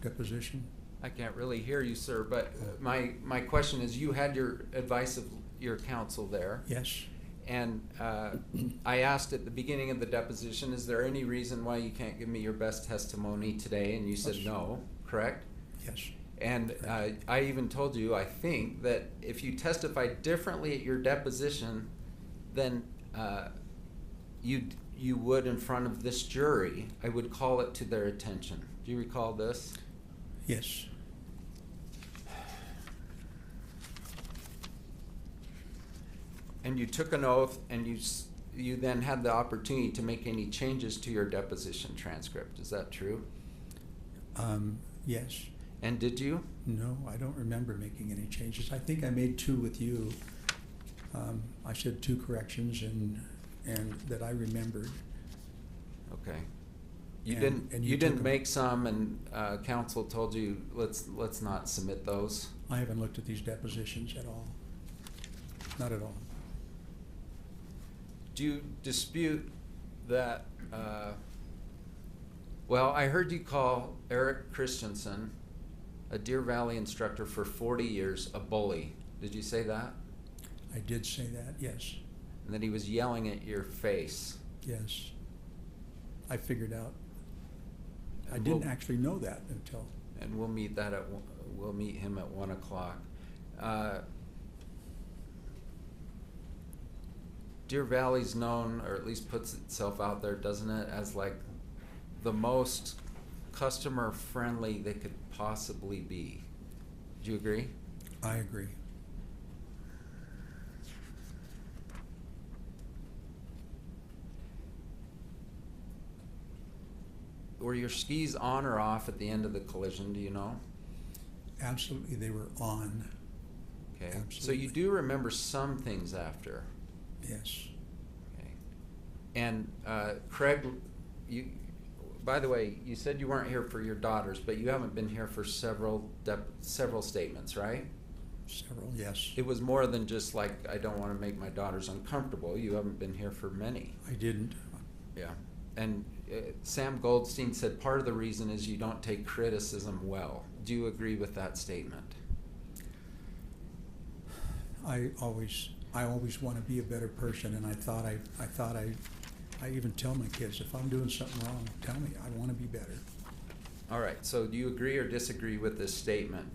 deposition? I can't really hear you, sir, but my question is, you had your advice of your counsel there. Yes. And I asked at the beginning of the deposition, is there any reason why you can't give me your best testimony today? And you said no, correct? Yes. And I even told you, I think, that if you testified differently at your deposition than you would in front of this jury, I would call it to their attention. Do you recall this? Yes. And you took an oath, and you then had the opportunity to make any changes to your deposition transcript. Is that true? Yes. And did you? No, I don't remember making any changes. I think I made 2 with you. I said 2 corrections and that I remembered. Okay. You And didn't. you You took didn't them. make some, and counsel told you let's not submit those. I haven't looked at these depositions at all. Not at all. Do you dispute that? Well, I heard you call Eric Christensen, a Deer Valley instructor for 40 years, a bully. Did you say that? I did say that, yes. And that he was yelling at your face. Yes. I figured out. I And didn't we'll- actually know that until. And we'll meet we'll meet him at 1 o'clock. Deer Valley's known, or at least puts itself out there, doesn't it, as like the most customer friendly they could possibly be. Do you agree? I agree. Were your skis on or off at the end of the collision, do you know? Absolutely, they were on. Okay. Absolutely. So you do remember some things after. Yes. Okay. And Craig, by the way, you said you weren't here for your daughters, but you haven't been here for several statements, right? Several, yes. It was more than just like, I don't want to make my daughters uncomfortable. You haven't been here for many. I didn't. Yeah. And Sam Goldstein said part of the reason is you don't take criticism well. Do you agree with that statement? I always want to be a better person, and I even tell my kids, if I'm doing something wrong, tell me. I want to be better. All right. So do you agree or disagree with this statement?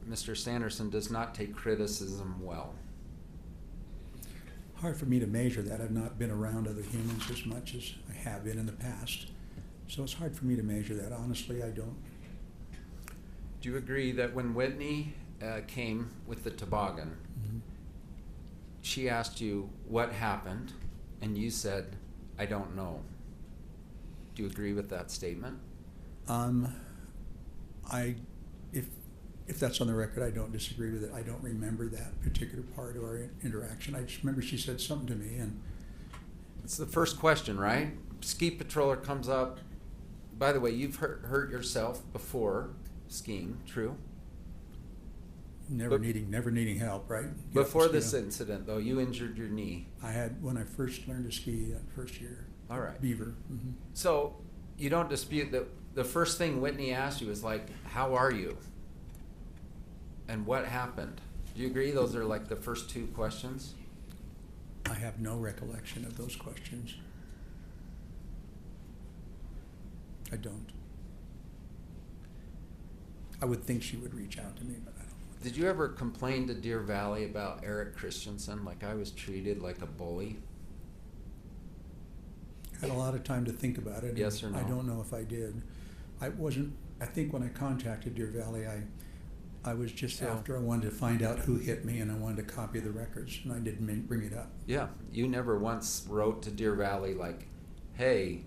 Mr. Sanderson does not take criticism well. Hard for me to measure that. I've not been around other humans as much as I have been in the past. So it's hard for me to measure that. Honestly, I don't. Do you agree that when Whitney came with the toboggan, Mm-hmm. she asked you what happened, and you said, I don't know. Do you agree with that statement? If that's on the record, I don't disagree with it. I don't remember that particular part of our interaction. I just remember she said something to me, and it's the first question, right? Ski patroller comes up. By the way, you've hurt yourself before skiing, true? never needing help, right? Before this incident, though, you injured your knee. I had when I first learned to ski that first year. All right. Beaver. Mm-hmm. So you don't dispute that the first thing Whitney asked you was like, how are you? And what happened? Do you agree those are like the first 2 questions? I have no recollection of those questions. I don't. I would think she would reach out to me, but I don't. Did you ever complain to Deer Valley about Eric Christensen, like I was treated like a bully? I had a lot of time to think about it. Yes or no? I don't know if I did. I think when I contacted Deer Valley, I was just after I wanted to find out who hit me, and I wanted a copy of the records, and I didn't bring it up. Yeah, you never once wrote to Deer Valley like, hey,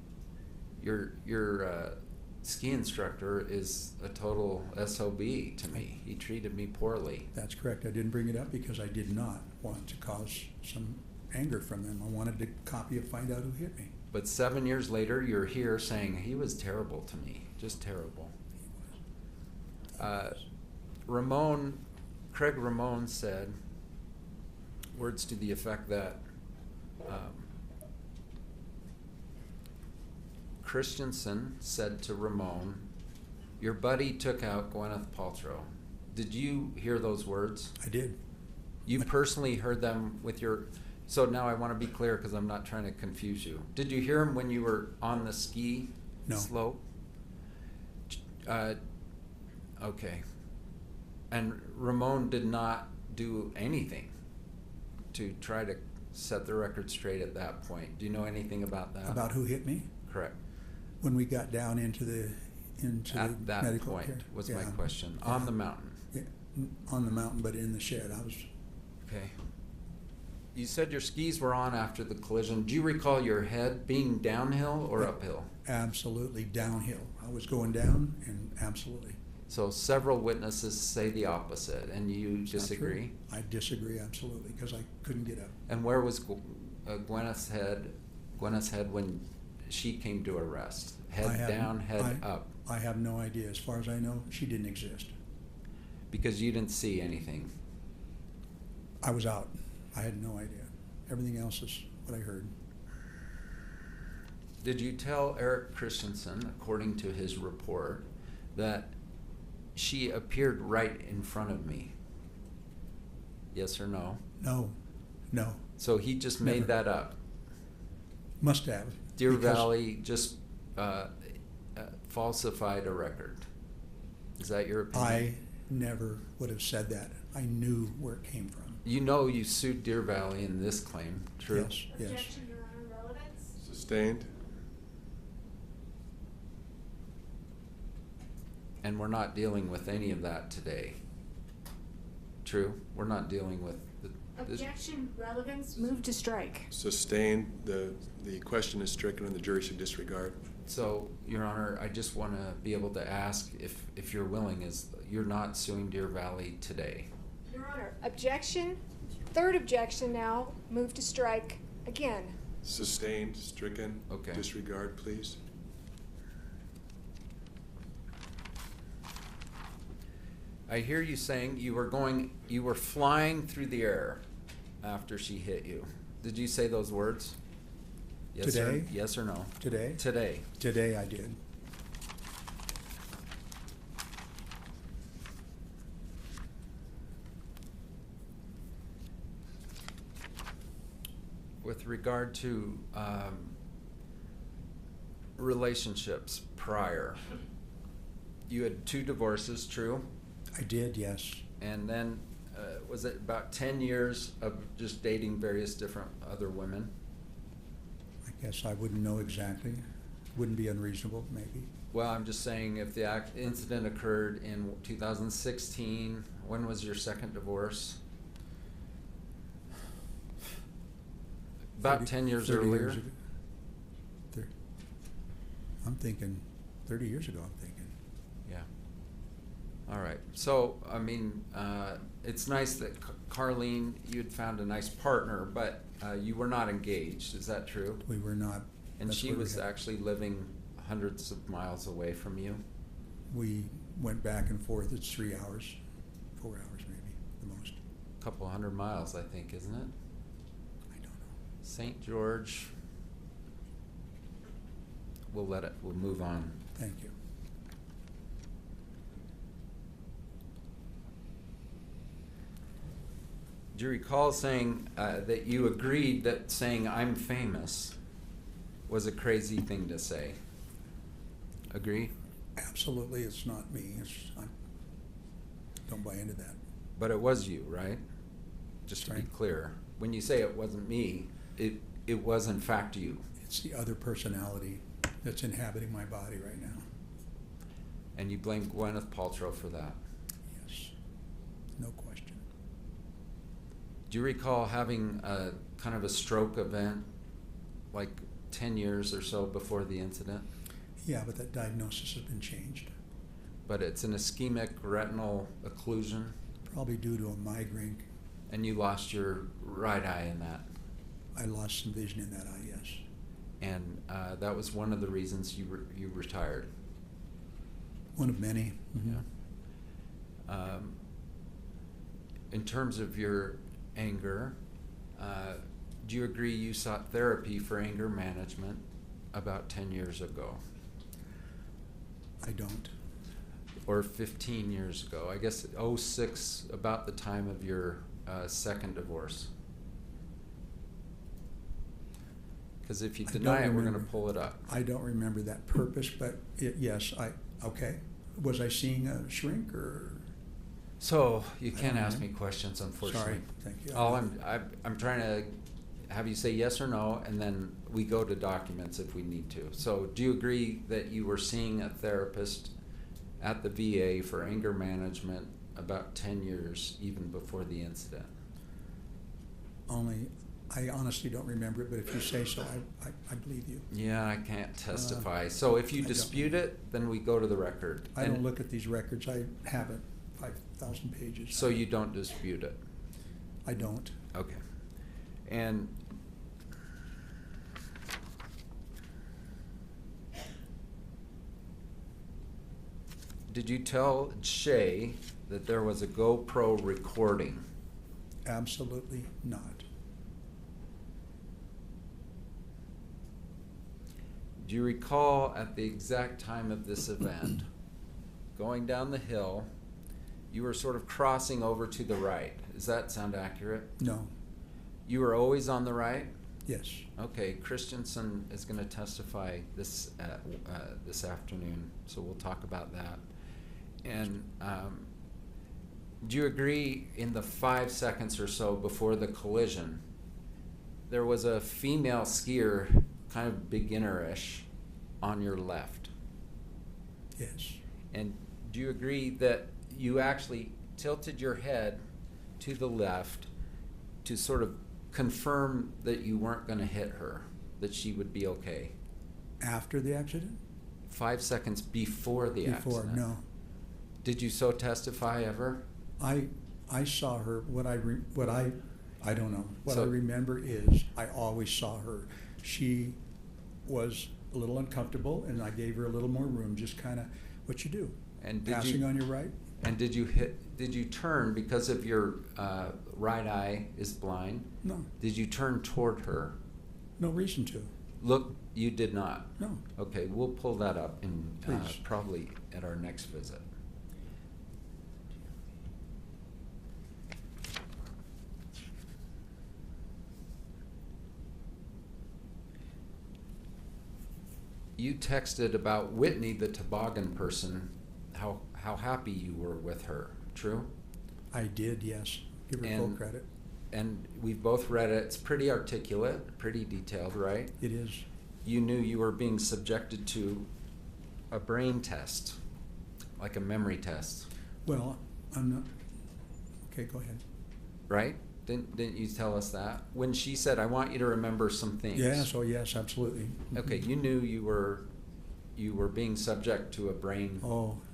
your ski instructor is a total SOB to me. He treated me poorly. That's correct. I didn't bring it up because I did not want to cause some anger from them. I wanted to copy and find out who hit me. But 7 years later, you're here saying he was terrible to me, just terrible. Craig Ramon said words to the effect that Christensen said to Ramon, your buddy took out Gwyneth Paltrow. Did you hear those words? I did. You personally heard them with your... So now I want to be clear because I'm not trying to confuse you. Did you hear them when you were on the ski slope? Okay. And Ramon did not do anything to try to set the record straight at that point. Do you know anything about that? About who hit me? Correct. When we got down into the At that medical point care. was Yeah. my question. Yeah. On the mountain. Yeah, on the mountain, but in the shed. I was. Okay. You said your skis were on after the collision. Do you recall your head being downhill or uphill? Absolutely downhill. I was going down, and absolutely. So several witnesses say the opposite, and you It's not true. disagree? I disagree absolutely because I couldn't get up. And where was Gwyneth's head? Gwyneth's head when she came to arrest? Head down, head up. I have no idea. As far as I know, she didn't exist. Because you didn't see anything. I was out. I had no idea. Everything else is what I heard. Did you tell Eric Christensen, according to his report, that she appeared right in front of me? Yes or no? No. No. So he just made Never. that up? Must have. Deer because Valley just falsified a record. Is that your opinion? I never would have said that. I knew where it came from. You know you sued Deer Valley in this claim, true? Yes, yes. Objection, Your Honor, relevance? Sustained. And we're not dealing with any of that today. True? We're not dealing with this. Objection, relevance, move to strike. Sustained. The question is stricken and the jury should disregard. So, Your Honor, I just want to be able to ask if you're willing, is you're not suing Deer Valley today? Your Honor, objection, third objection now, move to strike again. Sustained, stricken, Okay. disregard, please. I hear you saying you were flying through the air after she hit you. Did you say those words? Yes Today? Or, yes or no? Today? Today. Today I did. With regard to relationships prior, you had 2 divorces, true? I did, yes. And then was it about 10 years of just dating various different other women? I guess I wouldn't know exactly. Wouldn't be unreasonable, maybe. Well, I'm just saying if the incident occurred in 2016, when was your second divorce? About 10 years 30 earlier? years ago. I'm thinking 30 years ago, I'm thinking. Yeah. All right. So, I mean, it's nice that Carlene, you'd found a nice partner, but you were not engaged. Is that true? We were not. And That's she where we was had- actually living hundreds of miles away from you? We went back and forth. It's 3 hours, 4 hours maybe, the most. A couple 100 miles, I think, isn't it? I don't know. St. George. We'll move on. Thank you. Do you recall saying that you agreed that saying I'm famous was a crazy thing to say? Agree? Absolutely, it's not me. I don't buy into that. But it was you, right? Just to be Right. clear. When you say it wasn't me, it was in fact you. It's the other personality that's inhabiting my body right now. And you blame Gwyneth Paltrow for that. Yes, no question. Do you recall having a kind of a stroke event like 10 years or so before the incident? Yeah, but that diagnosis has been changed. But it's an ischemic retinal occlusion? Probably due to a migraine. And you lost your right eye in that? I lost some vision in that eye, yes. And that was one of the reasons you retired? One of many. Mm-hmm. Yeah. In terms of your anger, do you agree you sought therapy for anger management about 10 years ago? I don't. Or 15 years ago? I guess 06, about the time of your second divorce. Because if you deny it, we're going to pull it up. I don't remember that purpose, but yes, okay. Was I seeing a shrink or? So you I can't don't ask know. me questions, unfortunately. Sorry, thank you. All I'm trying to have you say yes or no, and then we go to documents if we need to. So do you agree that you were seeing a therapist at the VA for anger management about 10 years even before the incident? I honestly don't remember it, but if you say so, I believe you. Yeah, I can't testify. So if you I don't. dispute it, then we go to the record. I don't look at these records. I haven't 5,000 pages. So you don't dispute it? I don't. Okay. And did you tell Shay that there was a GoPro recording? Absolutely not. Do you recall at the exact time of this event, going down the hill, you were sort of crossing over to the right? Does that sound accurate? No. You were always on the right? Yes. Okay, Christensen is going to testify this afternoon, so we'll talk about that. And do you agree in the 5 seconds or so before the collision, there was a female skier, kind of beginner-ish, on your left? Yes. And do you agree that you actually tilted your head to the left to sort of confirm that you weren't going to hit her, that she would be okay? After the accident? 5 seconds before the accident. Before, no. Did you so testify ever? I saw her. I don't know. What So- I remember is I always saw her. She was a little uncomfortable, and I gave her a little more room. Just kind of what you do. And did Passing you, on your right. And did you turn because of your right eye is blind? No. Did you turn toward her? No reason to. Look, you did not. No. Okay, we'll pull that up in Please. probably at our next visit. You texted about Whitney, the toboggan person, how happy you were with her. True? I did, yes. Give her full credit. And we've both read it. It's pretty articulate, pretty detailed, right? It is. You knew you were being subjected to a brain test, like a memory test. Well, I'm not. Okay, go ahead. Right? Didn't you tell us that? When she said, I want you to remember some things. Yes, oh yes, absolutely. Okay, you knew you were being subject to a brain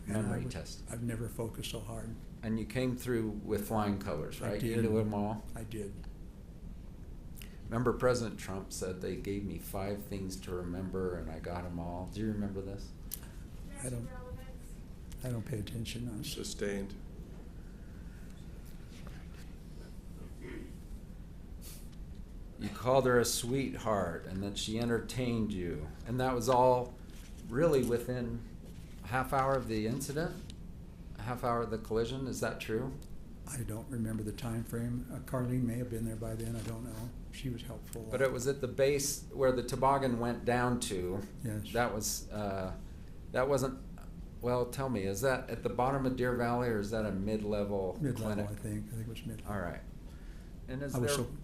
memory test. I've never focused so hard. And you came through with flying colors, right? I did. You knew them all? I did. Remember President Trump said they gave me 5 things to remember and I got them all. Do you remember this? I don't pay attention. No. Sustained. You called her a sweetheart and that she entertained you. And that was all really within a half hour of the incident? A half hour of the collision? Is that true? I don't remember the time frame. Carlene may have been there by then. I don't know. She was helpful. But it was at the base where the toboggan went down to. Yes. That wasn't, well, tell me, is that at the bottom of Deer Valley or is that a mid-level Mid-level, clinic? I think. I think it was mid-level. All right. And I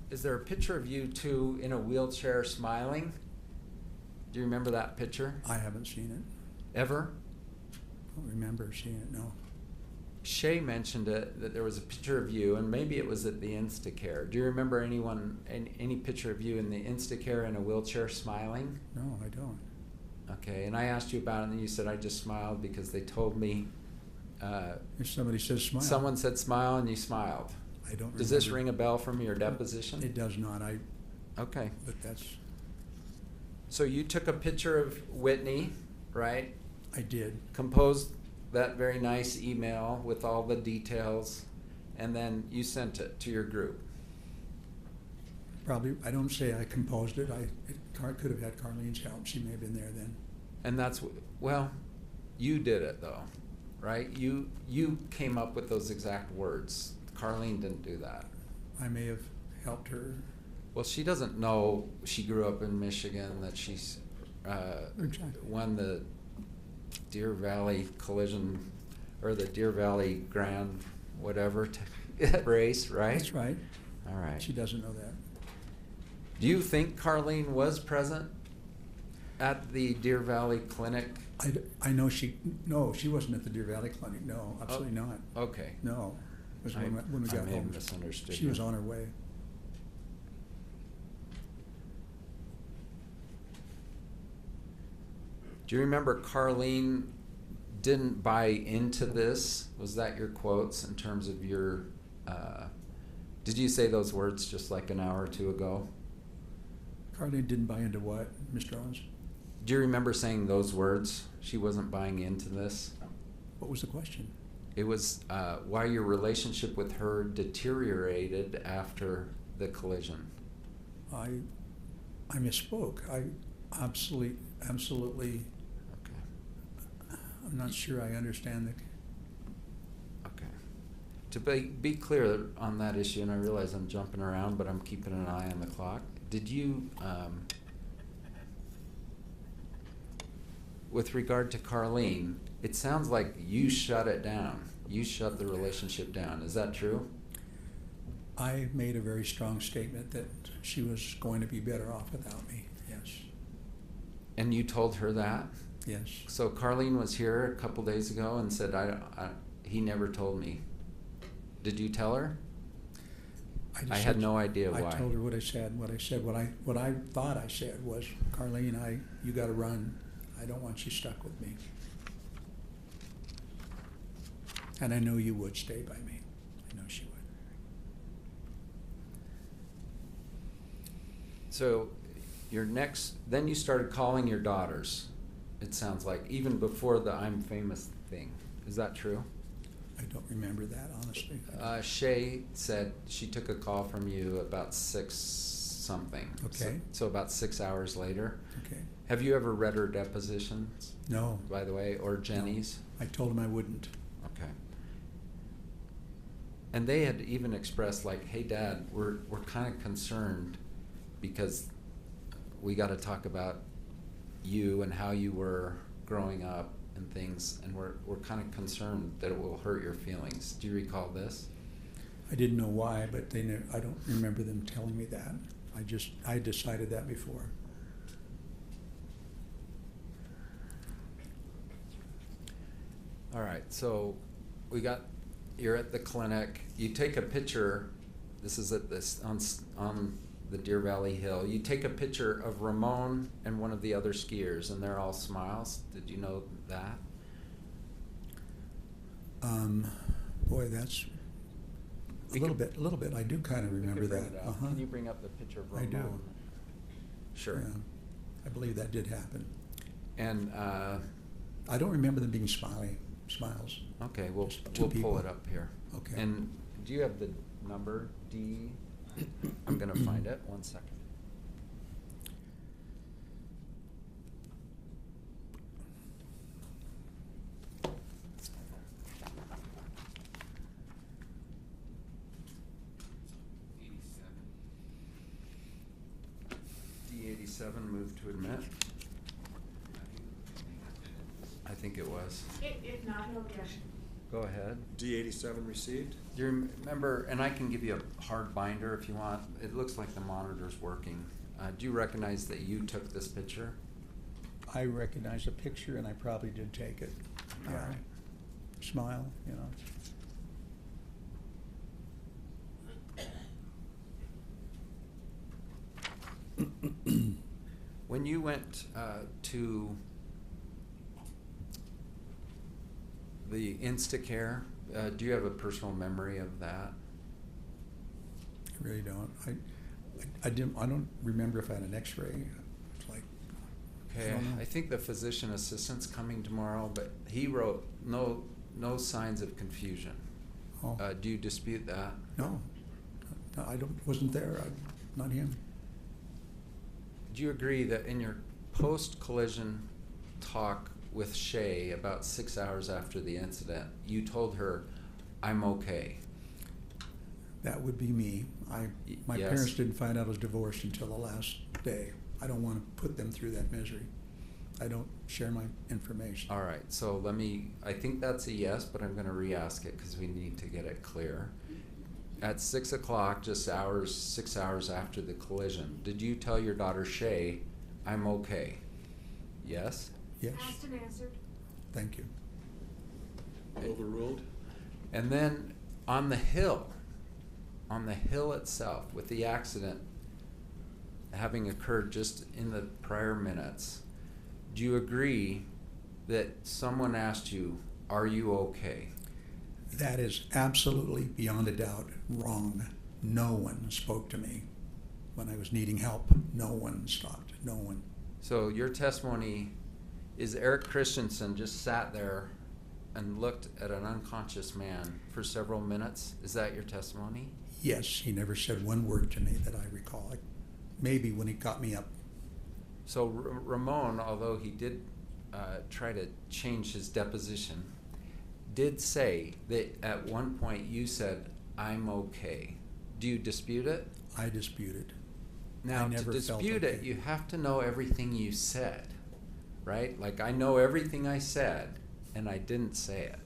is there a picture of you two in a wheelchair smiling? Do you remember that picture? I haven't seen it. Ever? I don't remember seeing it, no. Shay mentioned it, that there was a picture of you, and maybe it was at the InstaCare. Do you remember any picture of you in the InstaCare in a wheelchair smiling? No, I don't. Okay, and I asked you about it, and you said I just smiled because they told me. If somebody says smile. Someone said smile, and you smiled. I don't Does this remember. ring a bell from your deposition? It does not. Okay. But that's. So you took a picture of Whitney, right? I did. Composed that very nice email with all the details, and then you sent it to your group. Probably, I don't say I composed it. I could have had Carlene's help. She may have been there then. And that's, well, you did it though, right? You came up with those exact words. Carlene didn't do that. I may have helped her. Well, she doesn't know she grew up in Michigan, that she's Exactly. won the Deer Valley collision, or the Deer Valley Grand whatever race, right? That's right. All right. She doesn't know that. Do you think Carlene was present at the Deer Valley Clinic? I know she wasn't at the Deer Valley Clinic. No, absolutely not. Okay. No. It was when we got I may have home. misunderstood She you. was on her way. Do you remember Carlene didn't buy into this? Was that your quotes in terms of your, did you say those words just like an hour or two ago? Carlene didn't buy into what, Mr. Owens? Do you remember saying those words? She wasn't buying into this? What was the question? It was why your relationship with her deteriorated after the collision. I misspoke. I absolutely. Okay. I'm not sure I understand the. Okay. To be clear on that issue, and I realize I'm jumping around, but I'm keeping an eye on the clock. Did you, with regard to Carlene, it sounds like you shut it down. You shut the relationship down. Is that true? I made a very strong statement that she was going to be better off without me, yes. And you told her that? Yes. So Carlene was here a couple days ago and said, he never told me. Did you tell her? I had no idea why. I told her what I said. What I thought I said was, Carlene, you got to run. I don't want you stuck with me. And I know you would stay by me. I know she would. So then you started calling your daughters, it sounds like, even before the I'm famous thing. Is that true? I don't remember that, honestly. Shay said she took a call from you about 6 something. Okay. So about 6 hours later. Okay. Have you ever read her depositions? No. By the way, or Jenny's? No. I told him I wouldn't. Okay. And they had even expressed like, hey Dad, we're kind of concerned because we got to talk about you and how you were growing up and things, and we're kind of concerned that it will hurt your feelings. Do you recall this? I didn't know why, but I don't remember them telling me that. I decided that before. All right, so you're at the clinic. You take a picture. This is at this on the Deer Valley Hill. You take a picture of Ramon and one of the other skiers, and they're all smiles. Did you know that? Boy, that's a little bit. I do kind of remember that. Uh-huh. Can you bring up the picture of Ramon? I do. Sure. Yeah. I believe that did happen. And I don't remember them being smiles. Okay, we'll pull it up here. Okay. And do you have the number D? I'm gonna find it. 1 second. D87 moved to admit. I think it was. If not, he'll get. Go ahead. D87 received? Do you remember, and I can give you a hard binder if you want. It looks like the monitor's working. Do you recognize that you took this picture? I recognize the picture, and I probably did take it. All right. Smile, you know. When you went to the InstaCare, do you have a personal memory of that? I really don't. I don't remember if I had an X-ray. It's like. Okay, I think the physician assistant's coming tomorrow, but he wrote no signs of confusion. Oh. Do you dispute that? No, I wasn't there. Not him. Do you agree that in your post-collision talk with Shay about 6 hours after the incident, you told her, "I'm okay"? That would be me. My Yes. parents didn't find out I was divorced until the last day. I don't want to put them through that misery. I don't share my information. All right, so I think that's a yes, but I'm gonna re-ask it because we need to get it clear. At 6 o'clock, just 6 hours after the collision, did you tell your daughter Shay, I'm okay? Yes? Yes. Asked and answered. Thank you. Overruled? And then on the hill itself, with the accident having occurred just in the prior minutes, do you agree that someone asked you, are you okay? That is absolutely, beyond a doubt, wrong. No one spoke to me when I was needing help. No one stopped. No one. So your testimony is Eric Christensen just sat there and looked at an unconscious man for several minutes? Is that your testimony? Yes, he never said one word to me that I recall. Like, maybe when he got me up. So Ramon, although he did try to change his deposition, did say that at one point you said, I'm okay. Do you dispute it? I dispute it. Now, I never to felt dispute it, okay. you have to know everything you said, right? Like, I know everything I said, and I didn't say it.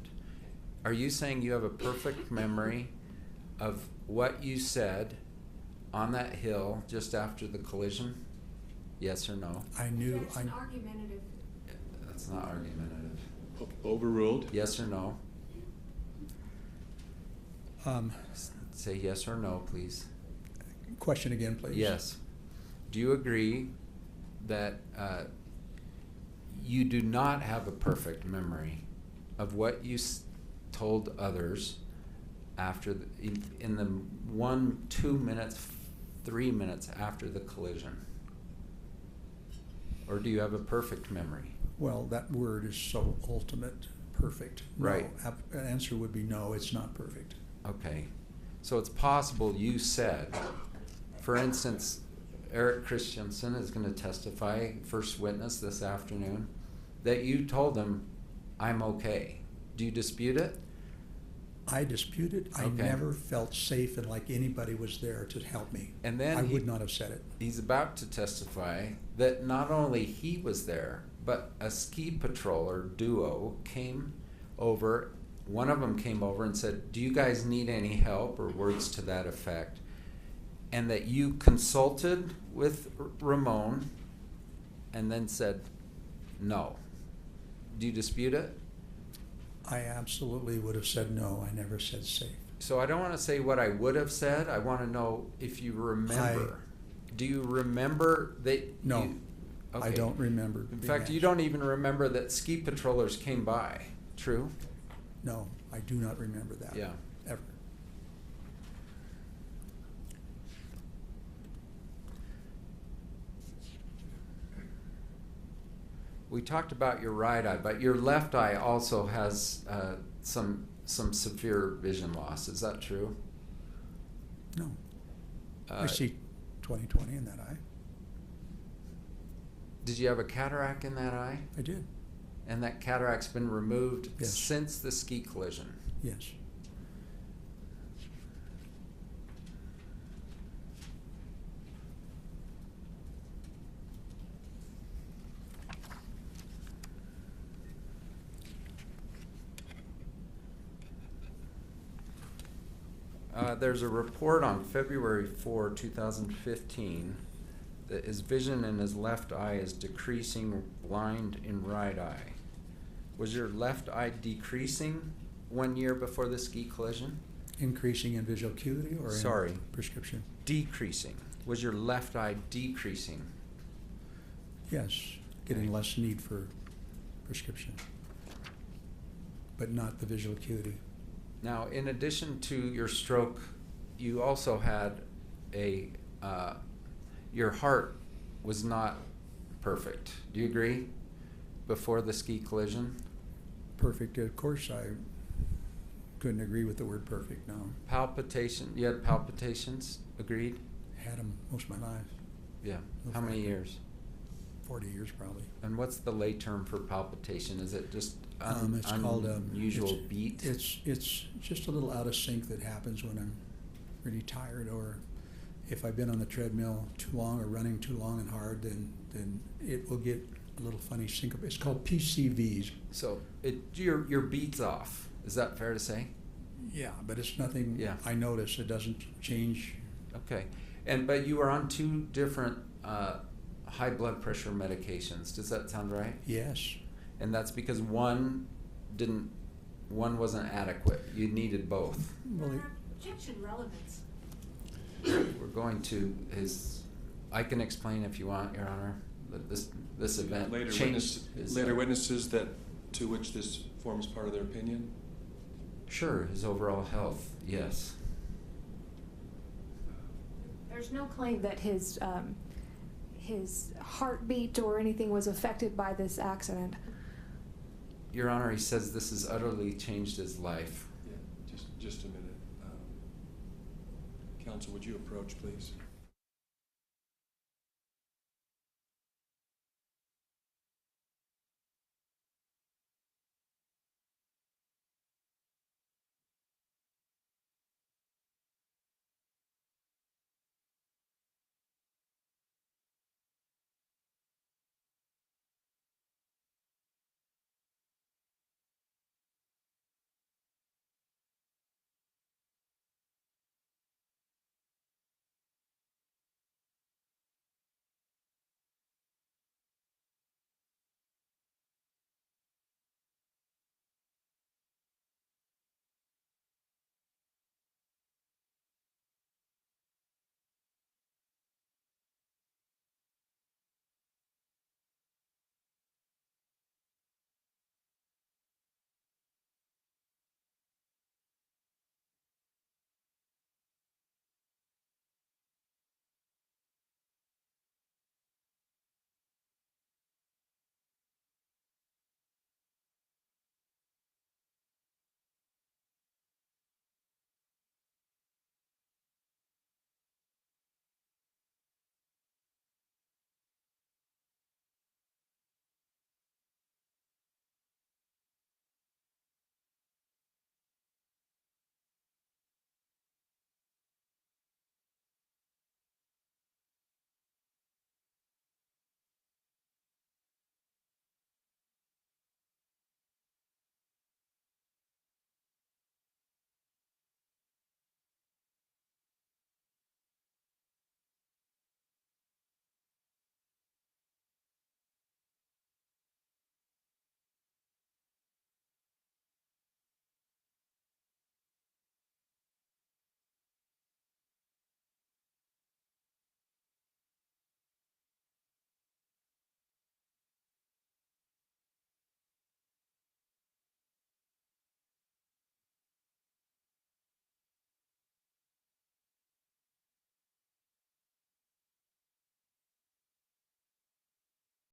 Are you saying you have a perfect memory of what you said on that hill just after the collision? Yes or no? I knew. That's an argumentative. That's not argumentative. Overruled? Yes or no? Say yes or no, please. Question again, please. Yes. Do you agree that you do not have a perfect memory of what you told others after in the 1, 2 minutes, 3 minutes after the collision? Or do you have a perfect memory? Well, that word is so ultimate, perfect. Right. No, an answer would be no, it's not perfect. Okay. So it's possible you said, for instance, Eric Christensen is going to testify, first witness this afternoon, that you told him, I'm okay. Do you dispute it? I dispute it. I Okay. never felt safe and like anybody was there to help me. And then I would not have said it. He's about to testify that not only he was there, but a ski patroller duo came over. One of them came over and said, do you guys need any help, or words to that effect? And that you consulted with Ramon and then said no. Do you dispute it? I absolutely would have said no. I never said safe. So I don't want to say what I would have said. I want to know if you remember. Do you remember that? No, you, okay. I don't remember. In being fact, asked. you don't even remember that ski patrollers came by. True? No, I do not remember that. Yeah. Ever. We talked about your right eye, but your left eye also has some severe vision loss. Is that true? No. I see 20/20 in that eye. Did you have a cataract in that eye? I did. And that cataract's been removed Yes. since the ski collision? Yes. There's a report on February 4, 2015, that his vision in his left eye is decreasing, blind in right eye. Was your left eye decreasing 1 year before the ski collision? Increasing in visual acuity or Sorry. in prescription? Decreasing. Was your left eye decreasing? Yes, getting less need for prescription, but not the visual acuity. Now, in addition to your stroke, you also had your heart was not perfect. Do you agree? Before the ski collision? Perfect, of course, I couldn't agree with the word perfect, no. Palpitation, you had palpitations, agreed? Had them most of my life. Yeah. No How many fracture. years? 40 years probably. And what's the lay term for palpitation? Is it just It's called unusual beat? It's just a little out of sync that happens when I'm really tired, or if I've been on the treadmill too long or running too long and hard, then it will get a little funny syncope. It's called PCVs. So your beat's off. Is that fair to say? Yeah, but it's nothing. Yeah. I notice it doesn't change. Okay, but you were on 2 different high blood pressure medications. Does that sound right? Yes. And that's because one wasn't adequate. You needed both. Well, Objection relevance. We're going to I can explain if you want, Your Honor, that this event changed. Later witnesses to which this forms part of their opinion? Sure, his overall health, yes. There's no claim that his heartbeat or anything was affected by this accident. Your Honor, he says this has utterly changed his life. Yeah, just a minute. Counsel, would you approach, please?